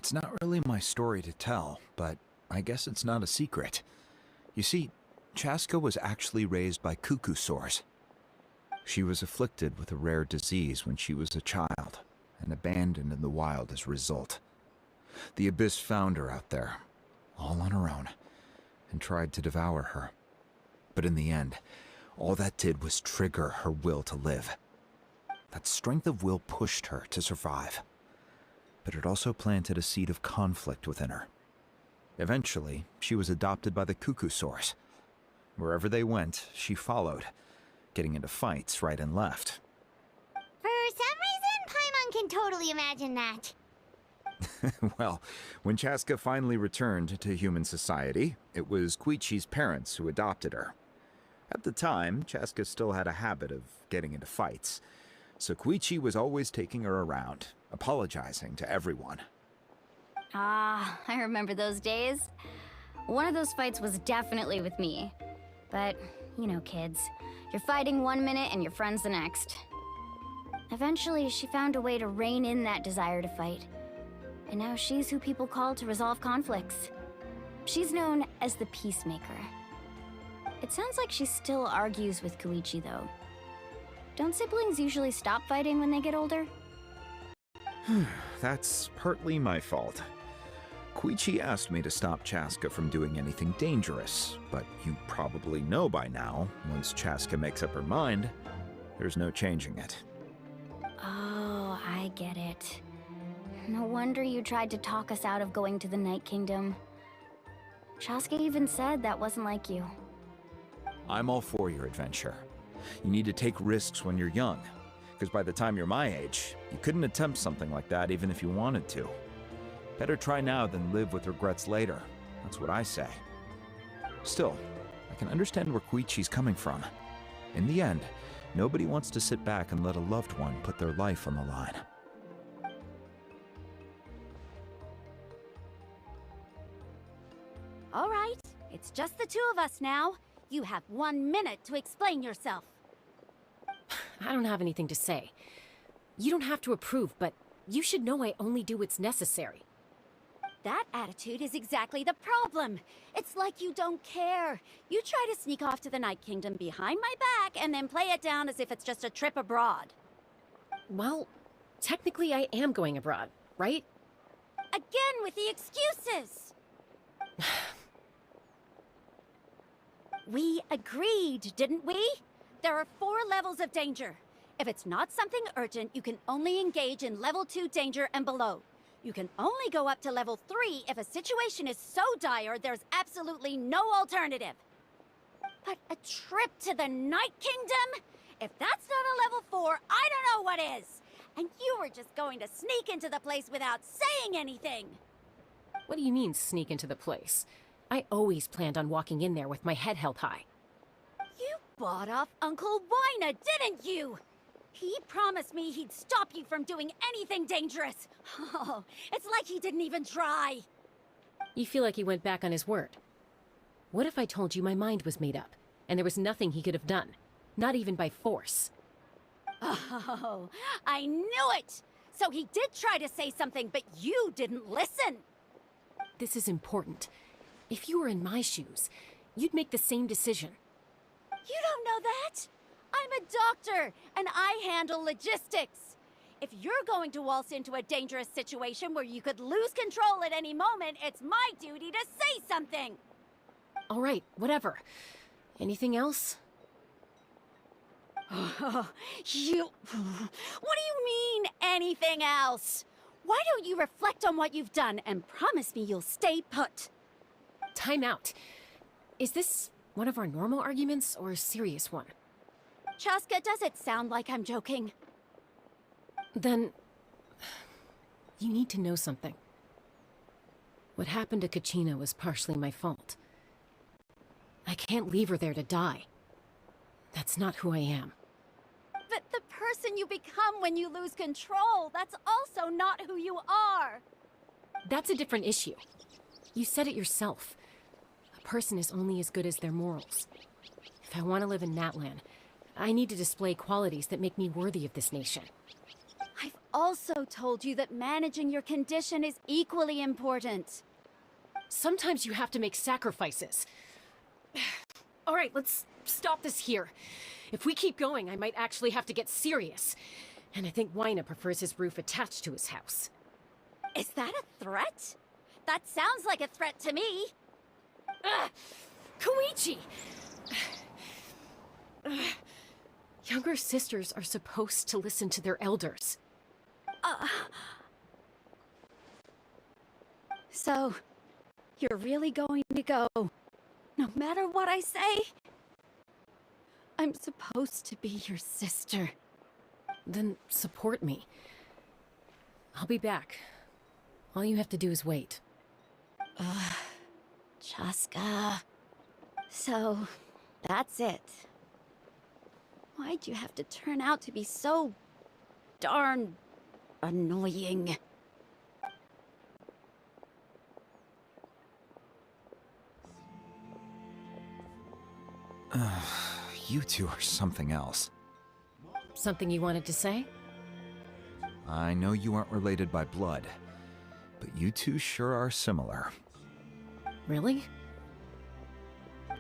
It's not really my story to tell, but I guess it's not a secret. You see, Chaska was actually raised by cuckoo sores. She was afflicted with a rare disease when she was a child, and abandoned in the wild as a result. The Abyss found her out there, all on her own, and tried to devour her. But in the end, all that did was trigger her will to live. That strength of will pushed her to survive. But it also planted a seed of conflict within her. Eventually, she was adopted by the cuckoo sores. Wherever they went, she followed, getting into fights right and left. For some reason, Paimon can totally imagine that. Well, when Chaska finally returned to human society, it was Koichi's parents who adopted her. At the time, Chaska still had a habit of getting into fights, so Koichi was always taking her around, apologizing to everyone. Ah, I remember those days. One of those fights was definitely with me. But, you know kids, you're fighting one minute and your friend's the next. Eventually, she found a way to rein in that desire to fight. And now she's who people call to resolve conflicts. She's known as the Peacemaker. It sounds like she still argues with Koichi, though. Don't siblings usually stop fighting when they get older? That's partly my fault. Koichi asked me to stop Chaska from doing anything dangerous, but you probably know by now, once Chaska makes up her mind, there's no changing it. Oh, I get it. No wonder you tried to talk us out of going to the Night Kingdom. Chaska even said that wasn't like you. I'm all for your adventure. You need to take risks when you're young, because by the time you're my age, you couldn't attempt something like that even if you wanted to. Better try now than live with regrets later. That's what I say. Still, I can understand where Koichi's coming from. In the end, nobody wants to sit back and let a loved one put their life on the line. All right, it's just the two of us now. You have 1 minute to explain yourself. I don't have anything to say. You don't have to approve, but you should know I only do what's necessary. That attitude is exactly the problem. It's like you don't care. You try to sneak off to the Night Kingdom behind my back and then play it down as if it's just a trip abroad. Well, technically I am going abroad, right? Again with the excuses! We agreed, didn't we? There are 4 levels of danger. If it's not something urgent, you can only engage in level 2 danger and below. You can only go up to level 3 if a situation is so dire there's absolutely no alternative. But a trip to the Night Kingdom? If that's not a level 4, I don't know what is. And you were just going to sneak into the place without saying anything. What do you mean, sneak into the place? I always planned on walking in there with my head held high. You bought off Uncle Wina, didn't you? He promised me he'd stop you from doing anything dangerous. Oh, it's like he didn't even try. You feel like he went back on his word. What if I told you my mind was made up, and there was nothing he could have done? Not even by force. Oh, I knew it! So he did try to say something, but you didn't listen. This is important. If you were in my shoes, you'd make the same decision. You don't know that? I'm a doctor, and I handle logistics. If you're going to waltz into a dangerous situation where you could lose control at any moment, it's my duty to say something. All right, whatever. Anything else? What do you mean, anything else? Why don't you reflect on what you've done and promise me you'll stay put? Time out. Is this one of our normal arguments or a serious one? Chaska, does it sound like I'm joking? Then, you need to know something. What happened to Kachina was partially my fault. I can't leave her there to die. That's not who I am. But the person you become when you lose control, that's also not who you are. That's a different issue. You said it yourself. A person is only as good as their morals. If I want to live in Natlan, I need to display qualities that make me worthy of this nation. I've also told you that managing your condition is equally important. Sometimes you have to make sacrifices. All right, let's stop this here. If we keep going, I might actually have to get serious. And I think Wyna prefers his roof attached to his house. Is that a threat? That sounds like a threat to me. Koichi! Younger sisters are supposed to listen to their elders. So, you're really going to go, no matter what I say? I'm supposed to be your sister. Then support me. I'll be back. All you have to do is wait. Chaska. So, that's it. Why'd you have to turn out to be so darn annoying? You two are something else. Something you wanted to say? I know you aren't related by blood, but you two sure are similar. Really?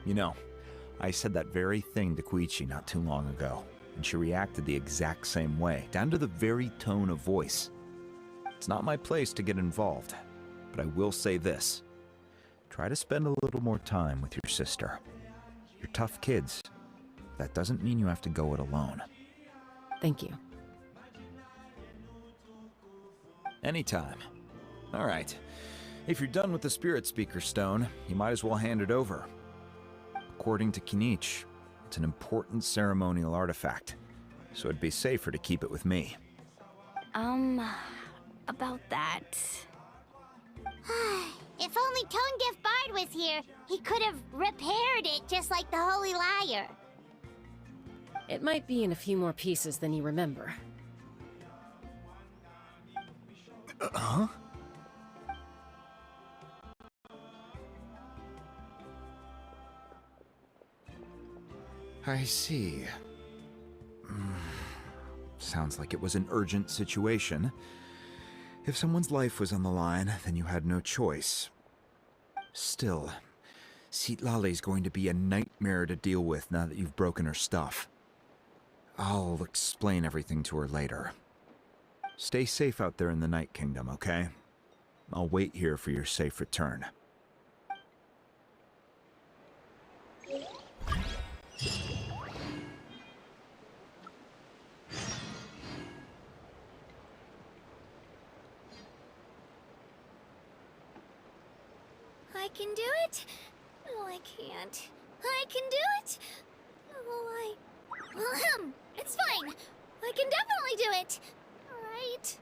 You know, I said that very thing to Koichi not too long ago, and she reacted the exact same way, down to the very tone of voice. It's not my place to get involved, but I will say this. Try to spend a little more time with your sister. You're tough kids. That doesn't mean you have to go it alone. Thank you. Anytime. All right. If you're done with the Spirit Speaker Stone, you might as well hand it over. According to Kinich, it's an important ceremonial artifact, so it'd be safer to keep it with me. About that. If only Tonegif Bard was here, he could have repaired it just like the Holy Liar. It might be in a few more pieces than you remember. Huh? I see. Sounds like it was an urgent situation. If someone's life was on the line, then you had no choice. Still, Citlali's going to be a nightmare to deal with now that you've broken her stuff. I'll explain everything to her later. Stay safe out there in the Night Kingdom, okay? I'll wait here for your safe return. I can do it. No, I can't. I can do it. Oh, it's fine. I can definitely do it. All right.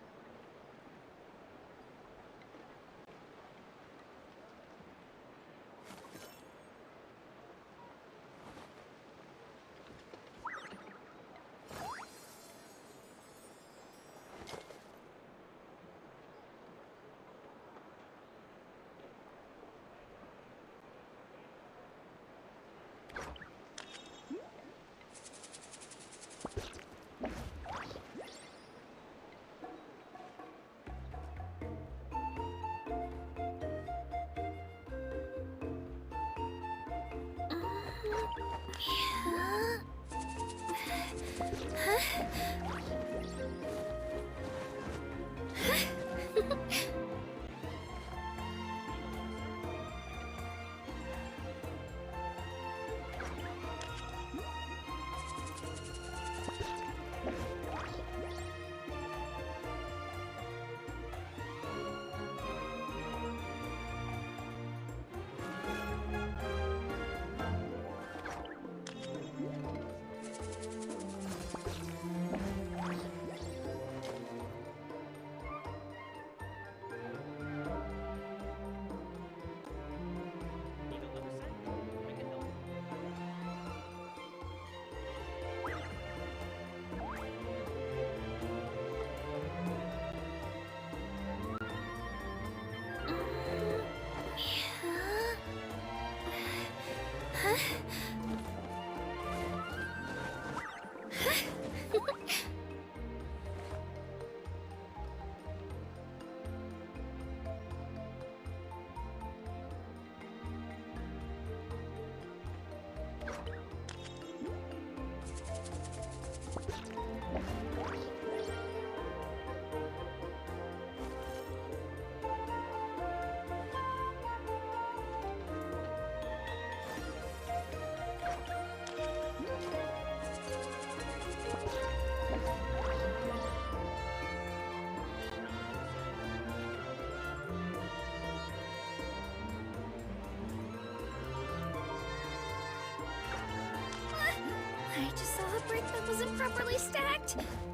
I just saw a brick that wasn't properly stacked.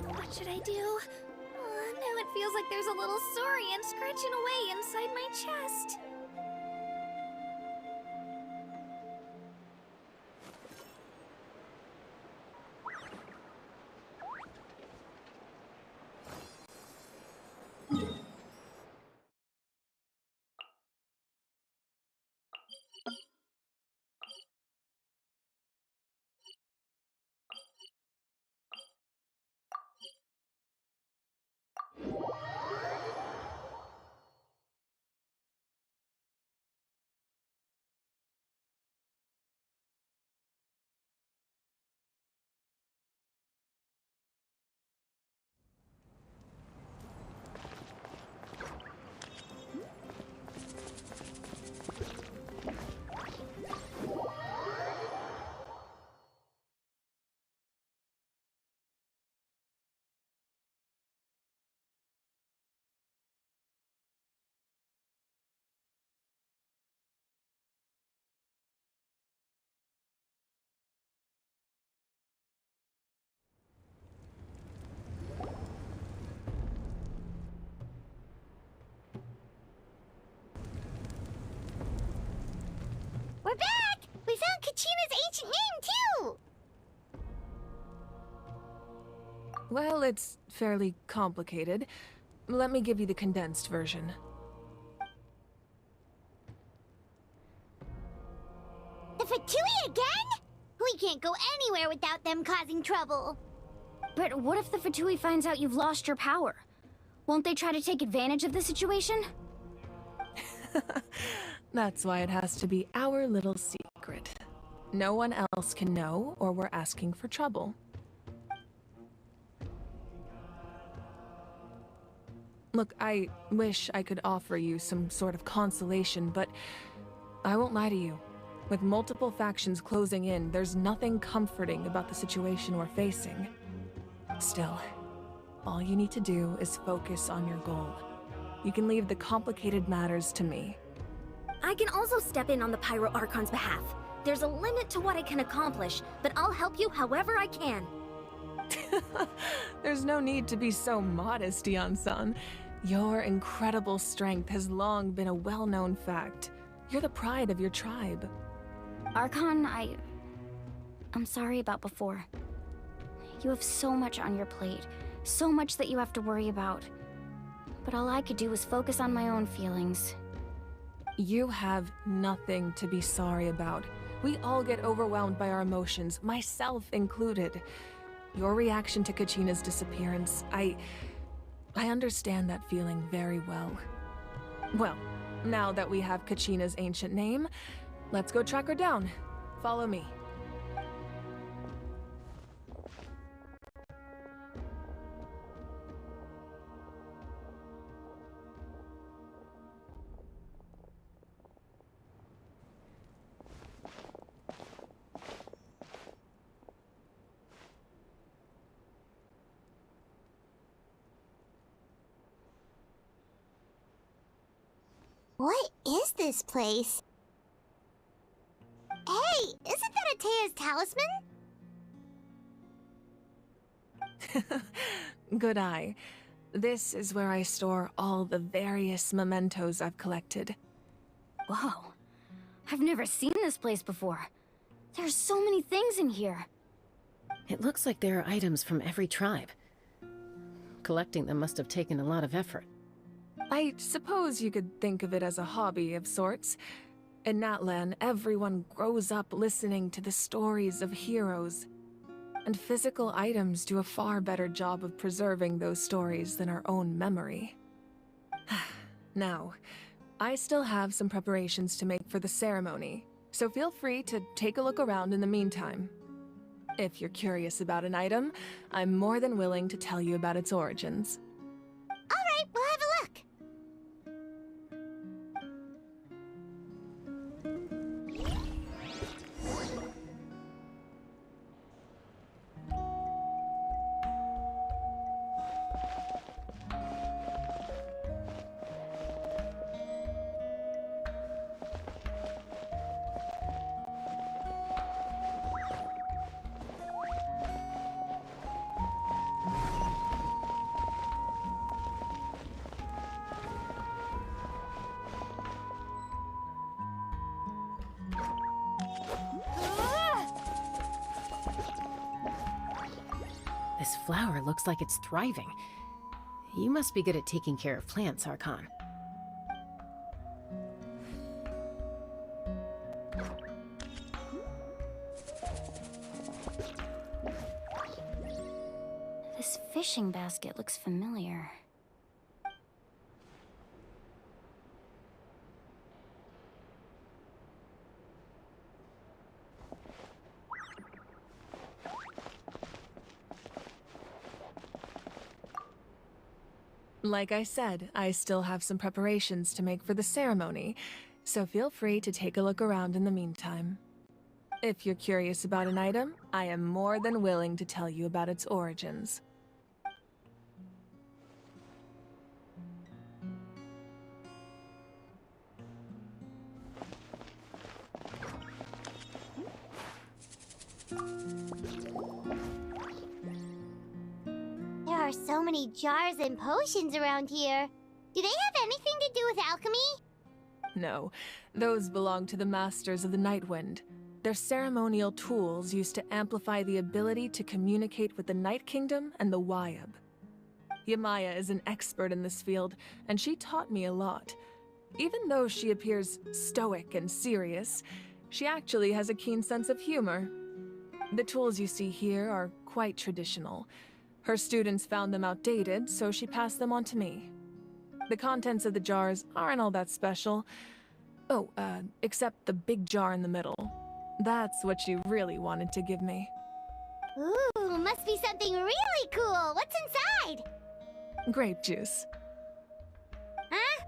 What should I do? Now it feels like there's a little saurian scratching away inside my chest. We're back! We found Kachina's ancient name, too! Well, it's fairly complicated. Let me give you the condensed version. The Fatui again? We can't go anywhere without them causing trouble. But what if the Fatui finds out you've lost your power? Won't they try to take advantage of the situation? That's why it has to be our little secret. No one else can know, or we're asking for trouble. Look, I wish I could offer you some sort of consolation, but I won't lie to you. With multiple factions closing in, there's nothing comforting about the situation we're facing. Still, all you need to do is focus on your goal. You can leave the complicated matters to me. I can also step in on the Pyro Archon's behalf. There's a limit to what I can accomplish, but I'll help you however I can. There's no need to be so modest, Yan-san. Your incredible strength has long been a well-known fact. You're the pride of your tribe. Archon, I'm sorry about before. You have so much on your plate, so much that you have to worry about. But all I could do was focus on my own feelings. You have nothing to be sorry about. We all get overwhelmed by our emotions, myself included. Your reaction to Kachina's disappearance, I understand that feeling very well. Well, now that we have Kachina's ancient name, let's go track her down. Follow me. What is this place? Hey, isn't that Atea's talisman? Good eye. This is where I store all the various mementos I've collected. Whoa. I've never seen this place before. There's so many things in here. It looks like there are items from every tribe. Collecting them must have taken a lot of effort. I suppose you could think of it as a hobby of sorts. In Natlan, everyone grows up listening to the stories of heroes. And physical items do a far better job of preserving those stories than our own memory. Now, I still have some preparations to make for the ceremony, so feel free to take a look around in the meantime. If you're curious about an item, I'm more than willing to tell you about its origins. Alright, we'll have a look. This flower looks like it's thriving. You must be good at taking care of plants, Archon. This fishing basket looks familiar. Like I said, I still have some preparations to make for the ceremony, so feel free to take a look around in the meantime. If you're curious about an item, I am more than willing to tell you about its origins. There are so many jars and potions around here. Do they have anything to do with alchemy? No, those belong to the Masters of the Nightwind. They're ceremonial tools used to amplify the ability to communicate with the Night Kingdom and the Wyab. Yamaya is an expert in this field, and she taught me a lot. Even though she appears stoic and serious, she actually has a keen sense of humor. The tools you see here are quite traditional. Her students found them outdated, so she passed them on to me. The contents of the jars aren't all that special. Oh, except the big jar in the middle. That's what she really wanted to give me. Ooh, must be something really cool. What's inside? Grape juice. Huh?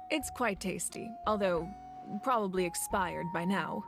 It's quite tasty, although probably expired by now.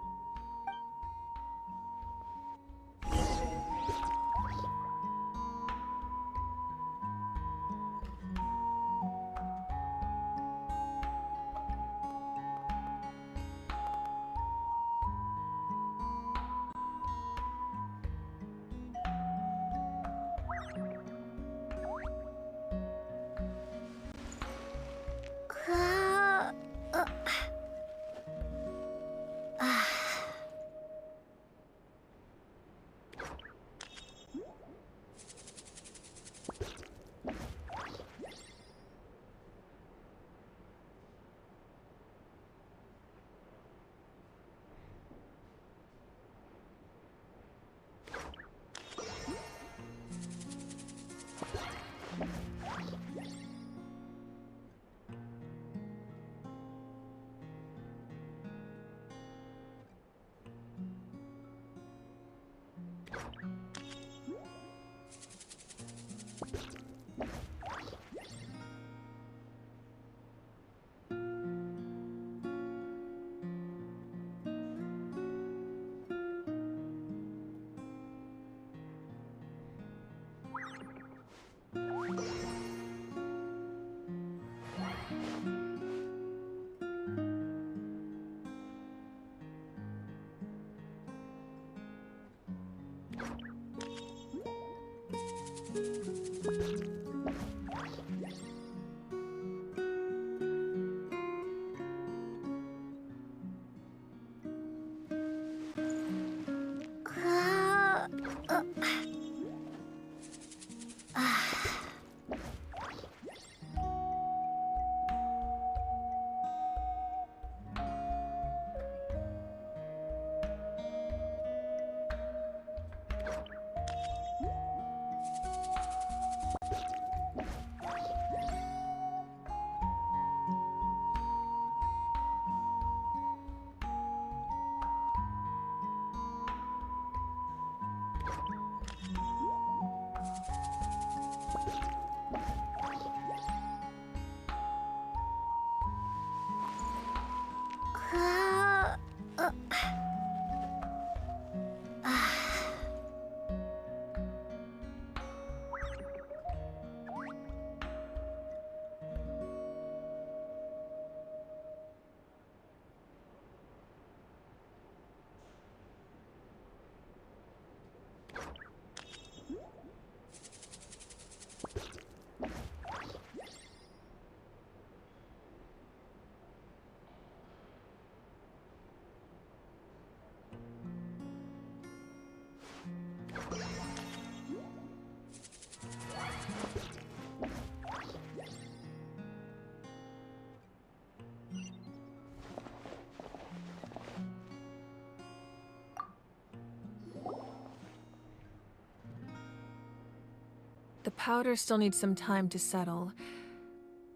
The powder still needs some time to settle,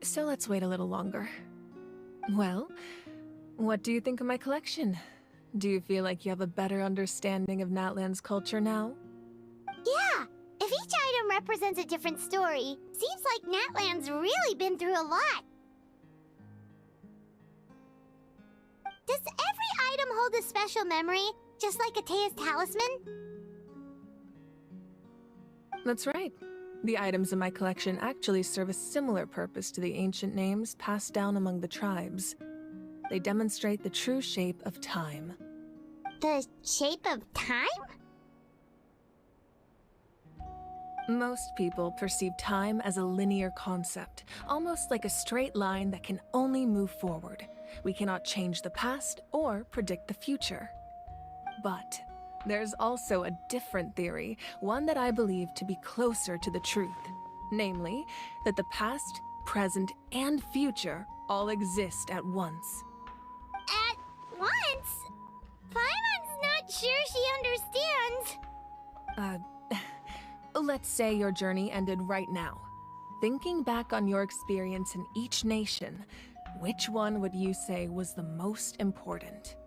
so let's wait a little longer. Well, what do you think of my collection? Do you feel like you have a better understanding of Natlan's culture now? Yeah! If each item represents a different story, seems like Natlan's really been through a lot. Does every item hold a special memory, just like Atea's talisman? That's right. The items in my collection actually serve a similar purpose to the ancient names passed down among the tribes. They demonstrate the true shape of time. The shape of time? Most people perceive time as a linear concept, almost like a straight line that can only move forward. We cannot change the past or predict the future. But there's also a different theory, one that I believe to be closer to the truth. Namely, that the past, present, and future all exist at once. At once? Paimon's not sure she understands. Let's say your journey ended right now. Thinking back on your experience in each nation, which one would you say was the most important?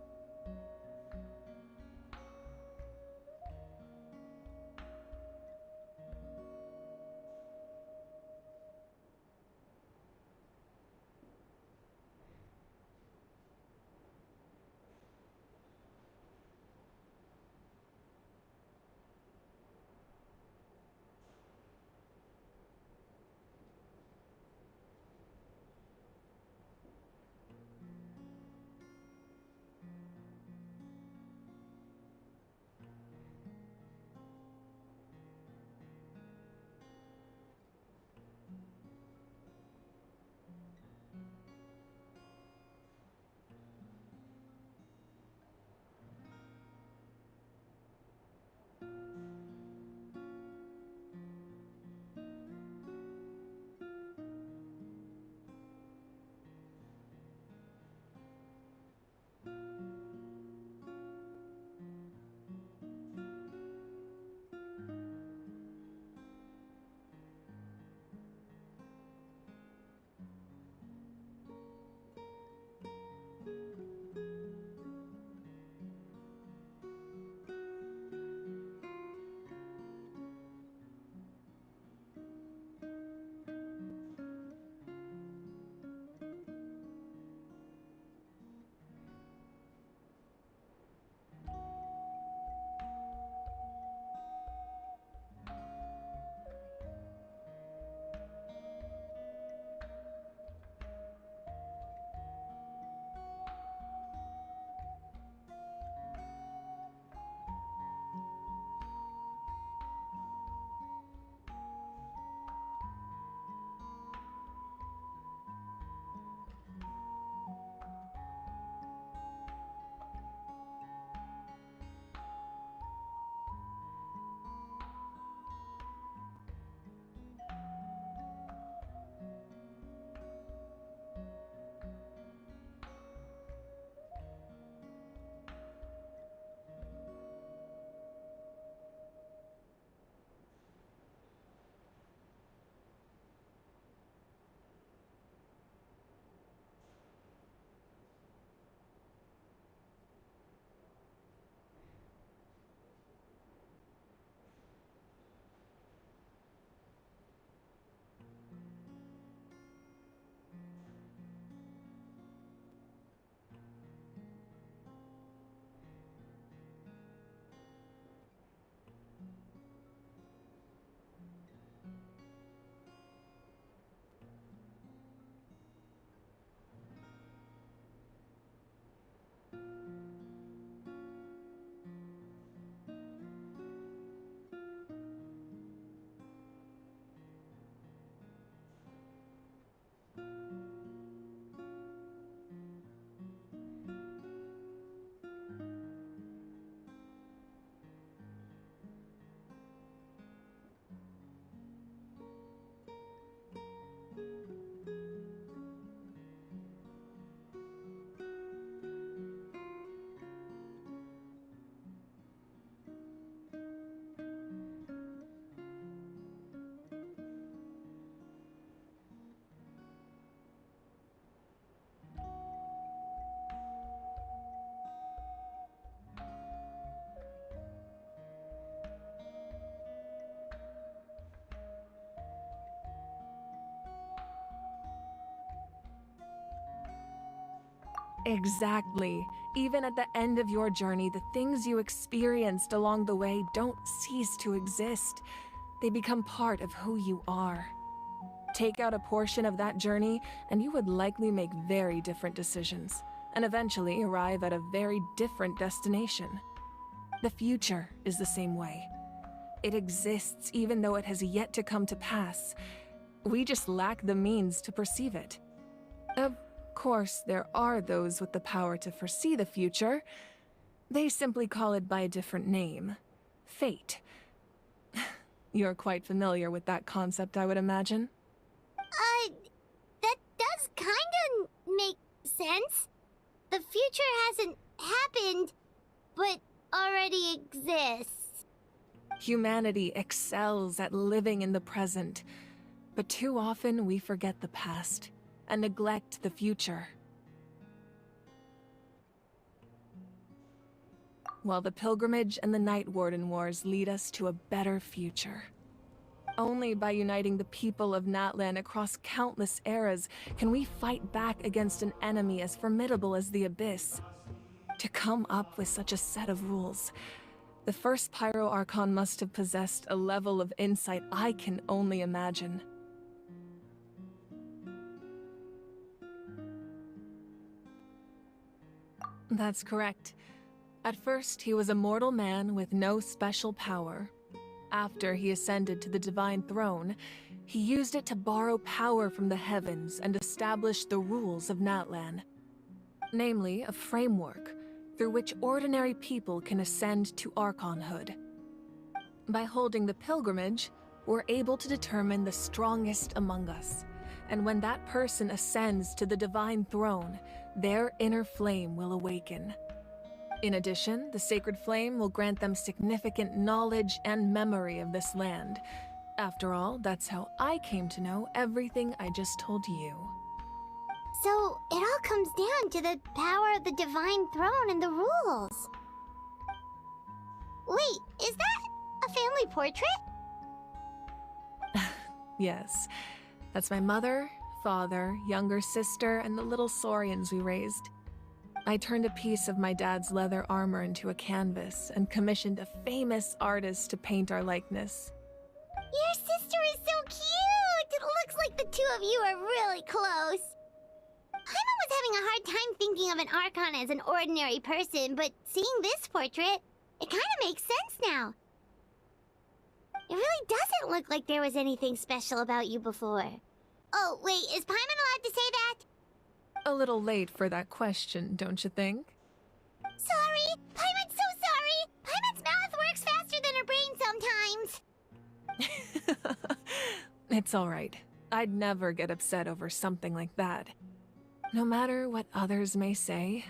Exactly. Even at the end of your journey, the things you experienced along the way don't cease to exist. They become part of who you are. Take out a portion of that journey, and you would likely make very different decisions, and eventually arrive at a very different destination. The future is the same way. It exists even though it has yet to come to pass. We just lack the means to perceive it. Of course, there are those with the power to foresee the future. They simply call it by a different name. Fate. You're quite familiar with that concept, I would imagine. That does kinda make sense. The future hasn't happened, but already exists. Humanity excels at living in the present, but too often we forget the past and neglect the future. While the pilgrimage and the Night Warden Wars lead us to a better future. Only by uniting the people of Natlan across countless eras can we fight back against an enemy as formidable as the Abyss. To come up with such a set of rules, the first Pyro Archon must have possessed a level of insight I can only imagine. That's correct. At first, he was a mortal man with no special power. After he ascended to the Divine Throne, he used it to borrow power from the heavens and establish the rules of Natlan. Namely, a framework through which ordinary people can ascend to Archonhood. By holding the pilgrimage, we're able to determine the strongest among us, and when that person ascends to the Divine Throne, their inner flame will awaken. In addition, the sacred flame will grant them significant knowledge and memory of this land. After all, that's how I came to know everything I just told you. So, it all comes down to the power of the Divine Throne and the rules. Wait, is that a family portrait? Yes, that's my mother, father, younger sister, and the little saurians we raised. I turned a piece of my dad's leather armor into a canvas and commissioned a famous artist to paint our likeness. Your sister is so cute! It looks like the two of you are really close. Paimon was having a hard time thinking of an Archon as an ordinary person, but seeing this portrait, it kind of makes sense now. It really doesn't look like there was anything special about you before. Oh, wait, is Paimon allowed to say that? A little late for that question, don't you think? Sorry! Paimon's so sorry! Paimon's mouth works faster than her brain sometimes! It's all right. I'd never get upset over something like that. No matter what others may say,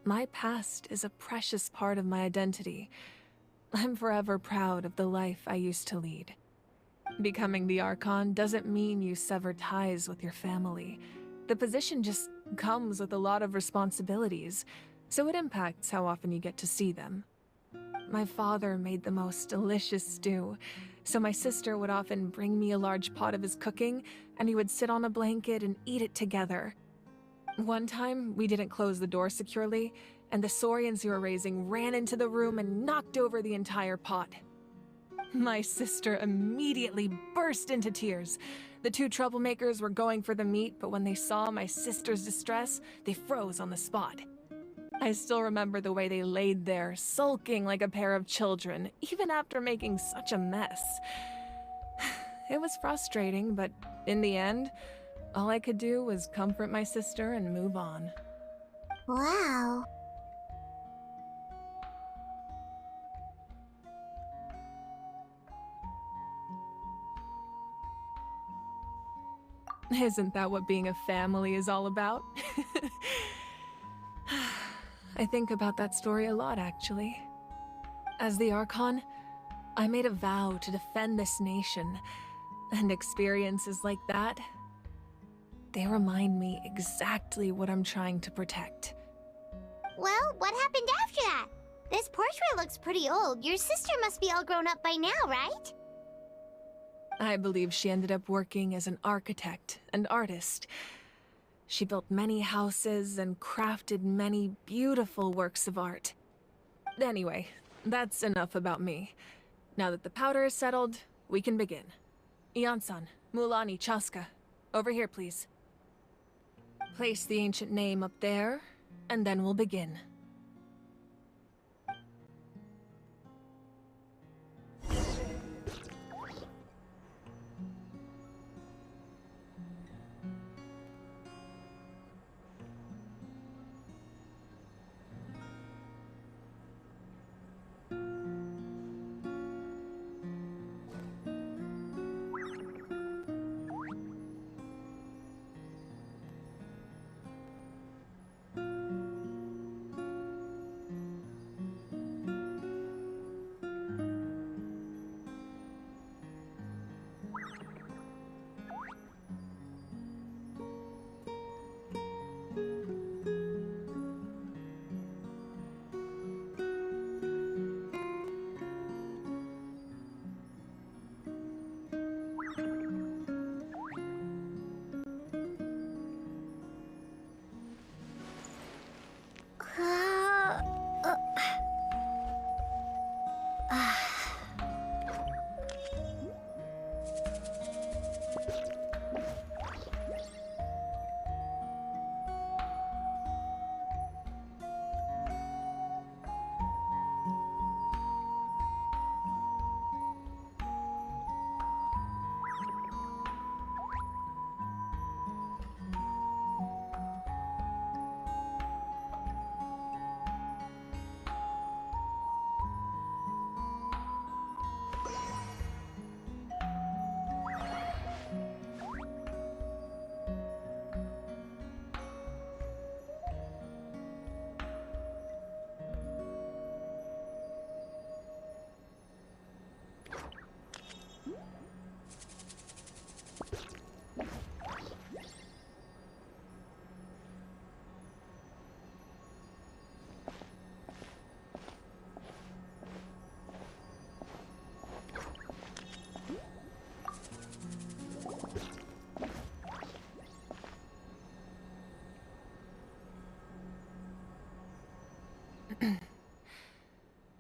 my past is a precious part of my identity. I'm forever proud of the life I used to lead. Becoming the Archon doesn't mean you sever ties with your family. The position just comes with a lot of responsibilities, so it impacts how often you get to see them. My father made the most delicious stew, so my sister would often bring me a large pot of his cooking, and we would sit on a blanket and eat it together. One time, we didn't close the door securely, and the saurians we were raising ran into the room and knocked over the entire pot. My sister immediately burst into tears. The two troublemakers were going for the meat, but when they saw my sister's distress, they froze on the spot. I still remember the way they laid there, sulking like a pair of children, even after making such a mess. It was frustrating, but in the end, all I could do was comfort my sister and move on. Wow. Isn't that what being a family is all about? I think about that story a lot, actually. As the Archon, I made a vow to defend this nation, and experiences like that, they remind me exactly what I'm trying to protect. Well, what happened after that? This portrait looks pretty old. Your sister must be all grown up by now, right? I believe she ended up working as an architect and artist. She built many houses and crafted many beautiful works of art. Anyway, that's enough about me. Now that the powder is settled, we can begin. Ian-san, Mulani, Chaska, over here, please. Place the ancient name up there, and then we'll begin.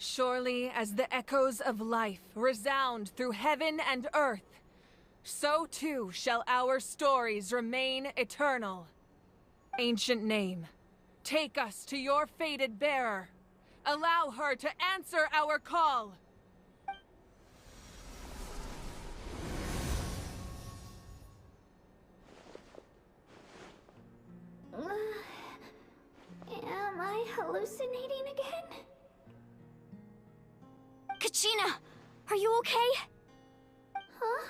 Surely as the echoes of life resound through heaven and earth, so too shall our stories remain eternal. Ancient name, take us to your fated bearer. Allow her to answer our call. Am I hallucinating again? Kachina, are you okay? Huh?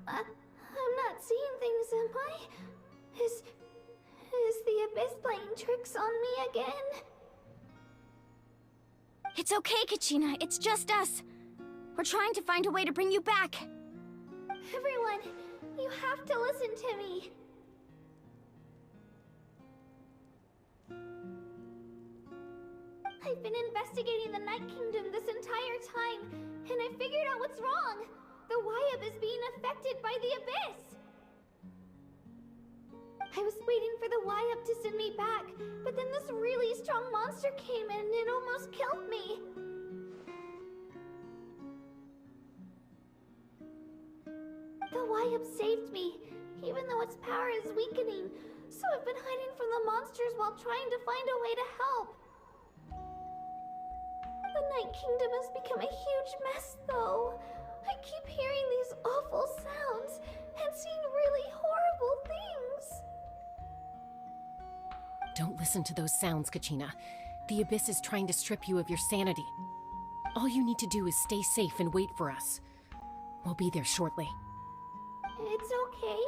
I'm not seeing things, am I? Is the Abyss playing tricks on me again? It's okay, Kachina. It's just us. We're trying to find a way to bring you back. Everyone, you have to listen to me. I've been investigating the Night Kingdom this entire time, and I figured out what's wrong. The Wayab is being affected by the Abyss. I was waiting for the Wayab to send me back, but then this really strong monster came in and it almost killed me. The Wayab saved me, even though its power is weakening, so I've been hiding from the monsters while trying to find a way to help. The Night Kingdom has become a huge mess, though. I keep hearing these awful sounds and seeing really horrible things. Don't listen to those sounds, Kachina. The Abyss is trying to strip you of your sanity. All you need to do is stay safe and wait for us. We'll be there shortly. It's okay.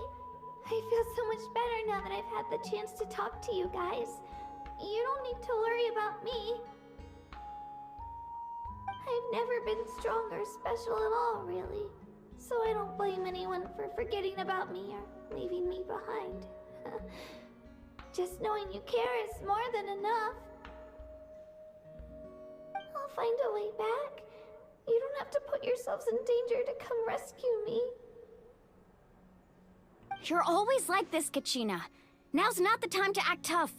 I feel so much better now that I've had the chance to talk to you guys. You don't need to worry about me. I've never been strong or special at all, really. So I don't blame anyone for forgetting about me or leaving me behind. Just knowing you care is more than enough. I'll find a way back. You don't have to put yourselves in danger to come rescue me. You're always like this, Kachina. Now's not the time to act tough.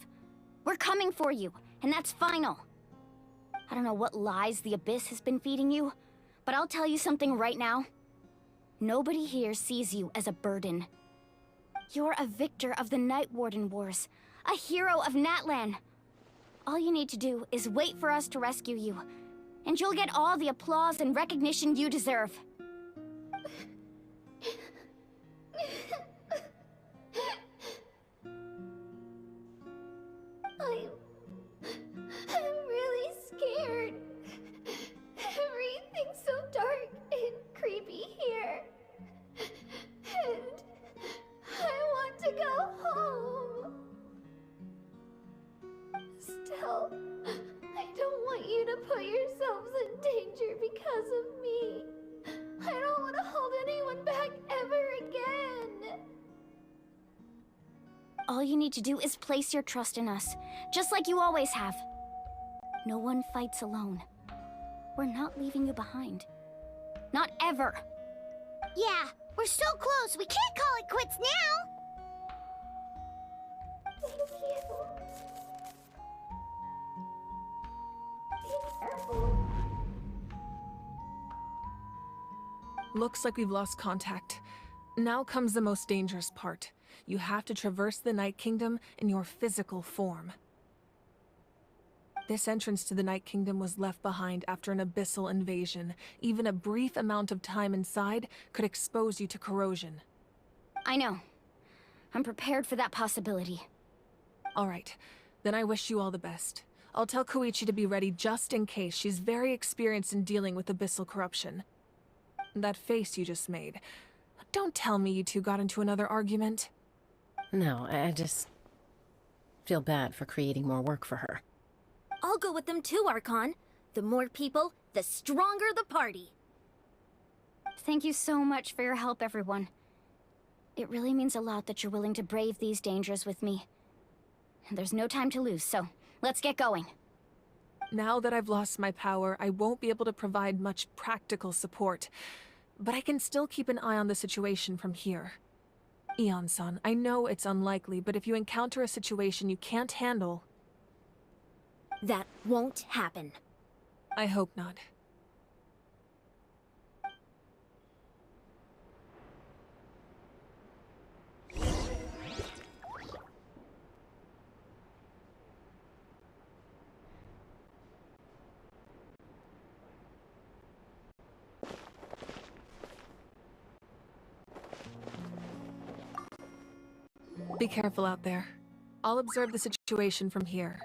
We're coming for you, and that's final. I don't know what lies the Abyss has been feeding you, but I'll tell you something right now. Nobody here sees you as a burden. You're a victor of the Night Warden Wars, a hero of Natlan. All you need to do is wait for us to rescue you, and you'll get all the applause and recognition you deserve. I'm really scared. Everything's so dark and creepy here. And I want to go home. Still, I don't want you to put yourselves in danger because of me. I don't want to hold anyone back ever again. All you need to do is place your trust in us, just like you always have. No one fights alone. We're not leaving you behind. Not ever. Yeah, we're so close. We can't call it quits now. Thank you. Be careful. Looks like we've lost contact. Now comes the most dangerous part. You have to traverse the Night Kingdom in your physical form. This entrance to the Night Kingdom was left behind after an abyssal invasion. Even a brief amount of time inside could expose you to corrosion. I know. I'm prepared for that possibility. All right, then I wish you all the best. I'll tell Koichi to be ready just in case. She's very experienced in dealing with abyssal corruption. That face you just made. Don't tell me you two got into another argument. No, I just feel bad for creating more work for her. I'll go with them too, Archon. The more people, the stronger the party. Thank you so much for your help, everyone. It really means a lot that you're willing to brave these dangers with me. And there's no time to lose, so let's get going. Now that I've lost my power, I won't be able to provide much practical support. But I can still keep an eye on the situation from here. Eon-san, I know it's unlikely, but if you encounter a situation you can't handle... That won't happen. I hope not. Be careful out there. I'll observe the situation from here.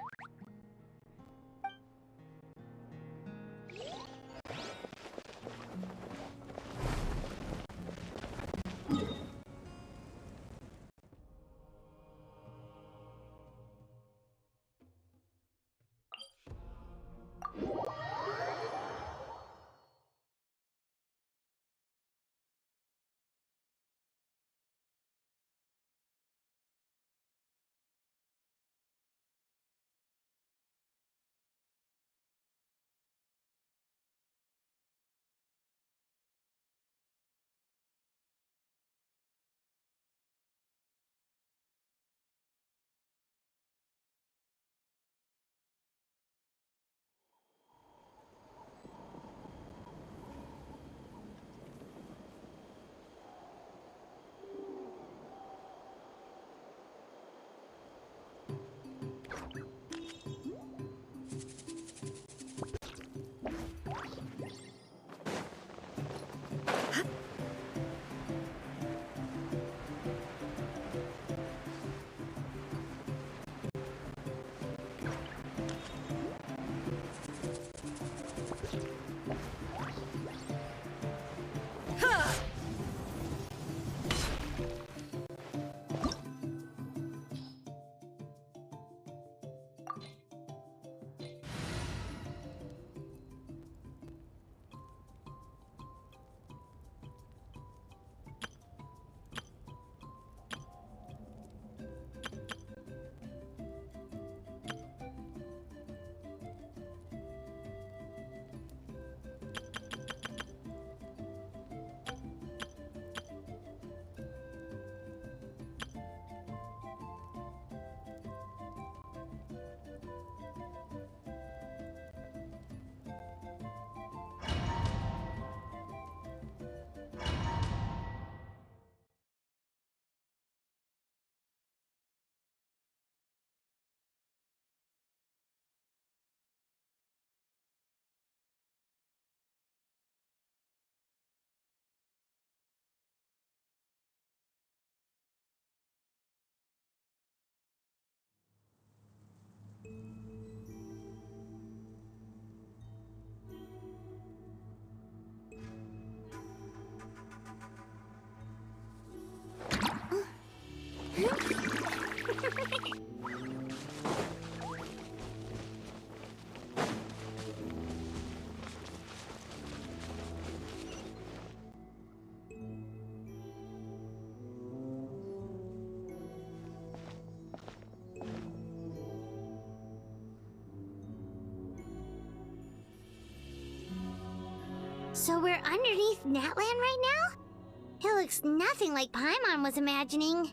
So we're underneath Natlan right now? It looks nothing like Paimon was imagining.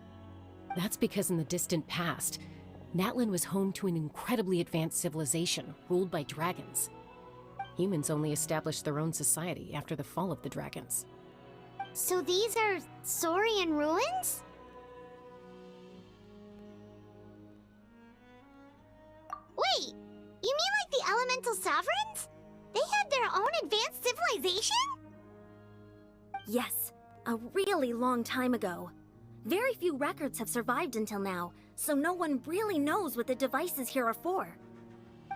That's because in the distant past, Natlan was home to an incredibly advanced civilization ruled by dragons. Humans only established their own society after the fall of the dragons. So these are Saurian ruins? Wait, you mean like the elemental sovereigns? They had their own advanced civilization? Yes, a really long time ago. Very few records have survived until now, so no one really knows what the devices here are for.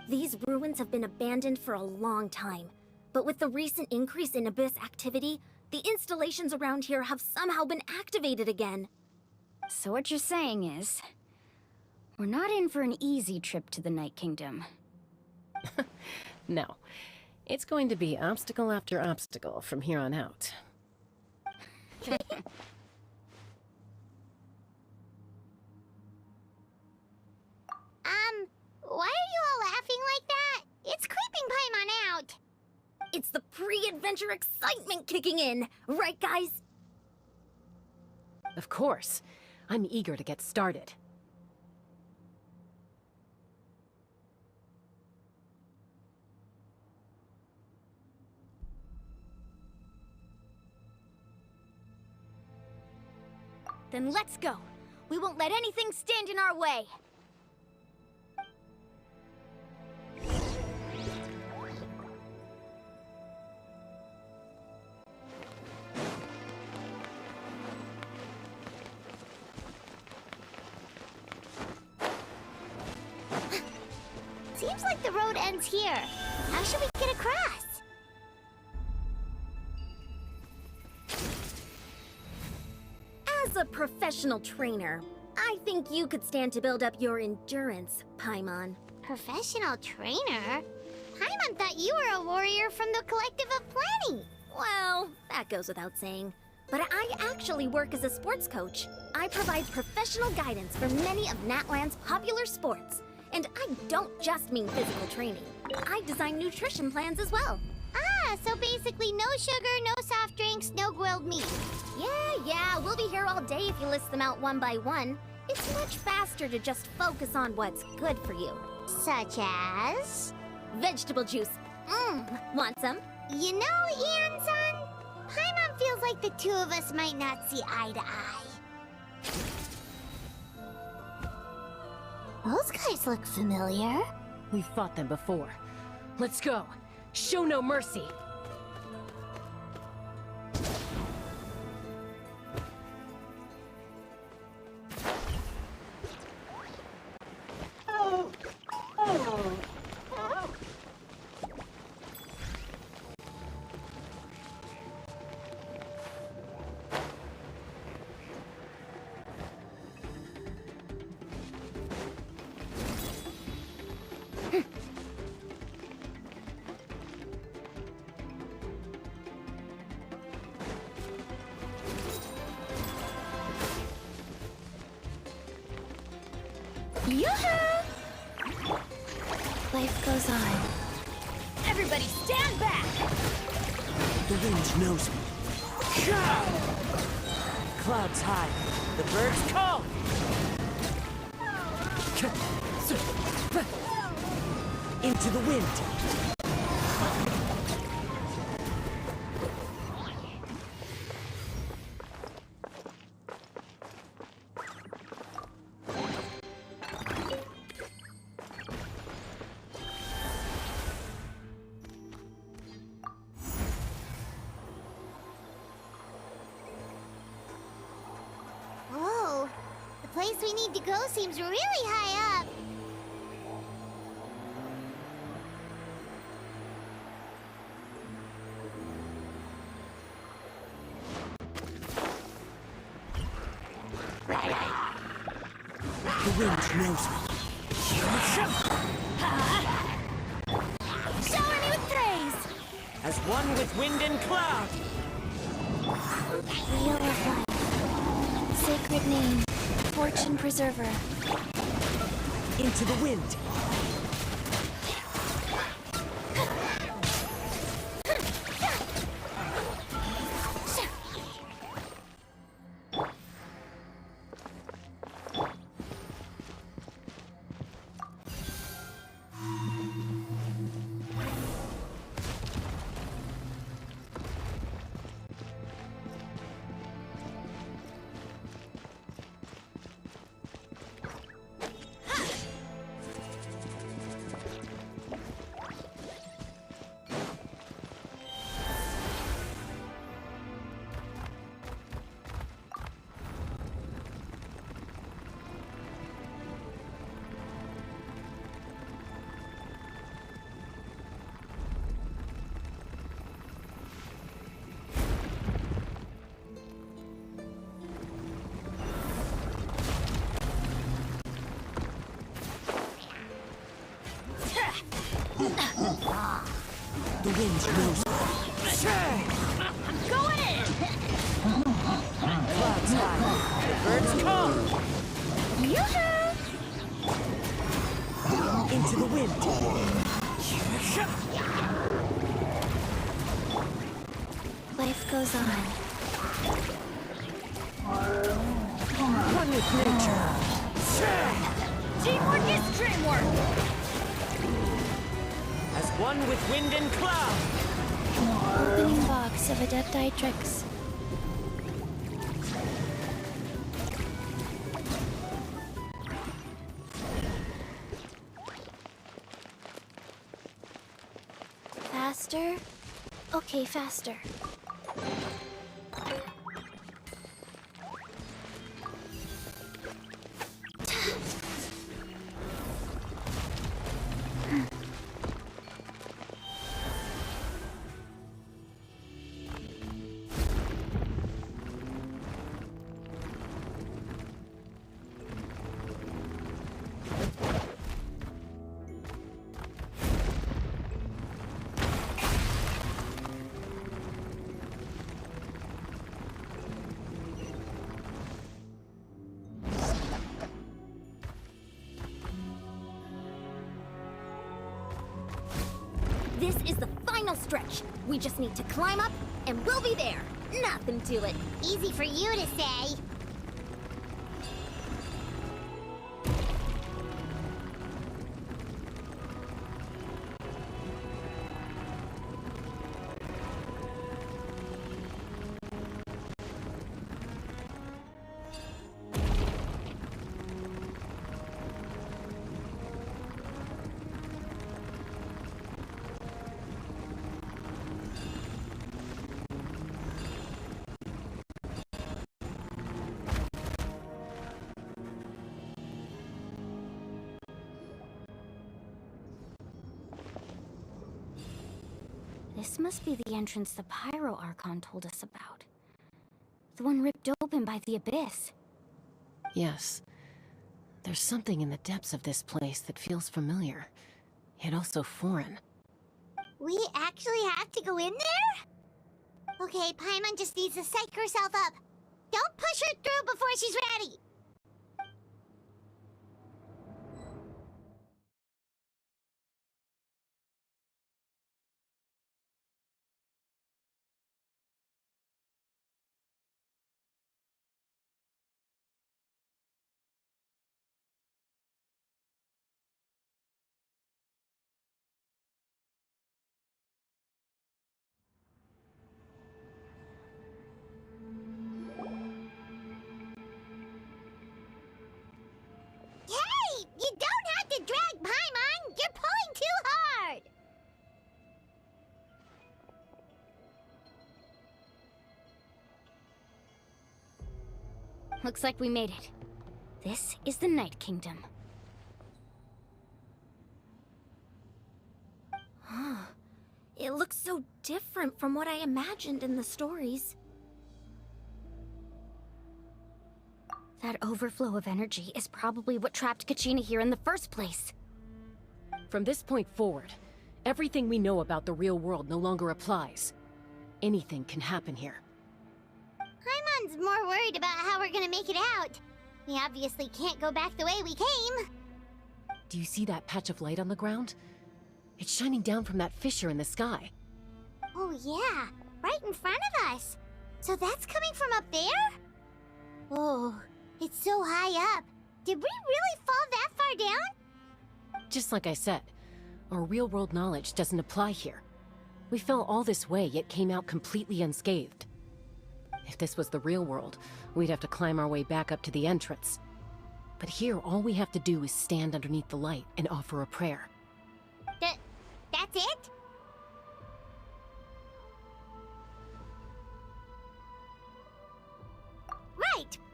These ruins have been abandoned for a long time, but with the recent increase in Abyss activity, the installations around here have somehow been activated again. So what you're saying is, we're not in for an easy trip to the Night Kingdom. No. It's going to be obstacle after obstacle from here on out. Why are you all laughing like that? It's creeping Paimon out. It's the pre-adventure excitement kicking in, right guys? Of course. I'm eager to get started. Then let's go. We won't let anything stand in our way. Seems like the road ends here. How should we get across? As a professional trainer, I think you could stand to build up your endurance, Paimon. Professional trainer? Paimon thought you were a warrior from the Collective of Planning. Well, that goes without saying. But I actually work as a sports coach. I provide professional guidance for many of Natlan's popular sports. And I don't just mean physical training. I design nutrition plans as well. Ah, so basically no sugar, no soft drinks, no grilled meat. Yeah, we'll be here all day if you list them out one by one. It's much faster to just focus on what's good for you. Such as? Vegetable juice. Want some? You know, Ian-san, Paimon feels like the two of us might not see eye to eye. Those guys look familiar. We've fought them before. Let's go. Show no mercy. Yoo-hoo! Life goes on. Everybody stand back! The wind knows me. Clouds high. The birds call. Into the wind. Whoa, the place we need to go seems really high up. The wind knows me. Shower me with praise! As one with wind and cloud. Hoyoverse. Sacred name. Fortune preserver. Into the wind. The wind knows me. I'm going in! Clouds high. The birds come. Yoo-hoo! Into the wind. Life goes on. One with nature. Teamwork is dreamwork! As one with wind and cloud. Opening box of Adeptitrix. Faster? Okay, faster. This is the final stretch. We just need to climb up, and we'll be there. Nothing to it. Easy for you to say. This must be the entrance the Pyro Archon told us about. The one ripped open by the Abyss. Yes. There's something in the depths of this place that feels familiar, yet also foreign. We actually have to go in there? Okay, Paimon just needs to psych herself up. Don't push her through before she's ready. Hey! You don't have to drag Paimon! You're pulling too hard! Looks like we made it. This is the Night Kingdom. It looks so different from what I imagined in the stories. That overflow of energy is probably what trapped Kachina here in the first place. From this point forward, everything we know about the real world no longer applies. Anything can happen here. Paimon's more worried about how we're gonna make it out. We obviously can't go back the way we came. Do you see that patch of light on the ground? It's shining down from that fissure in the sky. Oh yeah, right in front of us. So that's coming from up there? Oh, it's so high up. Did we really fall that far down? Just like I said, our real-world knowledge doesn't apply here. We fell all this way, yet came out completely unscathed. If this was the real world, we'd have to climb our way back up to the entrance. But here, all we have to do is stand underneath the light and offer a prayer. That's it?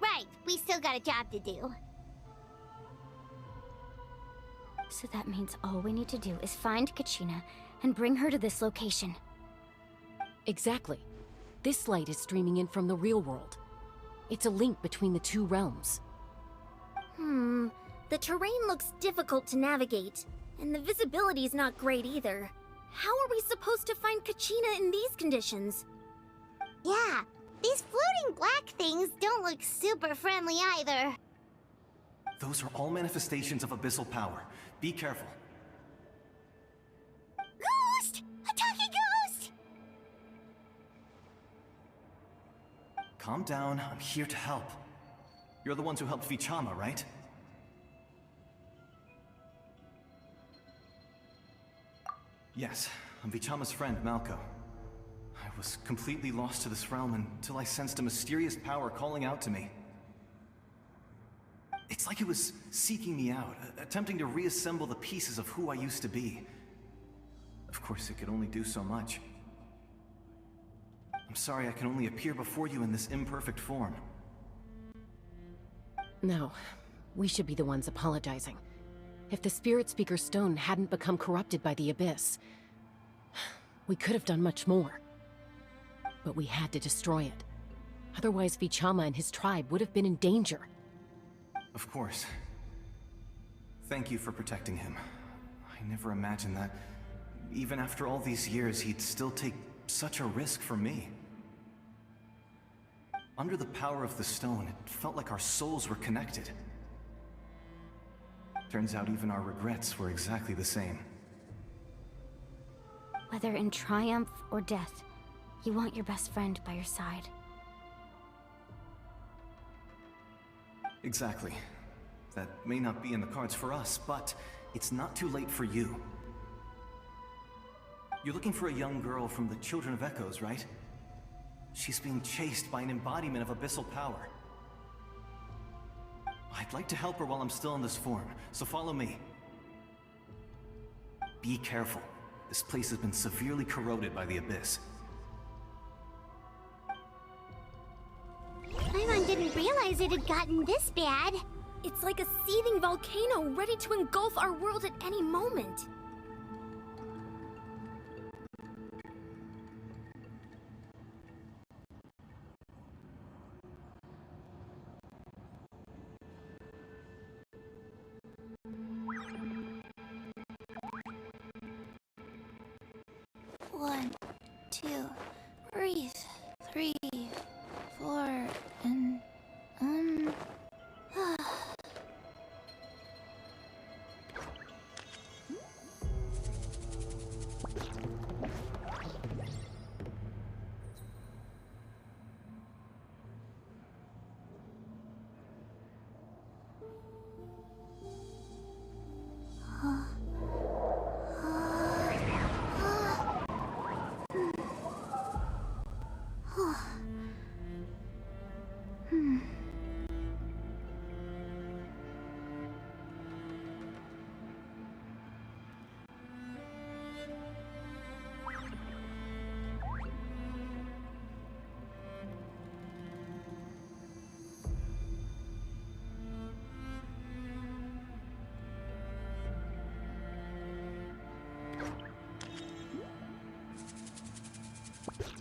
Right. We still got a job to do. So that means all we need to do is find Kachina and bring her to this location. Exactly. This light is streaming in from the real world. It's a link between the two realms. The terrain looks difficult to navigate, and the visibility's not great either. How are we supposed to find Kachina in these conditions? Yeah, these floating black things don't look super friendly either. Those are all manifestations of abyssal power. Be careful. Ghost! Attacking ghost! Calm down, I'm here to help. You're the ones who helped Vichama, right? Yes, I'm Vichama's friend, Malko. I was completely lost to this realm until I sensed a mysterious power calling out to me. It's like it was seeking me out, attempting to reassemble the pieces of who I used to be. Of course, it could only do so much. I'm sorry I can only appear before you in this imperfect form. No, we should be the ones apologizing. If the Spirit Speaker Stone hadn't become corrupted by the Abyss, we could have done much more. But we had to destroy it. Otherwise, Vichama and his tribe would have been in danger. Of course. Thank you for protecting him. I never imagined that, even after all these years, he'd still take such a risk for me. Under the power of the stone, it felt like our souls were connected. Turns out even our regrets were exactly the same. Whether in triumph or death, you want your best friend by your side. Exactly. That may not be in the cards for us, but it's not too late for you. You're looking for a young girl from the Children of Echoes, right? She's being chased by an embodiment of abyssal power. I'd like to help her while I'm still in this form, so follow me. Be careful. This place has been severely corroded by the Abyss. Paimon didn't realize it had gotten this bad. It's like a seething volcano ready to engulf our world at any moment. One, two, breathe. 3, 4, and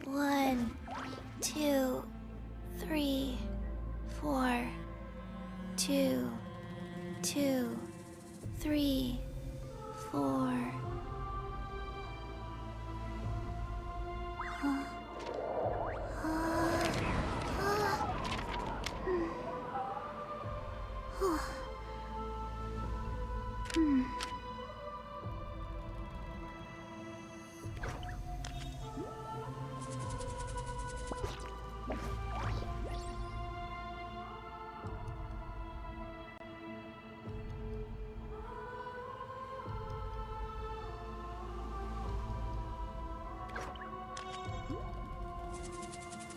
One, 2, 3, 4, 2, 2, 3, 4.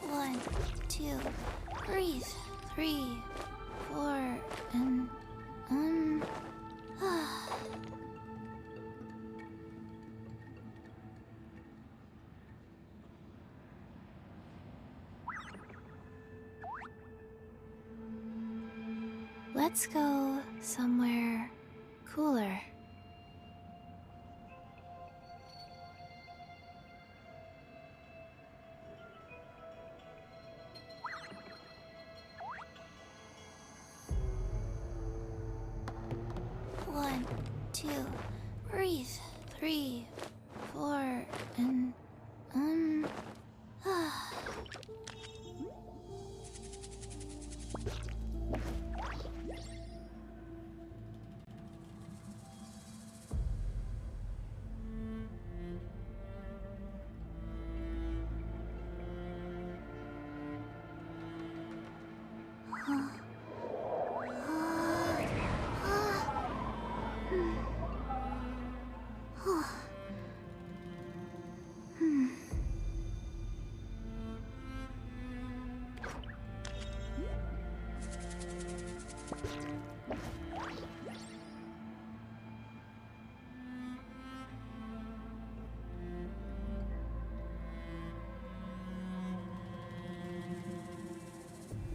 One, 2, breathe. 3, 4, and let's go somewhere cooler. One, 2, breathe. 3, 4, and,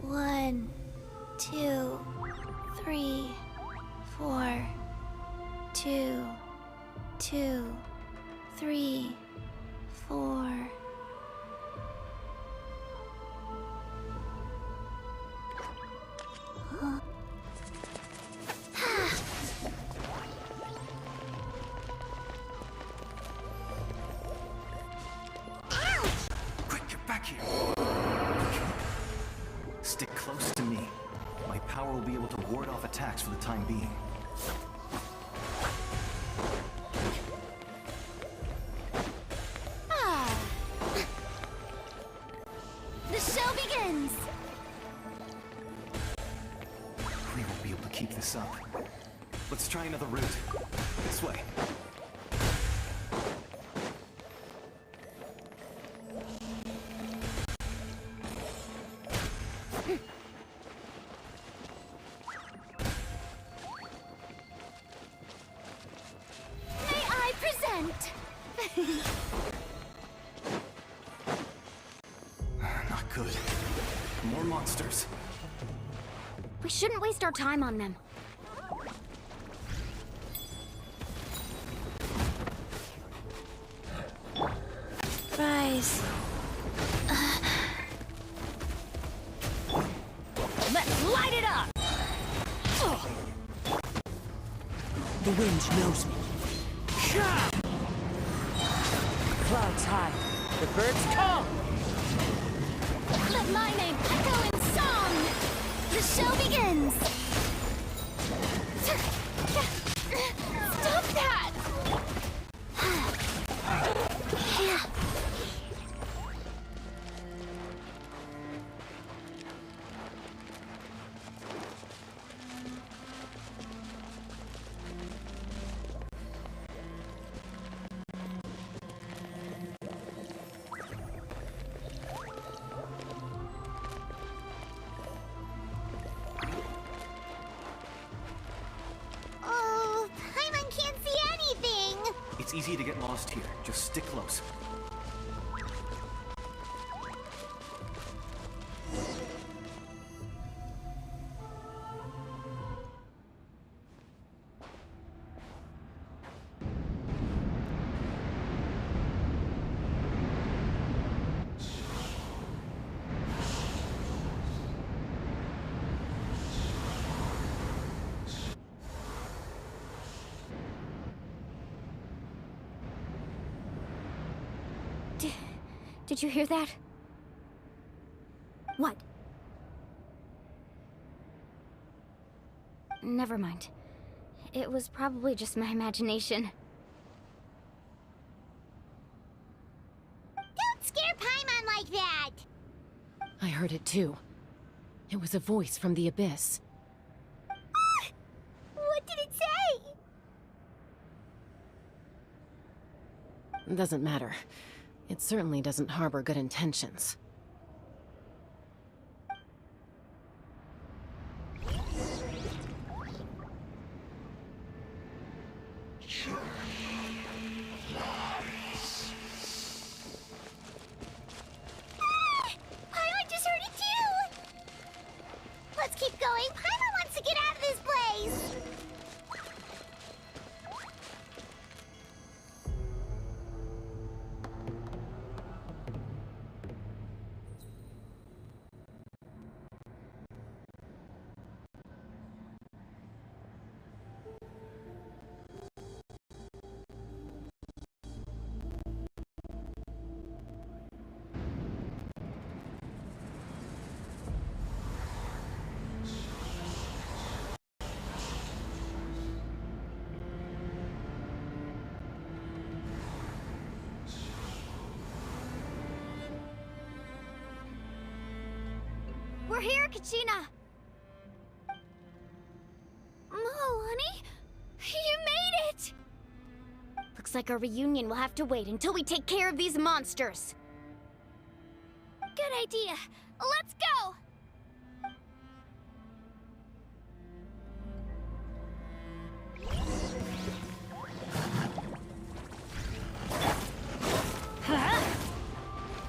One, 2, 3, 4, 2, 2, 3, 4. Quick, get back here! Stick close to me. My power will be able to ward off attacks for the time being. The show begins! We won't be able to keep this up. Let's try another route. This way. May I present? Not good. More monsters. We shouldn't waste our time on them. Rise. Let's light it up! The wind knows me. Clouds high. The birds come! Let my name echo in song! The show begins! Stop that! Oh, Paimon can't see anything! It's easy to get lost here. Just stick close. Did you hear that? What? Never mind. It was probably just my imagination. Don't scare Paimon like that! I heard it too. It was a voice from the abyss. What did it say? Doesn't matter. It certainly doesn't harbor good intentions. Paimon just heard it too! Let's keep going. Paimon wants to get out of this place! You're here, Kachina! Honey? You made it! Looks like our reunion will have to wait until we take care of these monsters. Good idea. Let's go!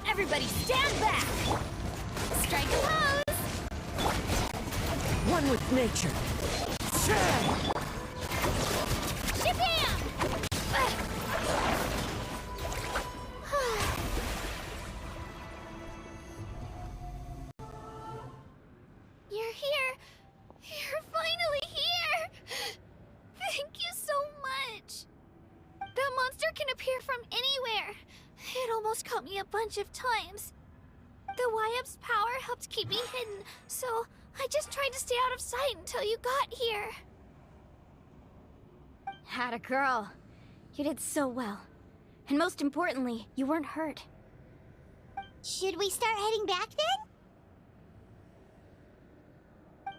Everybody stand back! Strike a pose! One with nature. Shabam! You're here. You're finally here. Thank you so much. That monster can appear from anywhere. It almost caught me a bunch of times. The Wyab's power helped keep me hidden, so I just tried to stay out of sight until you got here. Atta girl. You did so well. And most importantly, you weren't hurt. Should we start heading back then?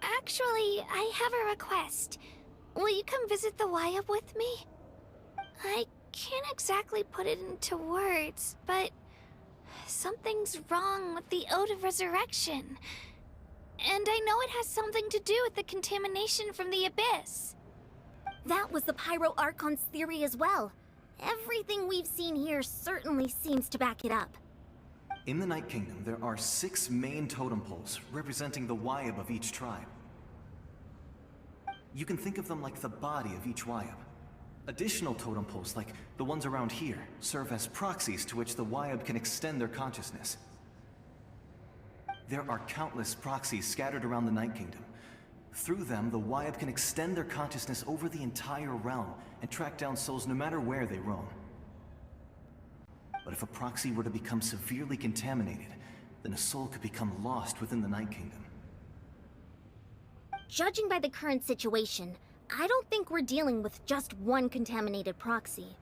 Actually, I have a request. Will you come visit the Wyab with me? I can't exactly put it into words, but something's wrong with the Ode of Resurrection. And I know it has something to do with the contamination from the Abyss. That was the Pyro Archon's theory as well. Everything we've seen here certainly seems to back it up. In the Night Kingdom, there are 6 main totem poles representing the Wyab of each tribe. You can think of them like the body of each Wyab. Additional totem poles, like the ones around here, serve as proxies to which the Wyab can extend their consciousness. There are countless proxies scattered around the Night Kingdom. Through them, the Wyab can extend their consciousness over the entire realm and track down souls no matter where they roam. But if a proxy were to become severely contaminated, then a soul could become lost within the Night Kingdom. Judging by the current situation, I don't think we're dealing with just one contaminated proxy.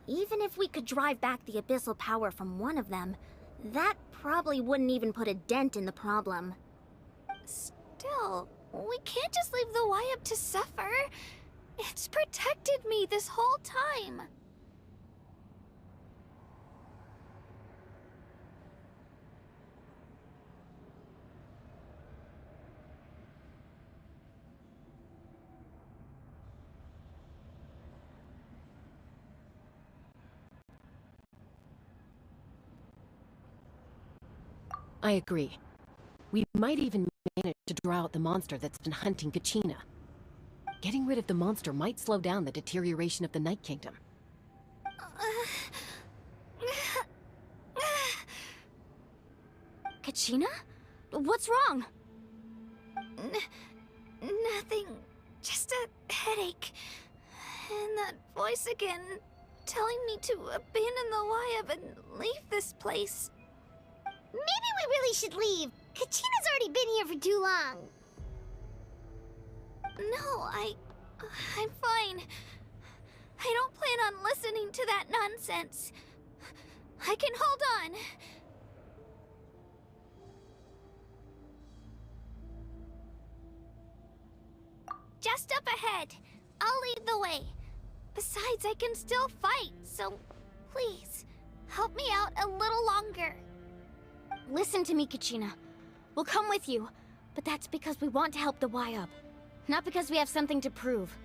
Even if we could drive back the abyssal power from one of them, that probably wouldn't even put a dent in the problem. Still, we can't just leave the Wyab to suffer. It's protected me this whole time. I agree. We might even manage to draw out the monster that's been hunting Kachina. Getting rid of the monster might slow down the deterioration of the Night Kingdom. Kachina? What's wrong? Nothing. Just a headache. And that voice again, telling me to abandon the Wyab and leave this place. Maybe we really should leave. Kachina's already been here for too long. No, I'm fine. I don't plan on listening to that nonsense. I can hold on. Just up ahead. I'll lead the way. Besides, I can still fight, so please, help me out a little longer. Listen to me, Kachina. We'll come with you, but that's because we want to help the Wyab, not because we have something to prove.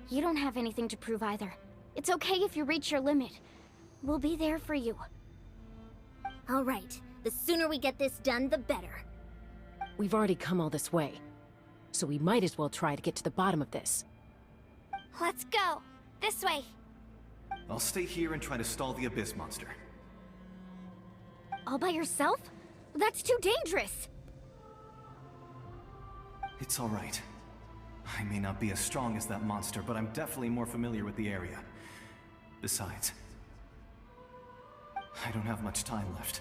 You don't have anything to prove either. It's okay if you reach your limit. We'll be there for you. All right. The sooner we get this done, the better. We've already come all this way, so we might as well try to get to the bottom of this. Let's go. This way. I'll stay here and try to stall the Abyss monster. All by yourself? That's too dangerous! It's all right. I may not be as strong as that monster, but I'm definitely more familiar with the area. Besides, I don't have much time left.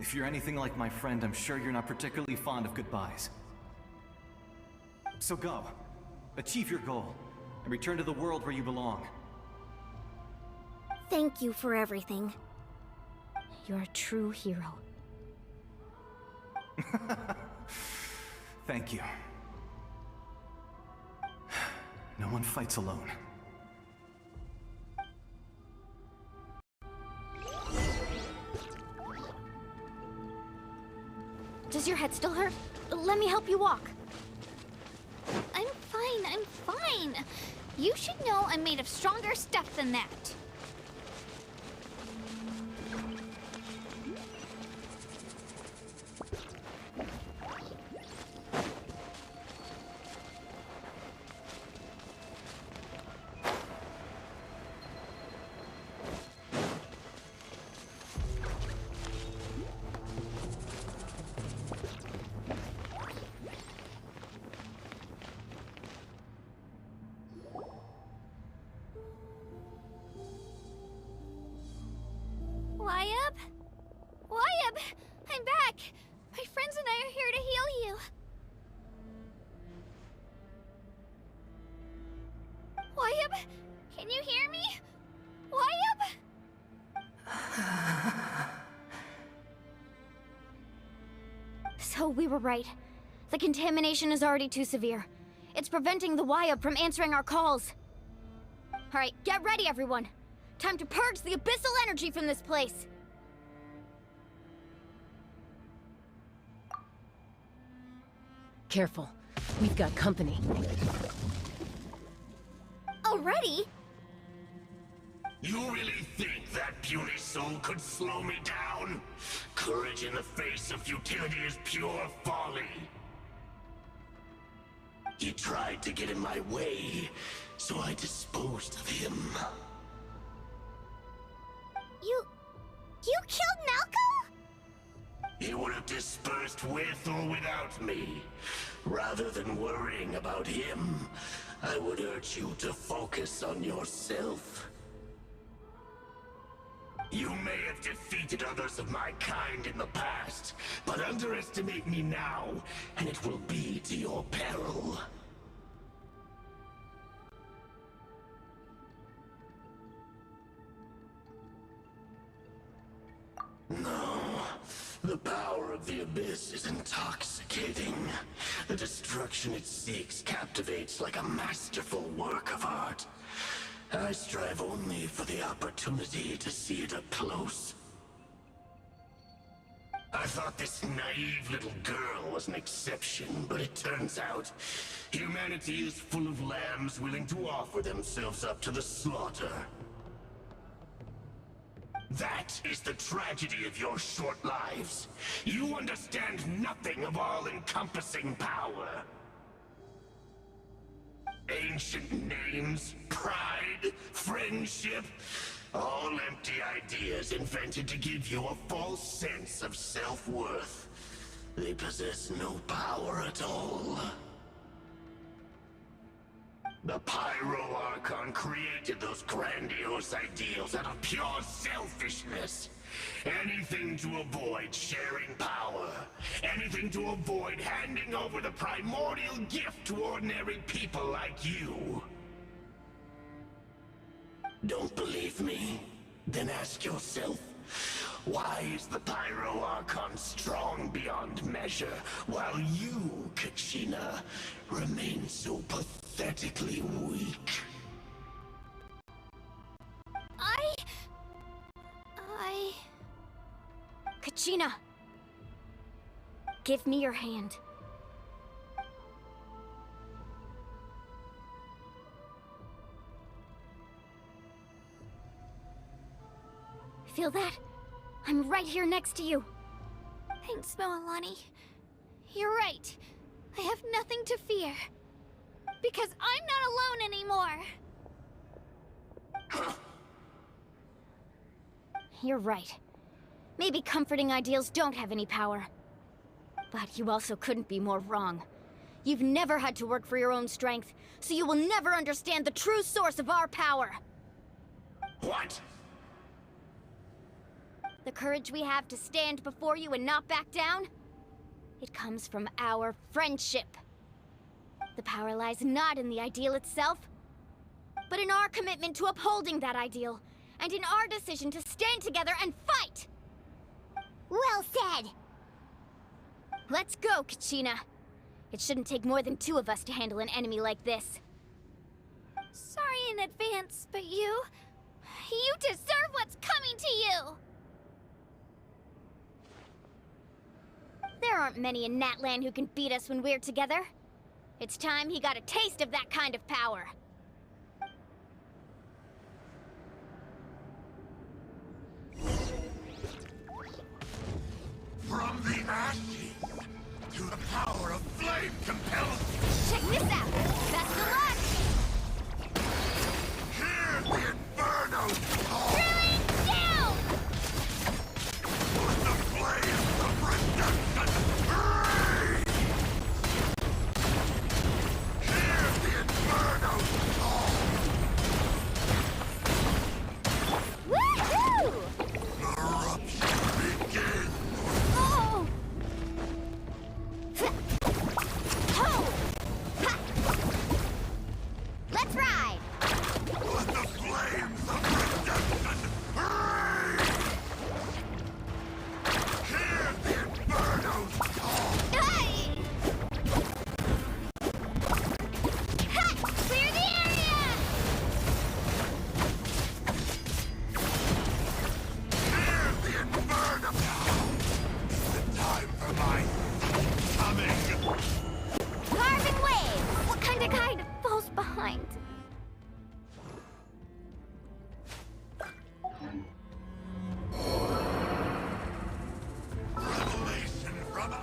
If you're anything like my friend, I'm sure you're not particularly fond of goodbyes. So go. Achieve your goal, and return to the world where you belong. Thank you for everything. You're a true hero. Thank you. No one fights alone. Does your head still hurt? Let me help you walk. I'm fine. You should know I'm made of stronger stuff than that. Wyab! I'm back! My friends and I are here to heal you. Wyab, can you hear me? Wyab? So we were right. The contamination is already too severe. It's preventing the Wyab from answering our calls. Alright, get ready everyone. Time to purge the abyssal energy from this place. Careful. We've got company. Already? You really think that puny soul could slow me down? Courage in the face of futility is pure folly. He tried to get in my way, so I disposed of him. You killed Malco? He would have dispersed with or without me. Rather than worrying about him, I would urge you to focus on yourself. You may have defeated others of my kind in the past, but underestimate me now, and it will be to your peril. No. The power of the Abyss is intoxicating. The destruction it seeks captivates like a masterful work of art. I strive only for the opportunity to see it up close. I thought this naive little girl was an exception, but it turns out humanity is full of lambs willing to offer themselves up to the slaughter. That is the tragedy of your short lives. You understand nothing of all-encompassing power. Ancient names, pride, friendship, all empty ideas invented to give you a false sense of self-worth. They possess no power at all. The Pyro Archon created those grandiose ideals out of pure selfishness. Anything to avoid sharing power. Anything to avoid handing over the primordial gift to ordinary people like you. Don't believe me? Then ask yourself, why is the Pyro Archon strong beyond measure, while you, Kachina, remain so pathetically weak? Kachina! Give me your hand. Feel that? I'm right here next to you. Thanks, Moalani. You're right. I have nothing to fear. Because I'm not alone anymore. You're right. Maybe comforting ideals don't have any power. But you also couldn't be more wrong. You've never had to work for your own strength, so you will never understand the true source of our power. What? The courage we have to stand before you and not back down? It comes from our friendship. The power lies not in the ideal itself, but in our commitment to upholding that ideal, and in our decision to stand together and fight! Well said! Let's go, Kachina. It shouldn't take more than 2 of us to handle an enemy like this. Sorry in advance, but you deserve what's coming to you! There aren't many in Natlan who can beat us when we're together. It's time he got a taste of that kind of power. From the ashes to the power of flame compels. Check this out! Best of luck! Hear the inferno call! Drilling down! With the flames of redemption rage! Hear the inferno call! Woohoo! Eruption begins! Oh! Let's ride! Let the flames of redemption rage! Hear the inferno call! Hey! Ha! Clear the area! Hear the inferno call! The time for my coming! Carving waves! What kind of guy falls behind? Revelation from a...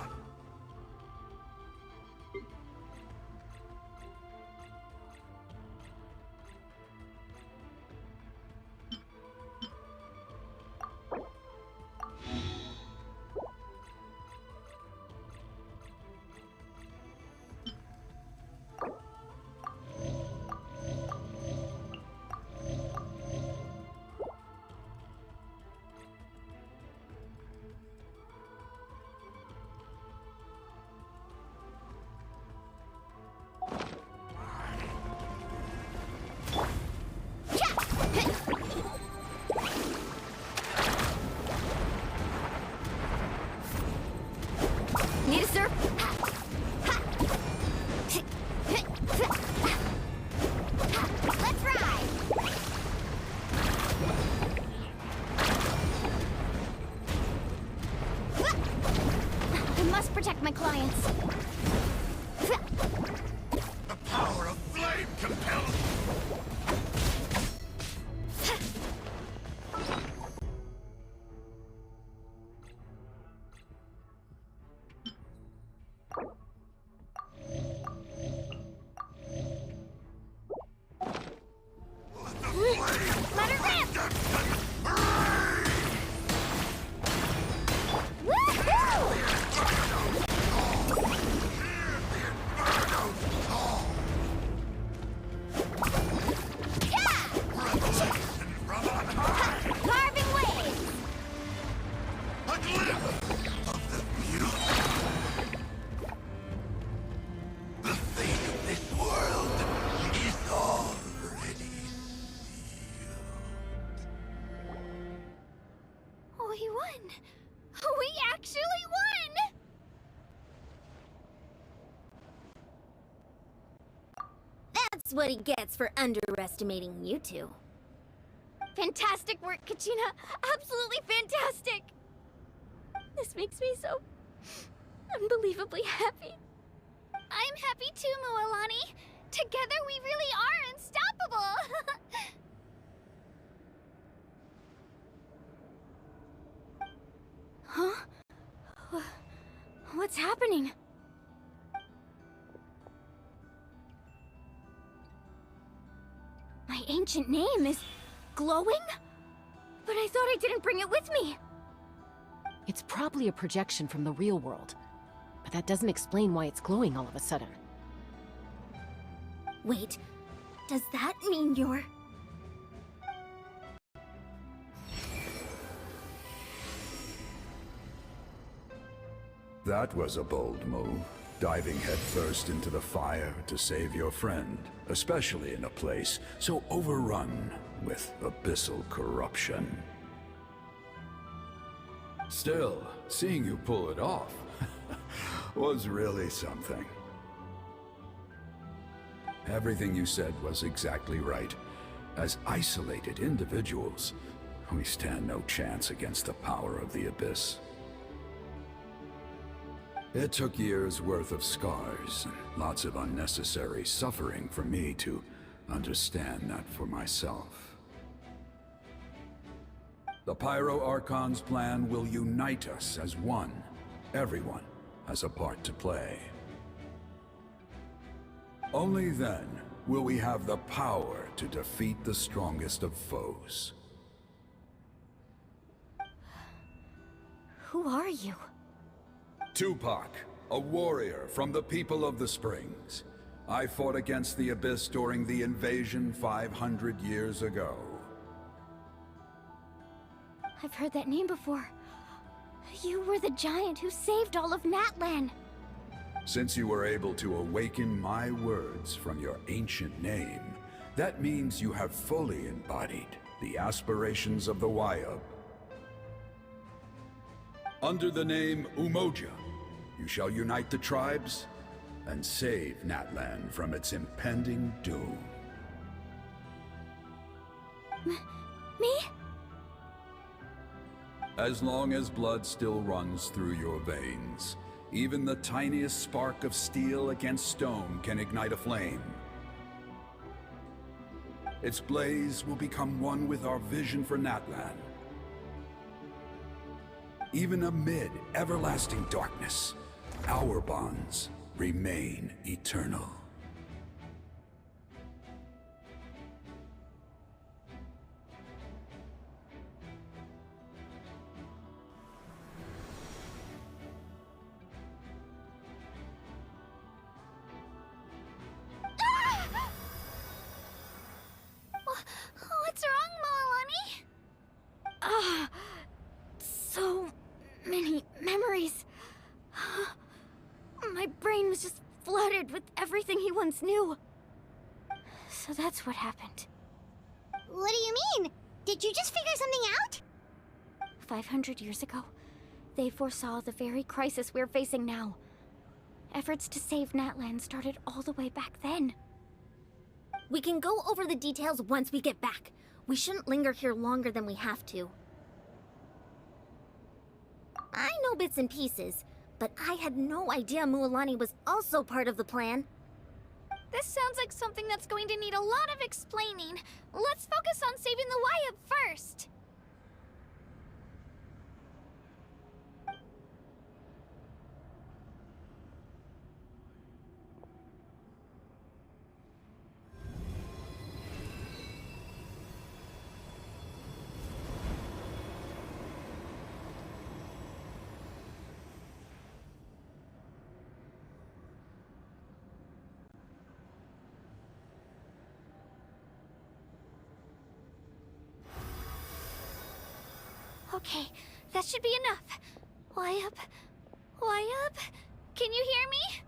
Need a surf? Let's ride! I must protect my clients. The power of flame compels... Let it rip! Carving waves! A glimpse of the beauty. The fate of this world is already We won! We actually won! That's what he gets for underestimating you two. Fantastic work, Kachina! Absolutely fantastic! This makes me so unbelievably happy. I'm happy too, Mualani. Together we really are unstoppable! Huh? What's happening? My ancient name is glowing? But I thought I didn't bring it with me. It's probably a projection from the real world, but that doesn't explain why it's glowing all of a sudden. Wait, does that mean you're... That was a bold move, diving headfirst into the fire to save your friend, especially in a place so overrun with abyssal corruption. Still, seeing you pull it off, was really something. Everything you said was exactly right. As isolated individuals, we stand no chance against the power of the Abyss. It took years' worth of scars and lots of unnecessary suffering for me to understand that for myself. The Pyro Archon's plan will unite us as one. Everyone has a part to play. Only then will we have the power to defeat the strongest of foes. Who are you? Tupac, a warrior from the people of the Springs. I fought against the Abyss during the invasion 500 years ago. I've heard that name before. You were the giant who saved all of Natlan. Since you were able to awaken my words from your ancient name, that means you have fully embodied the aspirations of the Wayab. Under the name Umoja, you shall unite the tribes and save Natlan from its impending doom. Me? As long as blood still runs through your veins, even the tiniest spark of steel against stone can ignite a flame. Its blaze will become one with our vision for Natlan. Even amid everlasting darkness, our bonds remain eternal. What's wrong, Malani? So many memories. My brain was just flooded with everything he once knew. So that's what happened. What do you mean? Did you just figure something out? 500 years ago, they foresaw the very crisis we're facing now. Efforts to save Natlan started all the way back then. We can go over the details once we get back. We shouldn't linger here longer than we have to. I know bits and pieces, but I had no idea Mualani was also part of the plan. This sounds like something that's going to need a lot of explaining. Let's focus on saving the Wayab first. Okay, that should be enough. Wayab? Wayab? Can you hear me?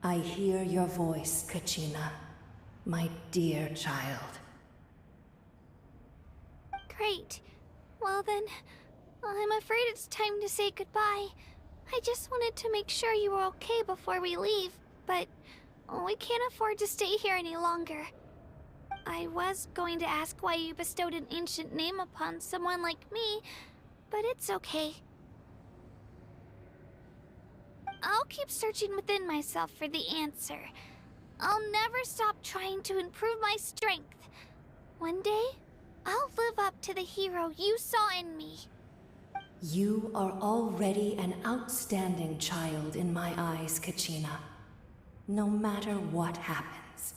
I hear your voice, Kachina, my dear child. Great. Well then, I'm afraid it's time to say goodbye. I just wanted to make sure you were okay before we leave, but we can't afford to stay here any longer. I was going to ask why you bestowed an ancient name upon someone like me, but it's okay. I'll keep searching within myself for the answer. I'll never stop trying to improve my strength. One day, I'll live up to the hero you saw in me. You are already an outstanding child in my eyes, Kachina. No matter what happens.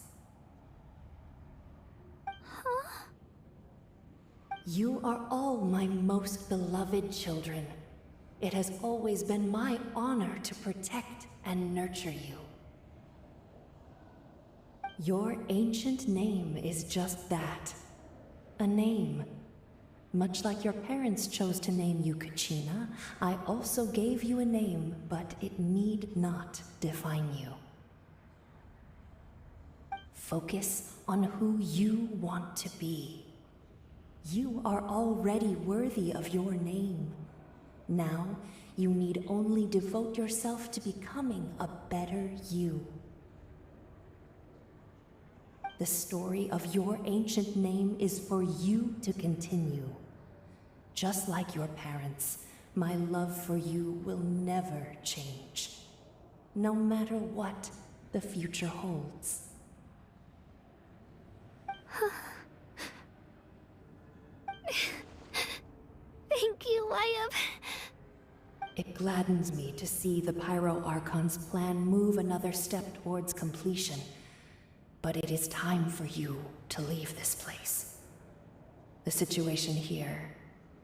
Huh? You are all my most beloved children. It has always been my honor to protect and nurture you. Your ancient name is just that. A name. Much like your parents chose to name you Kachina, I also gave you a name, but it need not define you. Focus on who you want to be. You are already worthy of your name. Now, you need only devote yourself to becoming a better you. The story of your ancient name is for you to continue. Just like your parents, my love for you will never change, no matter what the future holds. Thank you, Wyatt. It gladdens me to see the Pyro Archon's plan move another step towards completion. But it is time for you to leave this place. The situation here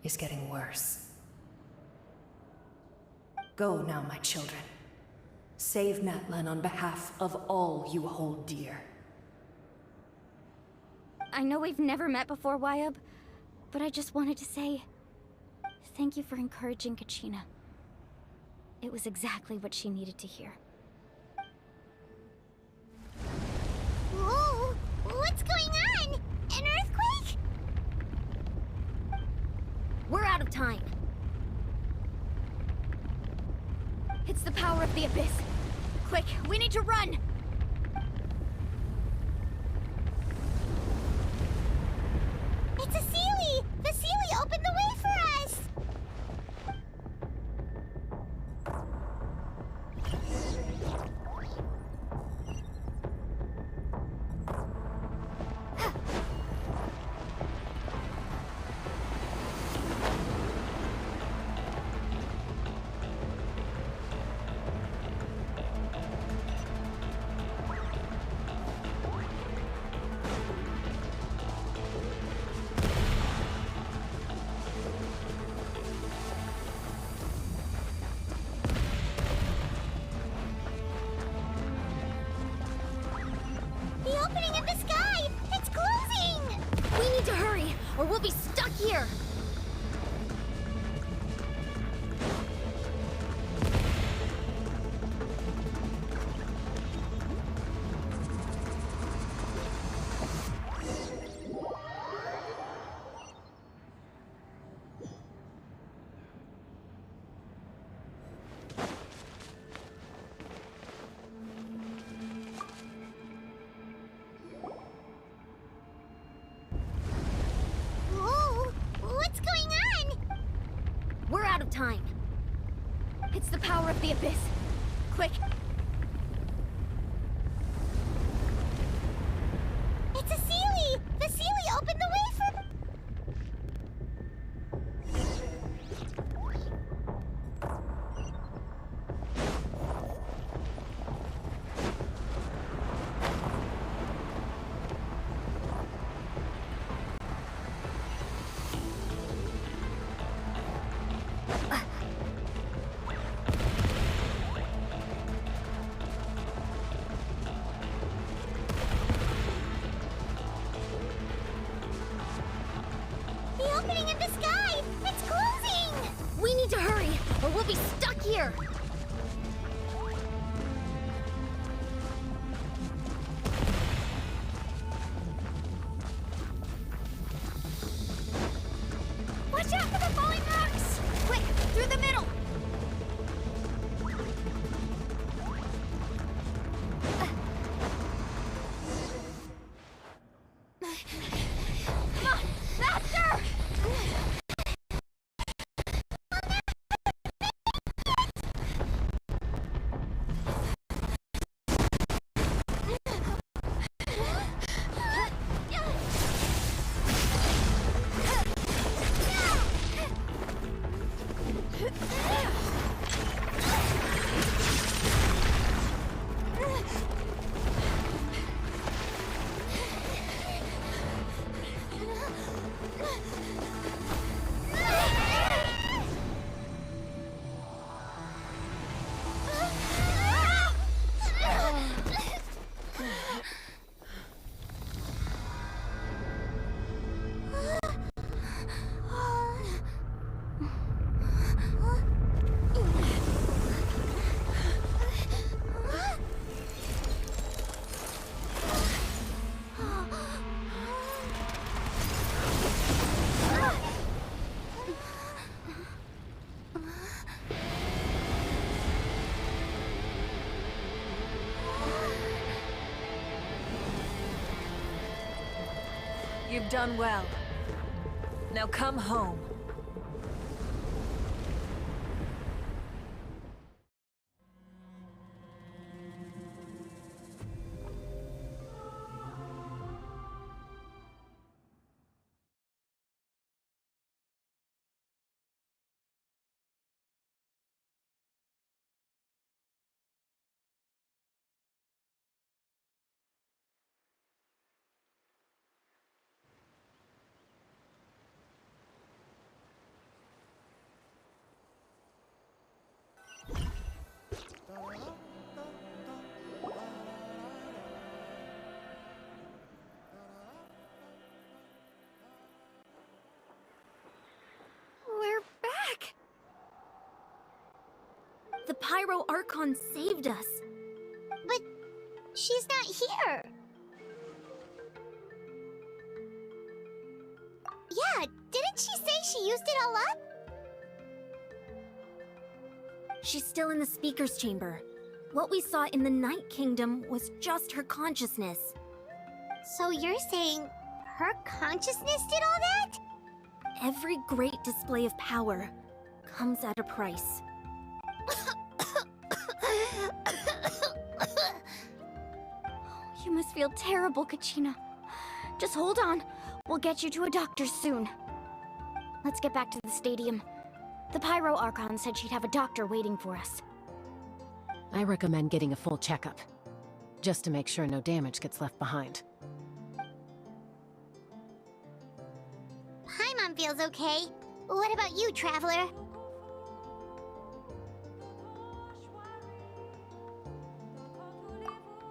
is getting worse. Go now, my children. Save Natlan on behalf of all you hold dear. I know we've never met before, Wyatt, but I just wanted to say thank you for encouraging Kachina. It was exactly what she needed to hear. Whoa! What's going on? An earthquake? We're out of time. It's the power of the abyss. Quick, we need to run! It's a Seelie! The Seelie opened the way for us! The opening in the sky! It's closing! We need to hurry, or we'll be stuck here! Whoa! What's going on? We're out of time. It's the power of the abyss. Quick! It's a Seelie! The Seelie opened the way for... The opening in the sky! It's closing! We need to hurry, or we'll be stuck here! Watch out for the falling rocks! Quick, through the middle! Come on, faster! You've done well. Now come home. We're back! The Pyro Archon saved us. But she's not here. Yeah, didn't she say she used it all up? She's still in the speaker's chamber. What we saw in the Night Kingdom was just her consciousness. So you're saying her consciousness did all that? Every great display of power comes at a price. You must feel terrible, Kachina. Just hold on. We'll get you to a doctor soon. Let's get back to the stadium. The Pyro Archon said she'd have a doctor waiting for us. I recommend getting a full checkup, just to make sure no damage gets left behind. Paimon feels okay. What about you, Traveler?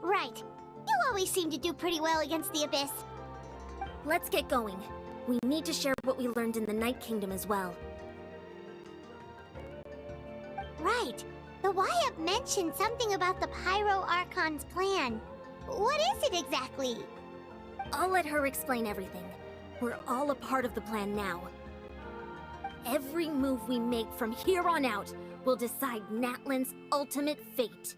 Right. You always seem to do pretty well against the Abyss. Let's get going. We need to share what we learned in the Night Kingdom as well. Right. The Wyatt mentioned something about the Pyro Archon's plan. What is it exactly? I'll let her explain everything. We're all a part of the plan now. Every move we make from here on out will decide Natlan's ultimate fate.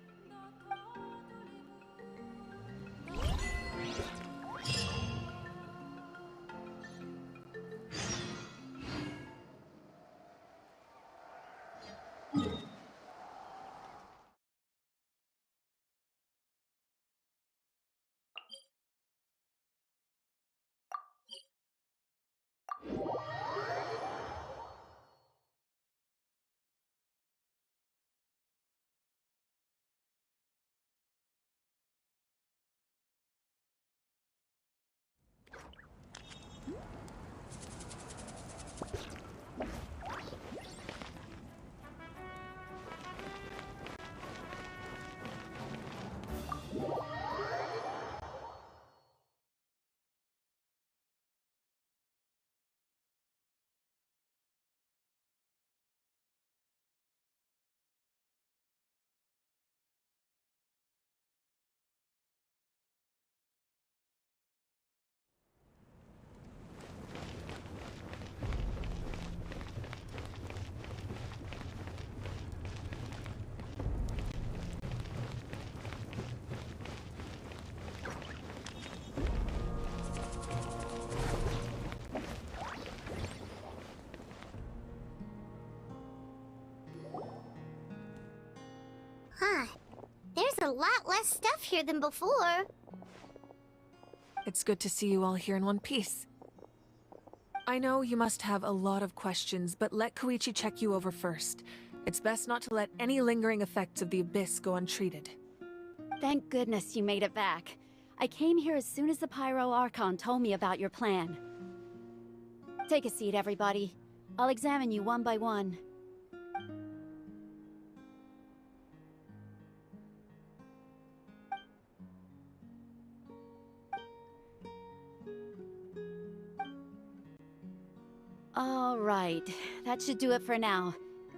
Huh. There's a lot less stuff here than before. It's good to see you all here in one piece. I know you must have a lot of questions, but let Koichi check you over first. It's best not to let any lingering effects of the Abyss go untreated. Thank goodness you made it back. I came here as soon as the Pyro Archon told me about your plan. Take a seat, everybody. I'll examine you one by one. All right, that should do it for now.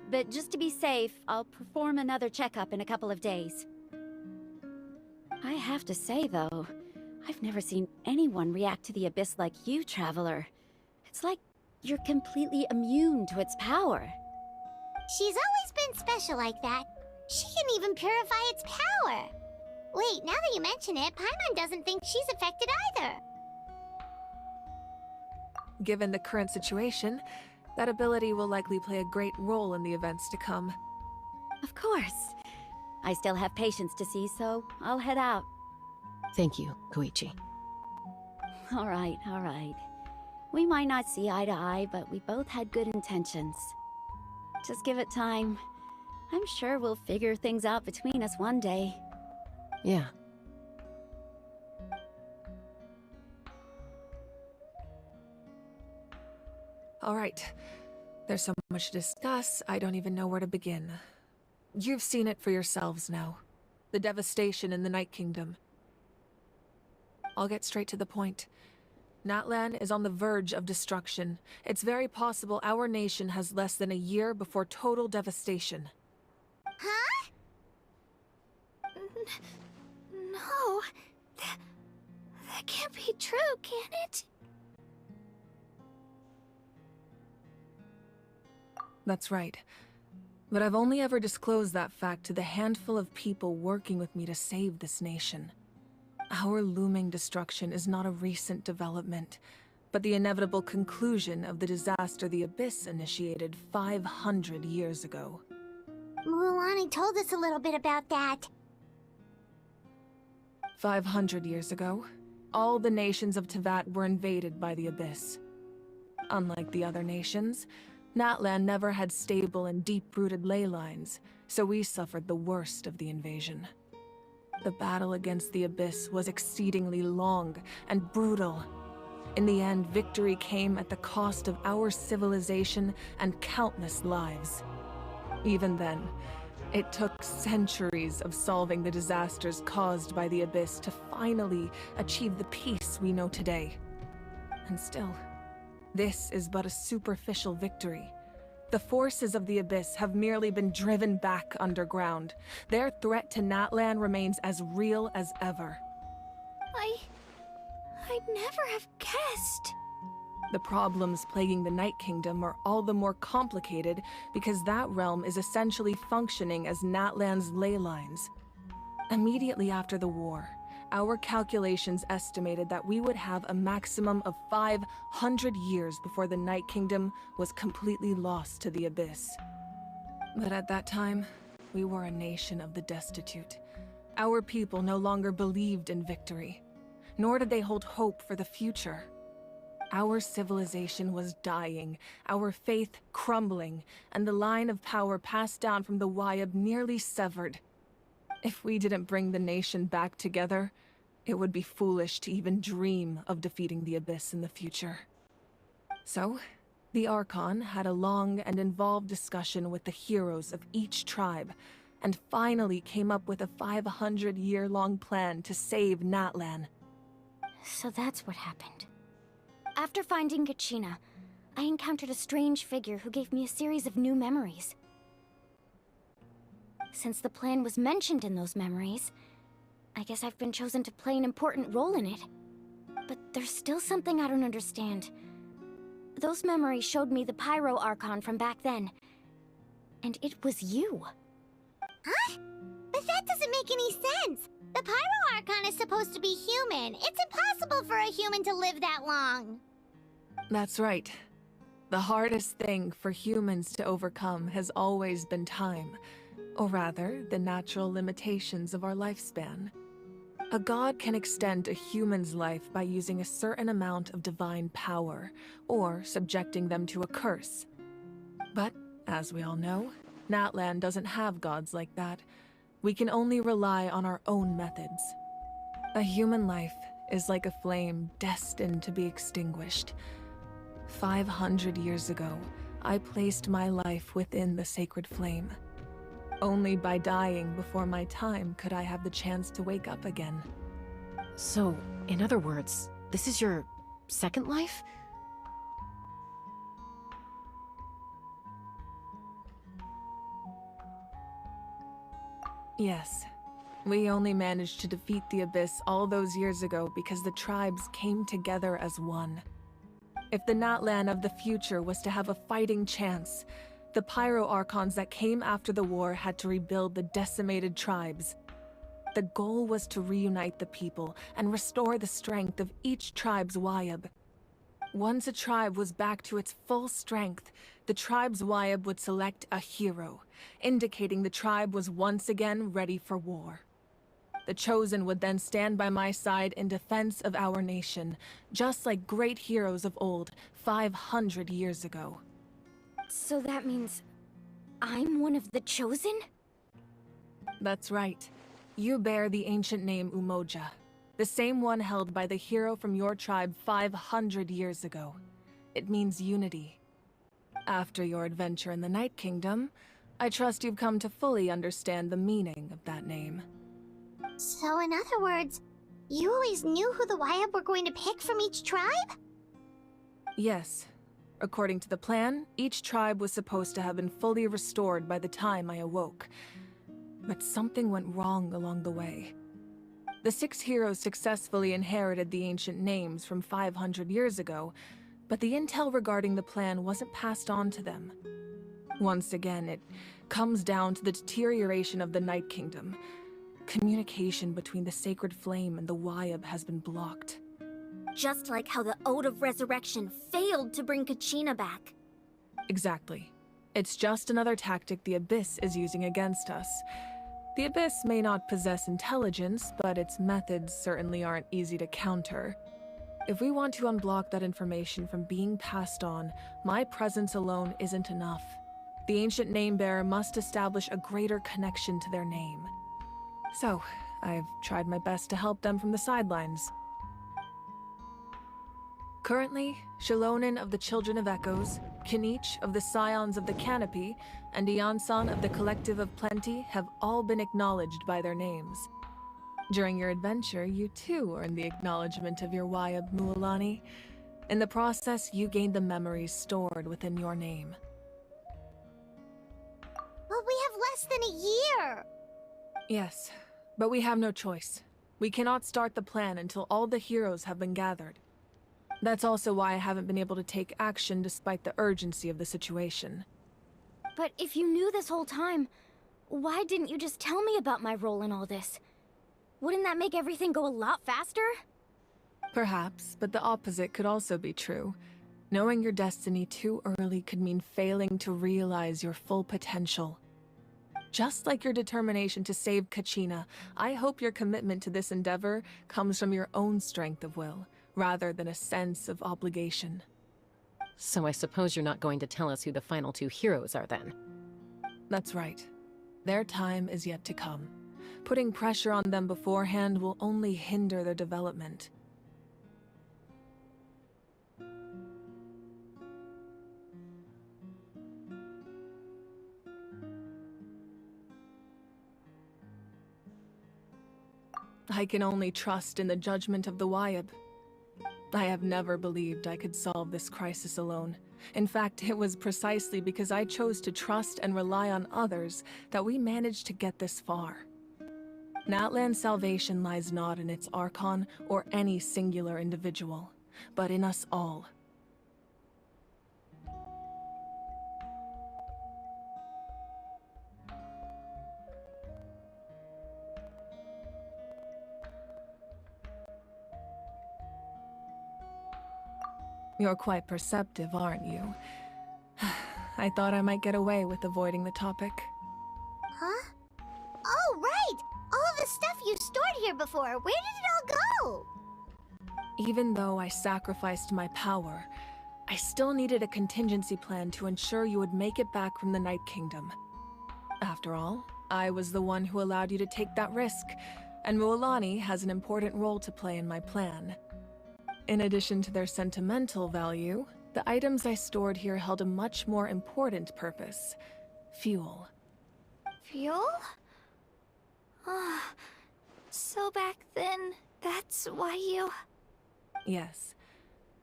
But just to be safe, I'll perform another checkup in a couple of days. I have to say, though, I've never seen anyone react to the Abyss like you, Traveler. It's like you're completely immune to its power. She's always been special like that. She can even purify its power. Wait, now that you mention it, Paimon doesn't think she's affected either. given the current situation, that ability will likely play a great role in the events to come. Of course. I still have patience to see, so I'll head out. Thank you, Koichi. All right, all right. We might not see eye to eye, but we both had good intentions. Just give it time. I'm sure we'll figure things out between us one day. Yeah. All right. There's so much to discuss, I don't even know where to begin. You've seen it for yourselves now. The devastation in the Night Kingdom. I'll get straight to the point. Natlan is on the verge of destruction. It's very possible our nation has less than a year before total devastation. Huh? No. That can't be true, can it? That's right. But I've only ever disclosed that fact to the handful of people working with me to save this nation. Our looming destruction is not a recent development, but the inevitable conclusion of the disaster the Abyss initiated 500 years ago. Mualani told us a little bit about that. 500 years ago, all the nations of Teyvat were invaded by the Abyss. Unlike the other nations, Natlan never had stable and deep-rooted ley lines, so we suffered the worst of the invasion. The battle against the Abyss was exceedingly long and brutal. In the end, victory came at the cost of our civilization and countless lives. Even then, it took centuries of solving the disasters caused by the Abyss to finally achieve the peace we know today. And still, this is but a superficial victory. The forces of the Abyss have merely been driven back underground. Their threat to Natlan remains as real as ever. I'd never have guessed. The problems plaguing the Night Kingdom are all the more complicated because that realm is essentially functioning as Natlan's ley lines. Immediately after the war, our calculations estimated that we would have a maximum of 500 years before the Night Kingdom was completely lost to the Abyss. But at that time, we were a nation of the destitute. Our people no longer believed in victory, nor did they hold hope for the future. Our civilization was dying, our faith crumbling, and the line of power passed down from the Wayab nearly severed. If we didn't bring the nation back together, it would be foolish to even dream of defeating the Abyss in the future. So, the Archon had a long and involved discussion with the heroes of each tribe, and finally came up with a 500-year-long plan to save Natlan. So that's what happened. After finding Kachina, I encountered a strange figure who gave me a series of new memories. Since the plan was mentioned in those memories, I guess I've been chosen to play an important role in it. But there's still something I don't understand. Those memories showed me the Pyro Archon from back then. And it was you. Huh? But that doesn't make any sense. The Pyro Archon is supposed to be human. It's impossible for a human to live that long. That's right. The hardest thing for humans to overcome has always been time. Or rather, the natural limitations of our lifespan. A god can extend a human's life by using a certain amount of divine power, or subjecting them to a curse. But, as we all know, Natlan doesn't have gods like that. We can only rely on our own methods. A human life is like a flame destined to be extinguished. 500 years ago, I placed my life within the sacred flame. Only by dying before my time could I have the chance to wake up again. So, in other words, this is your second life? Yes. We only managed to defeat the Abyss all those years ago because the tribes came together as one. If the Natlan of the future was to have a fighting chance, the Pyro Archons that came after the war had to rebuild the decimated tribes. The goal was to reunite the people and restore the strength of each tribe's Wayab. Once a tribe was back to its full strength, the tribe's Wayab would select a hero, indicating the tribe was once again ready for war. The Chosen would then stand by my side in defense of our nation, just like great heroes of old, 500 years ago. So that means I'm one of the Chosen? That's right. You bear the ancient name Umoja, the same one held by the hero from your tribe 500 years ago. It means unity. After your adventure in the Night Kingdom, I trust you've come to fully understand the meaning of that name. So in other words, you always knew who the Wayab were going to pick from each tribe? Yes. According to the plan, each tribe was supposed to have been fully restored by the time I awoke. But something went wrong along the way. The 6 heroes successfully inherited the ancient names from 500 years ago, but the intel regarding the plan wasn't passed on to them. Once again, it comes down to the deterioration of the Night Kingdom. Communication between the Sacred Flame and the Wayab has been blocked. Just like how the Ode of Resurrection failed to bring Kachina back. Exactly. It's just another tactic the Abyss is using against us. The Abyss may not possess intelligence, but its methods certainly aren't easy to counter. If we want to unblock that information from being passed on, my presence alone isn't enough. The ancient name-bearer must establish a greater connection to their name. So, I've tried my best to help them from the sidelines. Currently, Shilonin of the Children of Echoes, Kinich of the Scions of the Canopy, and Iansan of the Collective of Plenty have all been acknowledged by their names. During your adventure, you too earned the acknowledgement of your Wayab, Mualani. In the process, you gained the memories stored within your name. But we have less than a year! Yes, but we have no choice. We cannot start the plan until all the heroes have been gathered. That's also why I haven't been able to take action despite the urgency of the situation. But if you knew this whole time, why didn't you just tell me about my role in all this? Wouldn't that make everything go a lot faster? Perhaps, but the opposite could also be true. Knowing your destiny too early could mean failing to realize your full potential. Just like your determination to save Kachina, I hope your commitment to this endeavor comes from your own strength of will, rather than a sense of obligation. So I suppose you're not going to tell us who the final 2 heroes are then? That's right. Their time is yet to come. Putting pressure on them beforehand will only hinder their development. I can only trust in the judgment of the Wayab. I have never believed I could solve this crisis alone. In fact, it was precisely because I chose to trust and rely on others that we managed to get this far. Natlan's salvation lies not in its Archon or any singular individual, but in us all. You're quite perceptive, aren't you? I thought I might get away with avoiding the topic. Huh? Oh, right! All of the stuff you stored here before, where did it all go? Even though I sacrificed my power, I still needed a contingency plan to ensure you would make it back from the Night Kingdom. After all, I was the one who allowed you to take that risk, and Mualani has an important role to play in my plan. In addition to their sentimental value, the items I stored here held a much more important purpose: fuel. Fuel? Ah, so back then, that's why you... Yes.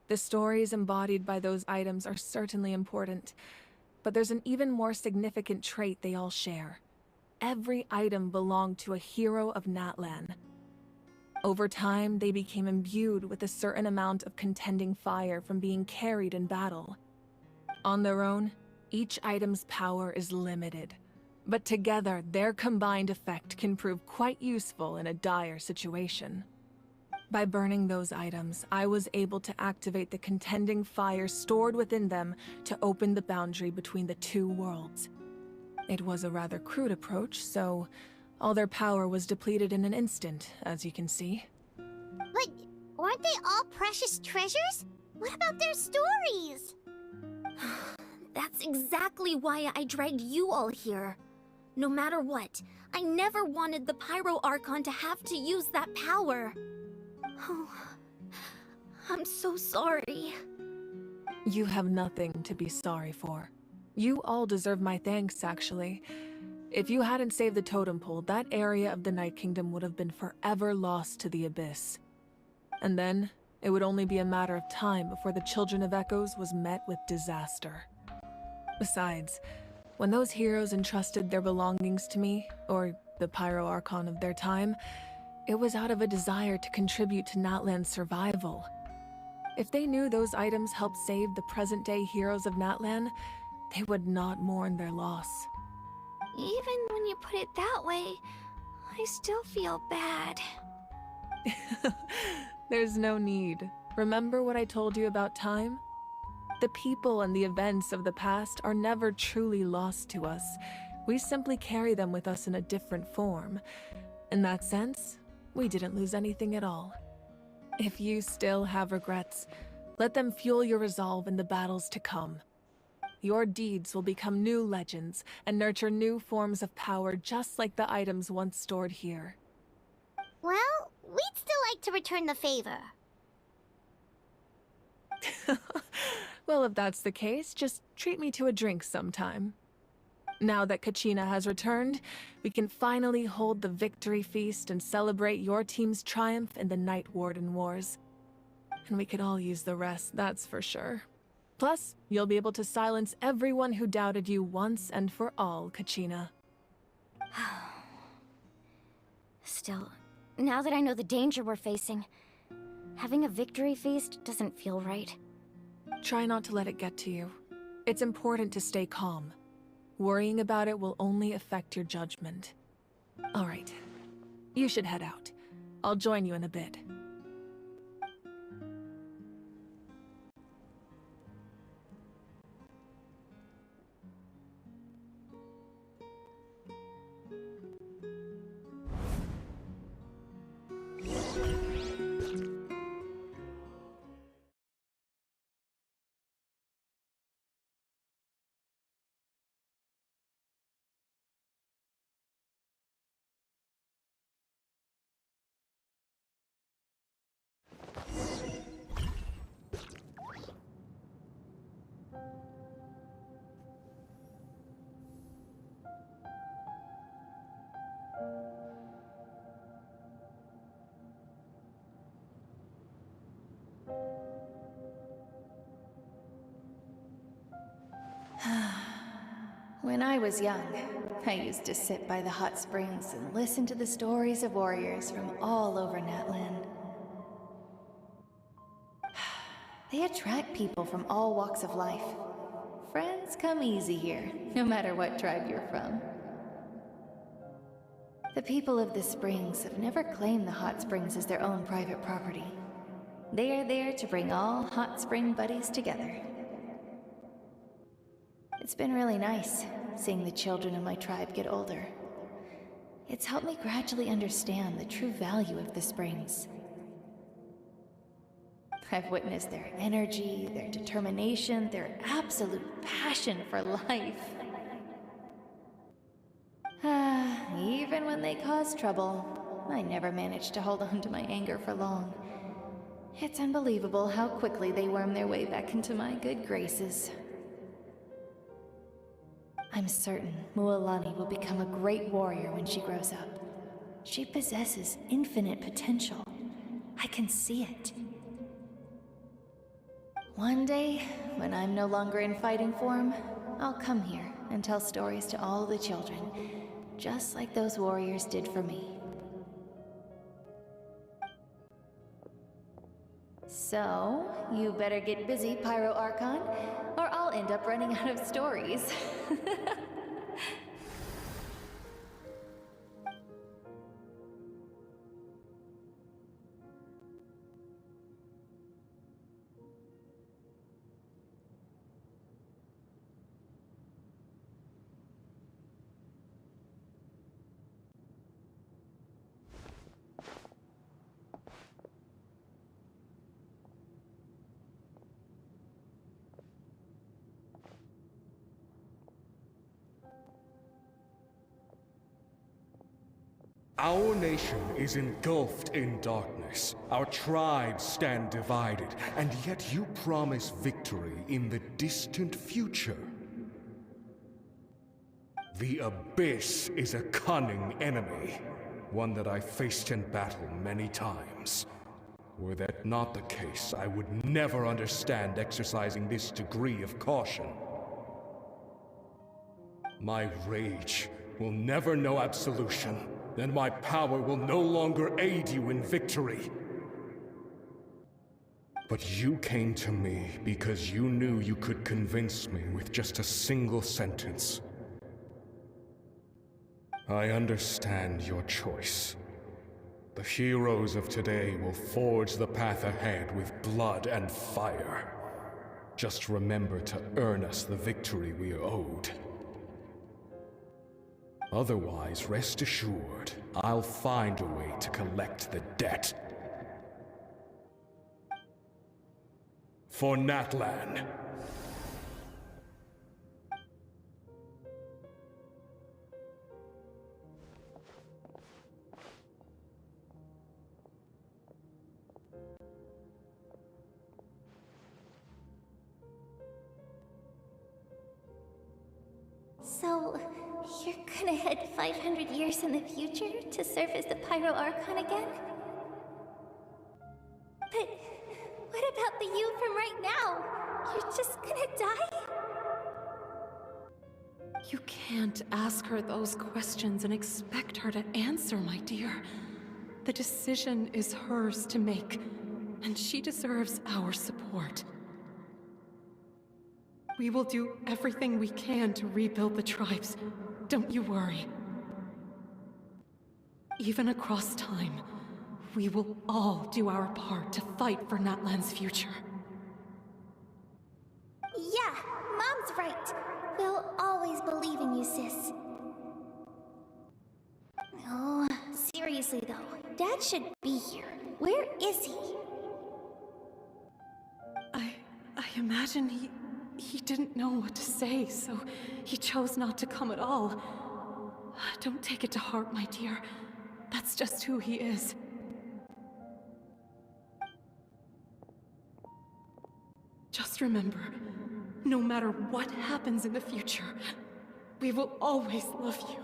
The stories embodied by those items are certainly important, but there's an even more significant trait they all share. Every item belonged to a hero of Natlan. Over time, they became imbued with a certain amount of contending fire from being carried in battle. On their own, each item's power is limited, but together, their combined effect can prove quite useful in a dire situation. By burning those items, I was able to activate the contending fire stored within them to open the boundary between the two worlds. It was a rather crude approach, so all their power was depleted in an instant, as you can see. But weren't they all precious treasures? What about their stories? That's exactly why I dragged you all here. No matter what, I never wanted the Pyro Archon to have to use that power. Oh, I'm so sorry. You have nothing to be sorry for. You all deserve my thanks, actually. If you hadn't saved the totem pole, that area of the Night Kingdom would have been forever lost to the abyss. And then, it would only be a matter of time before the Children of Echoes was met with disaster. Besides, when those heroes entrusted their belongings to me, or the Pyro Archon of their time, it was out of a desire to contribute to Natlan's survival. If they knew those items helped save the present-day heroes of Natlan, they would not mourn their loss. Even when you put it that way, I still feel bad. There's no need. Remember what I told you about time? The people and the events of the past are never truly lost to us. We simply carry them with us in a different form. In that sense, we didn't lose anything at all. If you still have regrets, let them fuel your resolve in the battles to come. Your deeds will become new legends and nurture new forms of power just like the items once stored here. Well, we'd still like to return the favor. Well, if that's the case, just treat me to a drink sometime. Now that Kachina has returned, we can finally hold the victory feast and celebrate your team's triumph in the Night Warden Wars. And we could all use the rest, that's for sure. Plus, you'll be able to silence everyone who doubted you once and for all, Kachina. Still, now that I know the danger we're facing, having a victory feast doesn't feel right. Try not to let it get to you. It's important to stay calm. Worrying about it will only affect your judgment. All right. You should head out. I'll join you in a bit. When I was young, I used to sit by the hot springs and listen to the stories of warriors from all over Natlan. They attract people from all walks of life. Friends come easy here, no matter what tribe you're from. The people of the springs have never claimed the hot springs as their own private property. They are there to bring all hot spring buddies together. It's been really nice, seeing the children of my tribe get older. It's helped me gradually understand the true value of the springs. I've witnessed their energy, their determination, their absolute passion for life. Even when they cause trouble, I never managed to hold on to my anger for long. It's unbelievable how quickly they worm their way back into my good graces. I'm certain Mualani will become a great warrior when she grows up. She possesses infinite potential. I can see it. One day, when I'm no longer in fighting form, I'll come here and tell stories to all the children, just like those warriors did for me. So, you better get busy, Pyro Archon, or I'll end up running out of stories. Our nation is engulfed in darkness. Our tribes stand divided, and yet you promise victory in the distant future. The Abyss is a cunning enemy, one that I faced in battle many times. Were that not the case, I would never understand exercising this degree of caution. My rage will never know absolution, and my power will no longer aid you in victory. But you came to me because you knew you could convince me with just a single sentence. I understand your choice. The heroes of today will forge the path ahead with blood and fire. Just remember to earn us the victory we are owed. Otherwise, rest assured, I'll find a way to collect the debt. For Natlan. So, you're gonna head 500 years in the future to serve as the Pyro Archon again? But what about the you from right now? You're just gonna die? You can't ask her those questions and expect her to answer, my dear. The decision is hers to make, and she deserves our support. We will do everything we can to rebuild the tribes. Don't you worry. Even across time, we will all do our part to fight for Natlan's future. Yeah, Mom's right. We'll always believe in you, sis. Oh, seriously though, Dad should be here. Where is he? I imagine he didn't know what to say, so he chose not to come at all. Don't take it to heart, my dear. That's just who he is. Just remember, no matter what happens in the future, we will always love you.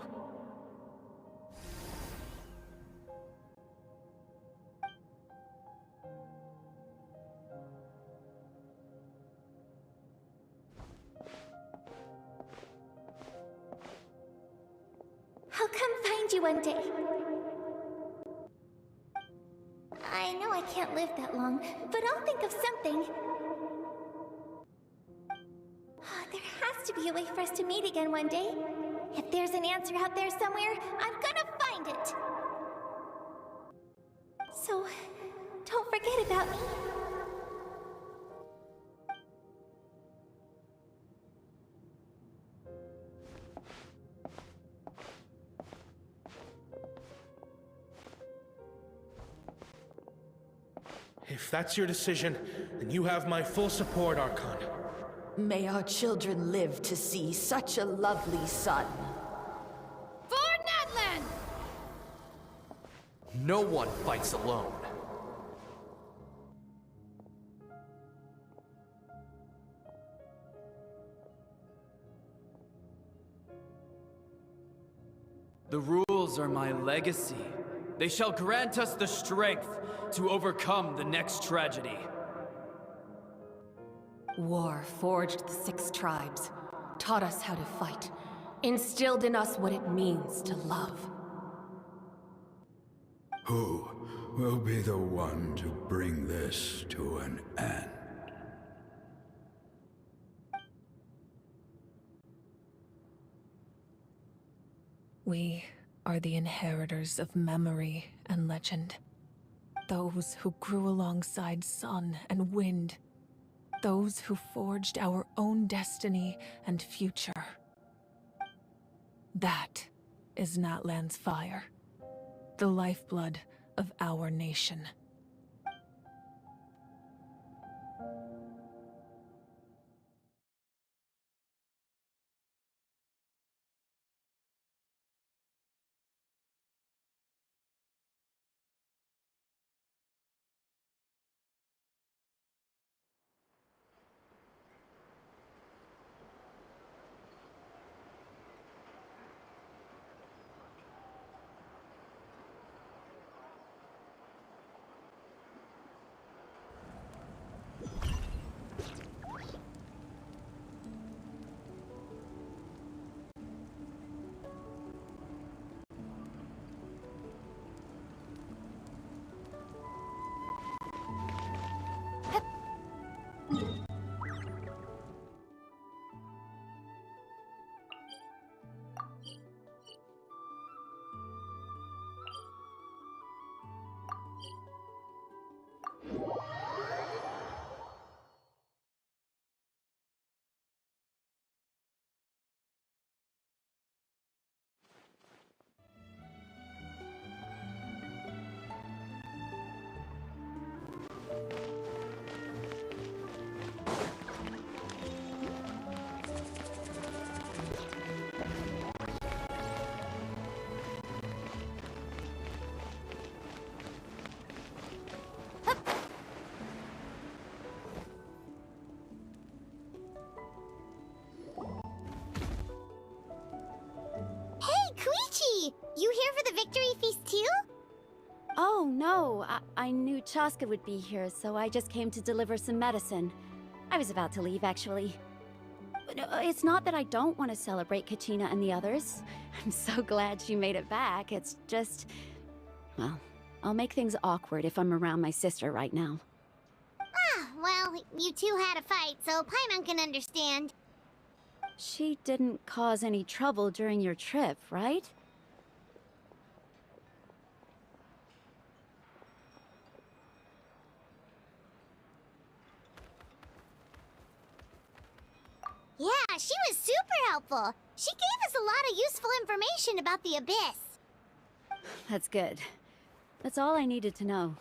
I'll come find you one day. I know I can't live that long, but I'll think of something. There has to be a way for us to meet again one day. If there's an answer out there somewhere, I'm gonna find it. So, don't forget about me. If that's your decision, then you have my full support, Archon. May our children live to see such a lovely son. For Natlan! No one fights alone. The rules are my legacy. They shall grant us the strength to overcome the next tragedy. War forged the 6 tribes, taught us how to fight, instilled in us what it means to love. Who will be the one to bring this to an end? We are the inheritors of memory and legend. Those who grew alongside sun and wind. Those who forged our own destiny and future. That is Natlan's fire, the lifeblood of our nation. Oh, I knew Chaska would be here, so I just came to deliver some medicine. I was about to leave, actually. But it's not that I don't want to celebrate Kachina and the others. I'm so glad she made it back. It's just... well, I'll make things awkward if I'm around my sister right now. Ah, well, you two had a fight, so Paimon can understand. She didn't cause any trouble during your trip, right? Yeah, she was super helpful. She gave us a lot of useful information about the Abyss. That's good. That's all I needed to know.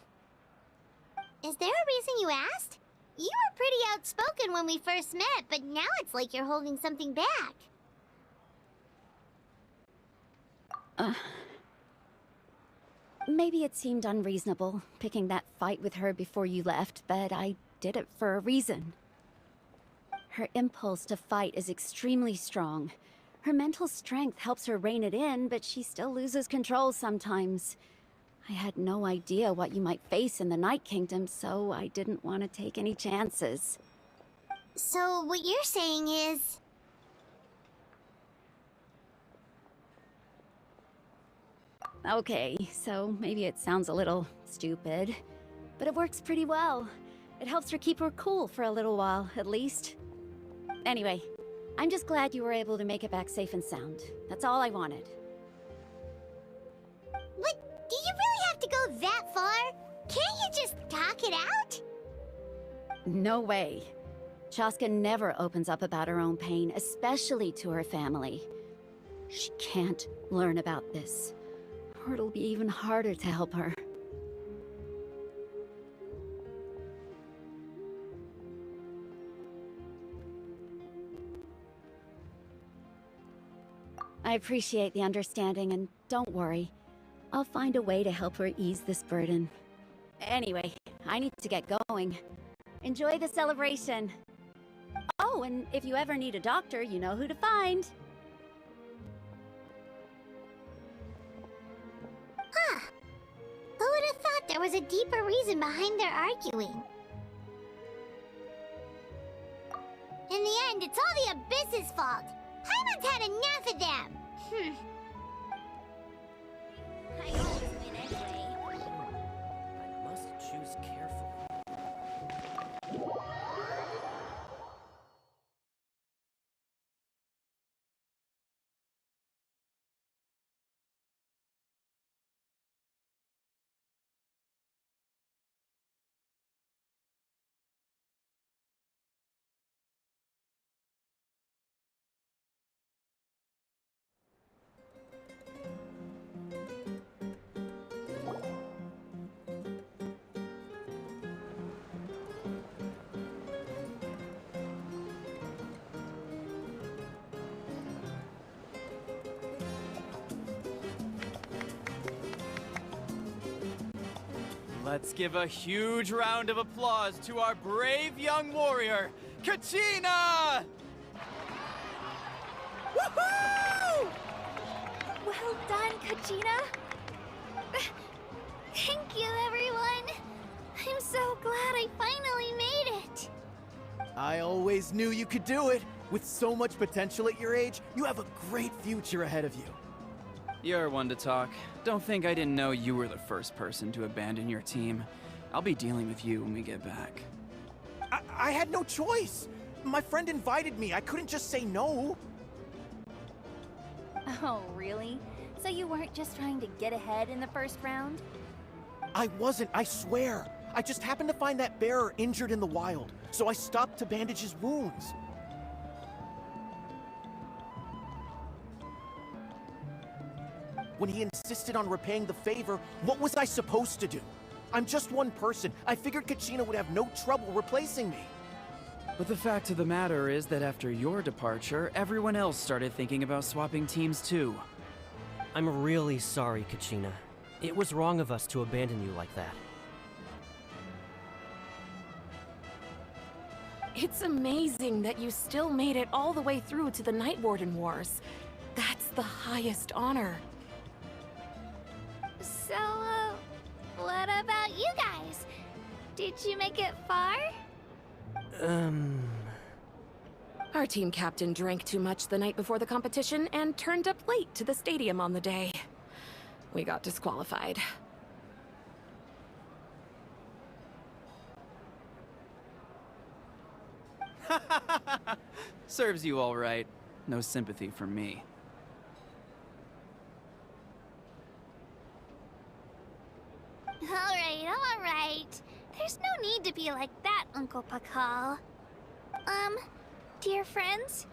Is there a reason you asked? You were pretty outspoken when we first met, but now it's like you're holding something back. Maybe it seemed unreasonable, picking that fight with her before you left, but I did it for a reason. Her impulse to fight is extremely strong. Her mental strength helps her rein it in, but she still loses control sometimes. I had no idea what you might face in the Night Kingdom, so I didn't want to take any chances. So what you're saying is... Okay, so maybe it sounds a little stupid, but it works pretty well. It helps her keep her cool for a little while, at least. Anyway, I'm just glad you were able to make it back safe and sound. That's all I wanted. But do you really have to go that far? Can't you just talk it out? No way. Chaska never opens up about her own pain, especially to her family. She can't learn about this, or it'll be even harder to help her. I appreciate the understanding, and don't worry. I'll find a way to help her ease this burden. Anyway, I need to get going. Enjoy the celebration. Oh, and if you ever need a doctor, you know who to find. Huh. Who would have thought there was a deeper reason behind their arguing? In the end, it's all the Abyss's fault. Paimon's had enough of them! I always win anyway. I must choose carefully. Let's give a huge round of applause to our brave young warrior, Kachina! Woohoo! Well done, Kachina! Thank you, everyone! I'm so glad I finally made it! I always knew you could do it! With so much potential at your age, you have a great future ahead of you. You're one to talk. Don't think I didn't know you were the first person to abandon your team. I'll be dealing with you when we get back. I had no choice! My friend invited me, I couldn't just say no! Oh, really? So you weren't just trying to get ahead in the first round? I wasn't, I swear! I just happened to find that bearer injured in the wild, so I stopped to bandage his wounds. When he insisted on repaying the favor, what was I supposed to do? I'm just one person. I figured Kachina would have no trouble replacing me. But the fact of the matter is that after your departure, everyone else started thinking about swapping teams too. I'm really sorry, Kachina. It was wrong of us to abandon you like that. It's amazing that you still made it all the way through to the Night Warden Wars. That's the highest honor. So, what about you guys? Did you make it far? Our team captain drank too much the night before the competition and turned up late to the stadium on the day. We got disqualified. Serves you all right. No sympathy from me. Alright. There's no need to be like that, Uncle Pakal. Dear friends,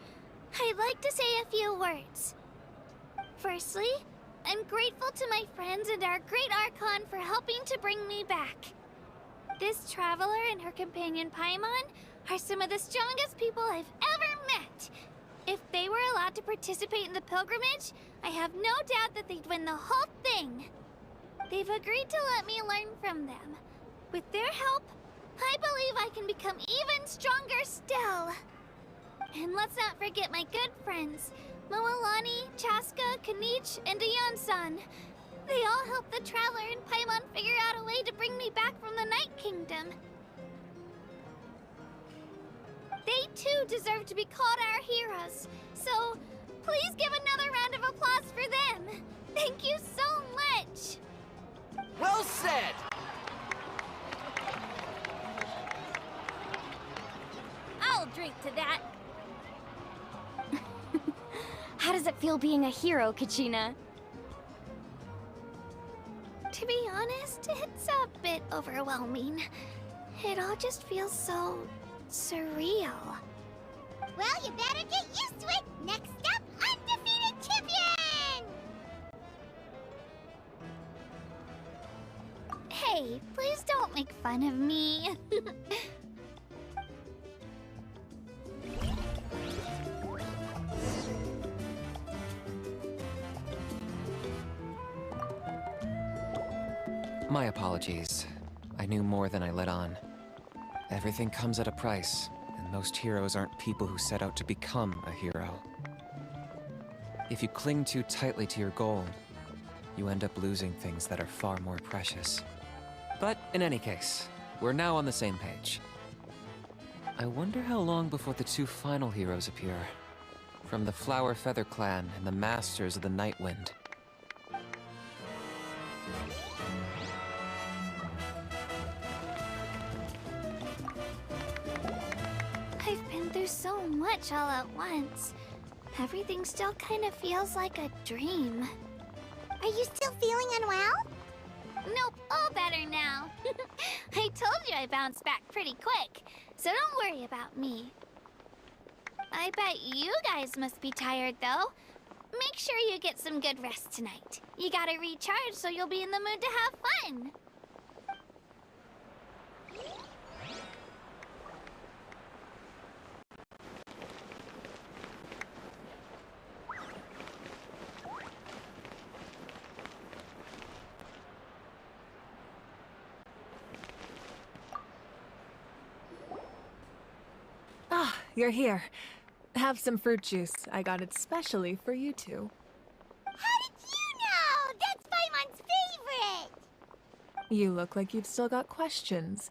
I'd like to say a few words. Firstly, I'm grateful to my friends and our great Archon for helping to bring me back. This traveler and her companion Paimon are some of the strongest people I've ever met. If they were allowed to participate in the pilgrimage, I have no doubt that they'd win the whole thing. They've agreed to let me learn from them. With their help, I believe I can become even stronger still. And let's not forget my good friends, Moalani, Chaska, Kanich, and Ayan-san. They all helped the Traveler and Paimon figure out a way to bring me back from the Night Kingdom. They too deserve to be called our heroes, so please give another round of applause for them. Thank you so much. Well said! I'll drink to that. How does it feel being a hero, Kachina? To be honest, it's a bit overwhelming. It all just feels so surreal. Well, you better get used to it. Next up, undefeated champion! Hey, please don't make fun of me. My apologies. I knew more than I let on. Everything comes at a price, and most heroes aren't people who set out to become a hero. If you cling too tightly to your goal, you end up losing things that are far more precious. But in any case, we're now on the same page. I wonder how long before the two final heroes appear. From the Flower Feather Clan and the Masters of the Night Wind. I've been through so much all at once. Everything still kind of feels like a dream. Are you still feeling unwell? Nope, all better now. I told you I bounced back pretty quick, so don't worry about me. I bet you guys must be tired, though. Make sure you get some good rest tonight. You gotta recharge so you'll be in the mood to have fun. Ah, you're here. Have some fruit juice. I got it specially for you two. How did you know? That's Paimon's favorite! You look like you've still got questions.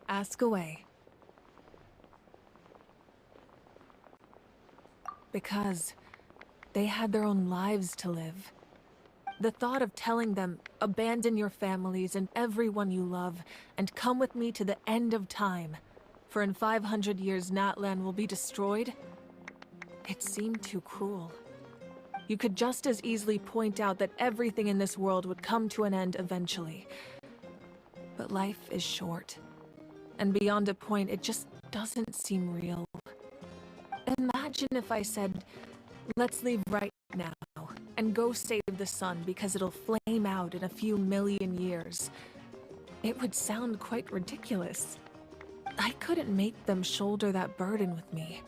Ask away. Because they had their own lives to live. The thought of telling them, abandon your families and everyone you love, and come with me to the end of time, for in 500 years Natlan will be destroyed, it seemed too cruel. You could just as easily point out that everything in this world would come to an end eventually. But life is short, and beyond a point, it just doesn't seem real. Imagine if I said, let's leave right now, and go save the sun because it'll flame out in a few million years. It would sound quite ridiculous. I couldn't make them shoulder that burden with me.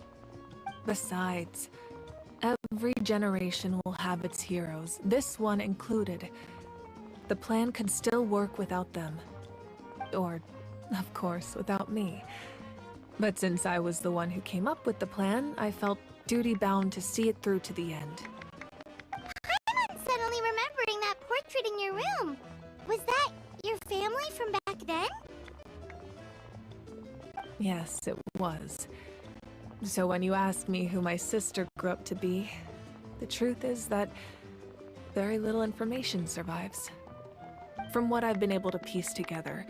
Besides, every generation will have its heroes, this one included. The plan could still work without them. Or, of course, without me. But since I was the one who came up with the plan, I felt duty-bound to see it through to the end. I'm suddenly remembering that portrait in your room. Was that your your family from back then? Yes, it was. So when you asked me who my sister grew up to be, the truth is that very little information survives. From what I've been able to piece together,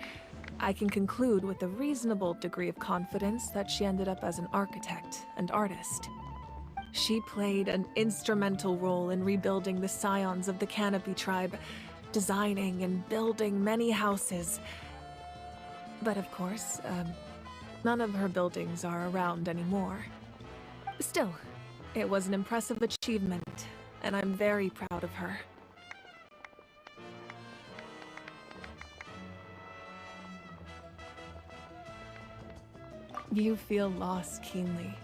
I can conclude with a reasonable degree of confidence that she ended up as an architect and artist. She played an instrumental role in rebuilding the scions of the Canopy tribe, designing and building many houses. But of course, none of her buildings are around anymore. Still, it was an impressive achievement, and I'm very proud of her. You feel loss keenly.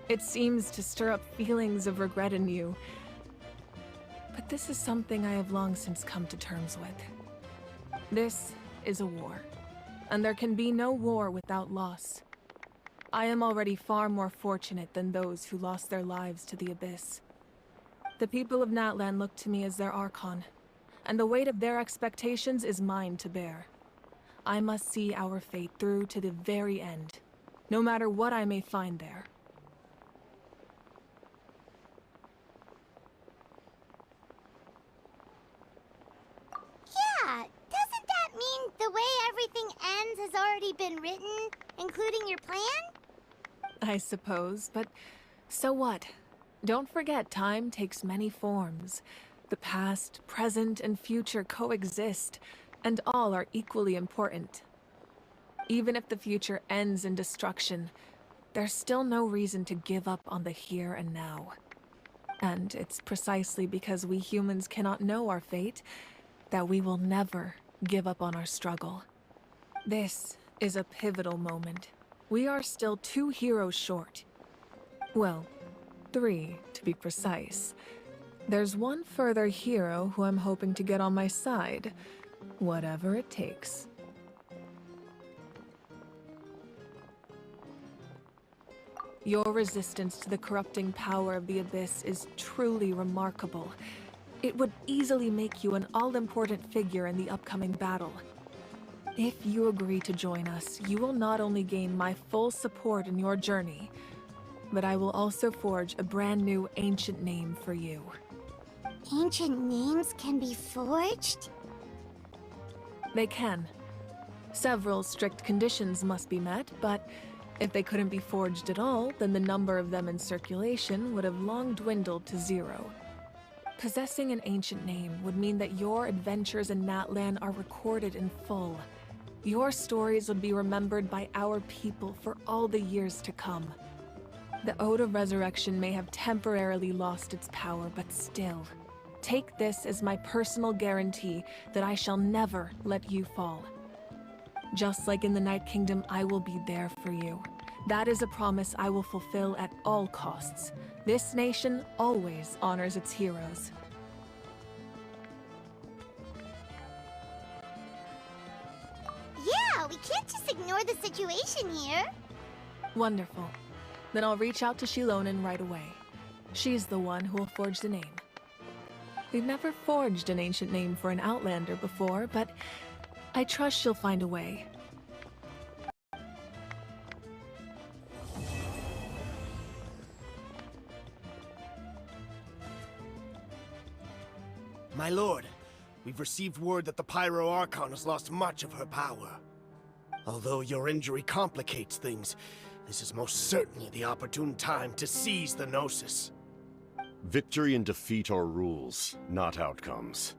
It seems to stir up feelings of regret in you. But this is something I have long since come to terms with. This is a war, and there can be no war without loss. I am already far more fortunate than those who lost their lives to the Abyss. The people of Natlan look to me as their Archon, and the weight of their expectations is mine to bear. I must see our fate through to the very end, no matter what I may find there. Yeah, doesn't that mean the way everything ends has already been written, including your plan? I suppose, but so what? Don't forget, time takes many forms. The past, present, and future coexist, and all are equally important. Even if the future ends in destruction, there's still no reason to give up on the here and now. And it's precisely because we humans cannot know our fate that we will never give up on our struggle. This is a pivotal moment. We are still 2 heroes short. Well, 3 to be precise. There's one further hero who I'm hoping to get on my side, whatever it takes. Your resistance to the corrupting power of the Abyss is truly remarkable. It would easily make you an all-important figure in the upcoming battle. If you agree to join us, you will not only gain my full support in your journey, but I will also forge a brand new ancient name for you. Ancient names can be forged? They can. Several strict conditions must be met, but if they couldn't be forged at all, then the number of them in circulation would have long dwindled to 0. Possessing an ancient name would mean that your adventures in Natlan are recorded in full. Your stories would be remembered by our people for all the years to come. The Ode of Resurrection may have temporarily lost its power, but still, take this as my personal guarantee that I shall never let you fall. Just like in the Night Kingdom, I will be there for you. That is a promise I will fulfill at all costs. This nation always honors its heroes. Yeah, we can't just ignore the situation here. Wonderful. Then I'll reach out to Shilonen right away. She's the one who will forge the name. We've never forged an ancient name for an Outlander before, but I trust she'll find a way. My lord, we've received word that the Pyro Archon has lost much of her power. Although your injury complicates things, this is most certainly the opportune time to seize the Gnosis. Victory and defeat are rules, not outcomes.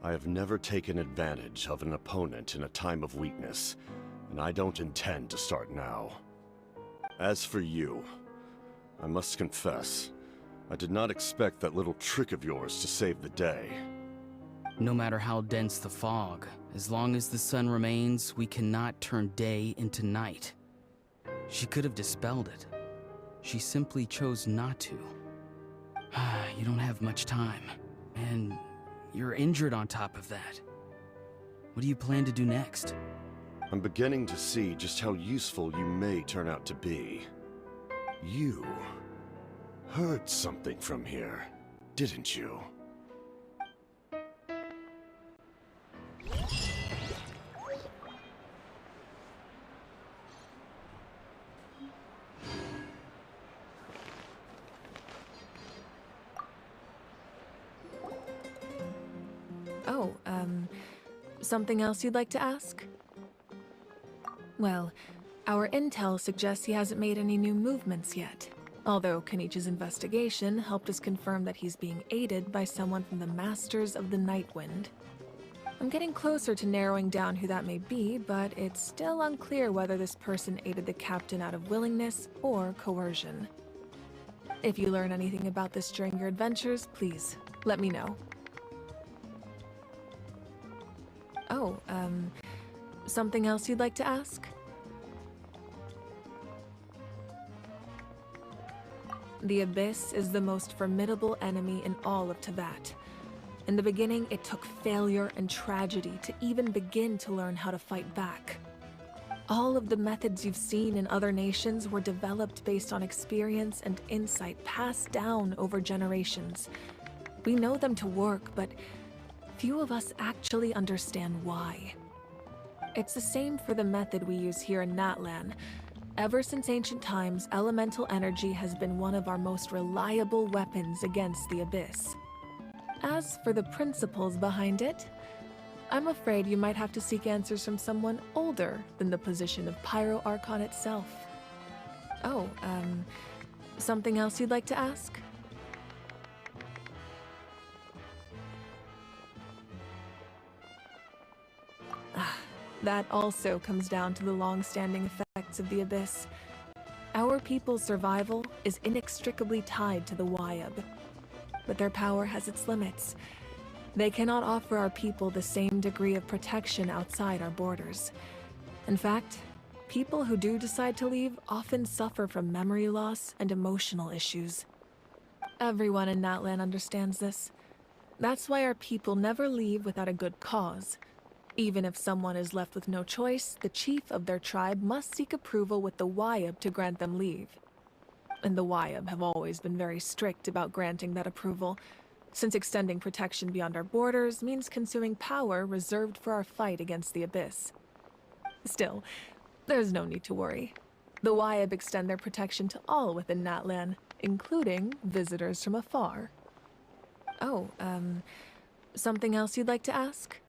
I have never taken advantage of an opponent in a time of weakness, and I don't intend to start now. As for you, I must confess, I did not expect that little trick of yours to save the day. No matter how dense the fog, as long as the sun remains, we cannot turn day into night. She could have dispelled it. She simply chose not to. You don't have much time, and you're injured on top of that. What do you plan to do next? I'm beginning to see just how useful you may turn out to be. You heard something from here, didn't you? Oh, something else you'd like to ask? Well, our intel suggests he hasn't made any new movements yet. Although Kenichi's investigation helped us confirm that he's being aided by someone from the Masters of the Nightwind. I'm getting closer to narrowing down who that may be, but it's still unclear whether this person aided the captain out of willingness or coercion. If you learn anything about this during your adventures, please let me know. Oh, something else you'd like to ask? The Abyss is the most formidable enemy in all of Teyvat. In the beginning, it took failure and tragedy to even begin to learn how to fight back. All of the methods you've seen in other nations were developed based on experience and insight passed down over generations. We know them to work, but few of us actually understand why. It's the same for the method we use here in Natlan. Ever since ancient times, elemental energy has been one of our most reliable weapons against the Abyss. As for the principles behind it, I'm afraid you might have to seek answers from someone older than the position of Pyro Archon itself. Oh, something else you'd like to ask? That also comes down to the long-standing effects of the Abyss. Our people's survival is inextricably tied to the Wyab, but their power has its limits. They cannot offer our people the same degree of protection outside our borders. In fact, people who do decide to leave often suffer from memory loss and emotional issues. Everyone in Natlan understands this. That's why our people never leave without a good cause. Even if someone is left with no choice, the chief of their tribe must seek approval with the Wyab to grant them leave. And the Wyab have always been very strict about granting that approval, since extending protection beyond our borders means consuming power reserved for our fight against the Abyss. Still, there's no need to worry. The Wyab extend their protection to all within Natlan, including visitors from afar. Oh, something else you'd like to ask?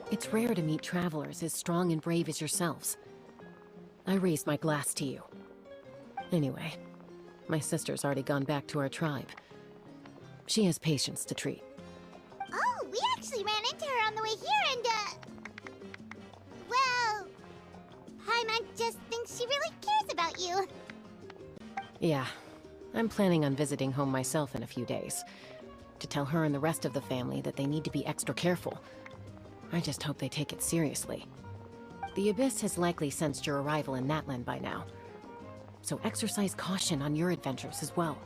It's rare to meet travelers as strong and brave as yourselves. I raised my glass to you. Anyway, my sister's already gone back to our tribe. She has patients to treat. Oh, we actually ran into her on the way here and, well, Paimon just thinks she really cares about you. Yeah, I'm planning on visiting home myself in a few days. To tell her and the rest of the family that they need to be extra careful. I just hope they take it seriously. The Abyss has likely sensed your arrival in Natlan by now. So exercise caution on your adventures as well.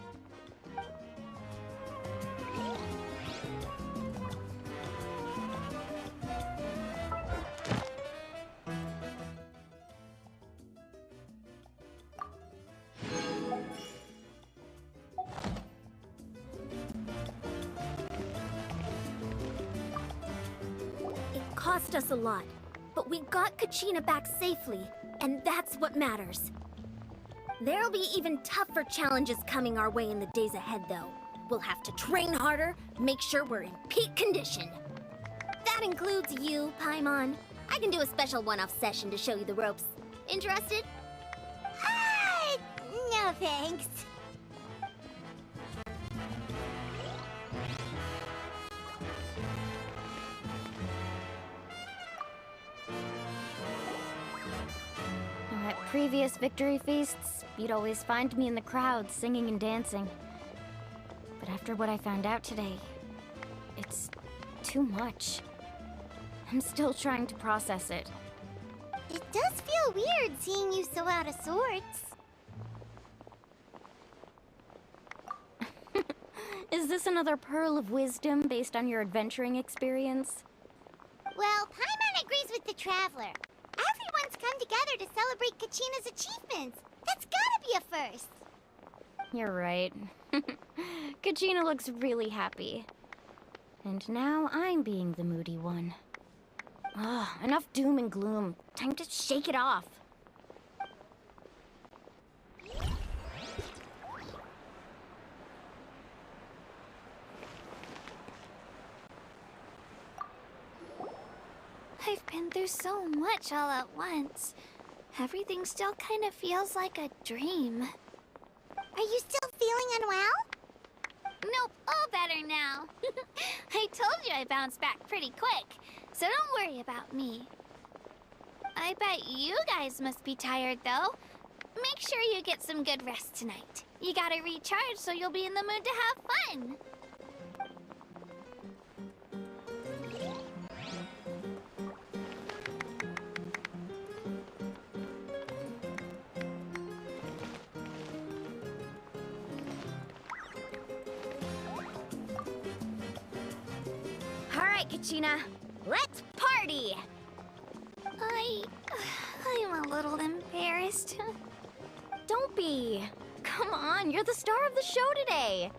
Cost us a lot, but we got Kachina back safely, and that's what matters. There'll be even tougher challenges coming our way in the days ahead, though. We'll have to train harder, make sure we're in peak condition. That includes you, Paimon. I can do a special one-off session to show you the ropes. Interested? No thanks. At previous victory feasts, you'd always find me in the crowd singing and dancing. But after what I found out today, it's too much. I'm still trying to process it. It does feel weird seeing you so out of sorts. Is this another pearl of wisdom based on your adventuring experience? Well, Paimon agrees with the Traveler. Everyone's come together to celebrate Kachina's achievements. That's gotta be a first. You're right. Kachina looks really happy. And now I'm being the moody one. Ugh, enough doom and gloom. Time to shake it off. I've been through so much all at once. Everything still kind of feels like a dream. Are you still feeling unwell? Nope, all better now. I told you I bounced back pretty quick, so don't worry about me. I bet you guys must be tired, though. Make sure you get some good rest tonight. You gotta recharge so you'll be in the mood to have fun. Alright, Kachina, let's party! I'm a little embarrassed. Don't be. Come on, you're the star of the show today.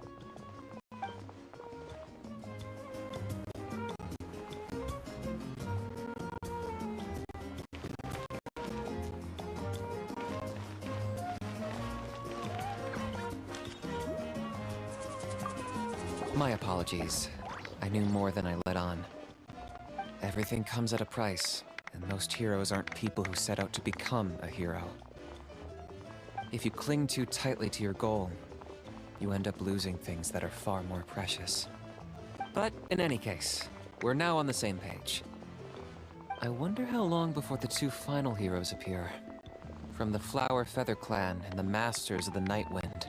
My apologies. I knew more than I let on. Everything comes at a price, and most heroes aren't people who set out to become a hero. If you cling too tightly to your goal, you end up losing things that are far more precious. But in any case, we're now on the same page. I wonder how long before the two final heroes appear. From the Flower Feather Clan and the Masters of the Night Wind.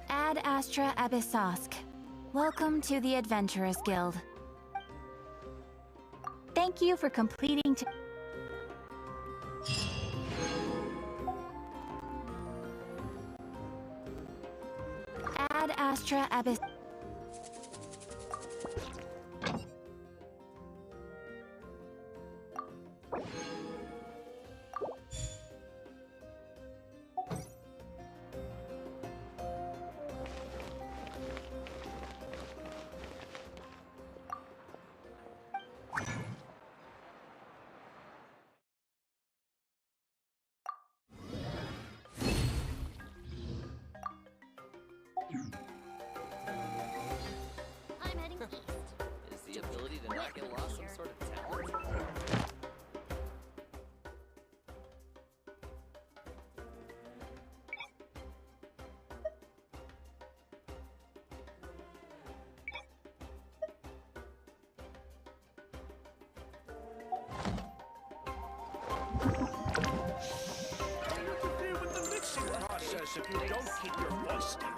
Ad Astra Abyssosk. Welcome to the Adventurers Guild. Thank you for completing Ad Astra Abyss. the ability to not get lost some sort of talent? Interfere with the mixing process if you don't keep your voice down.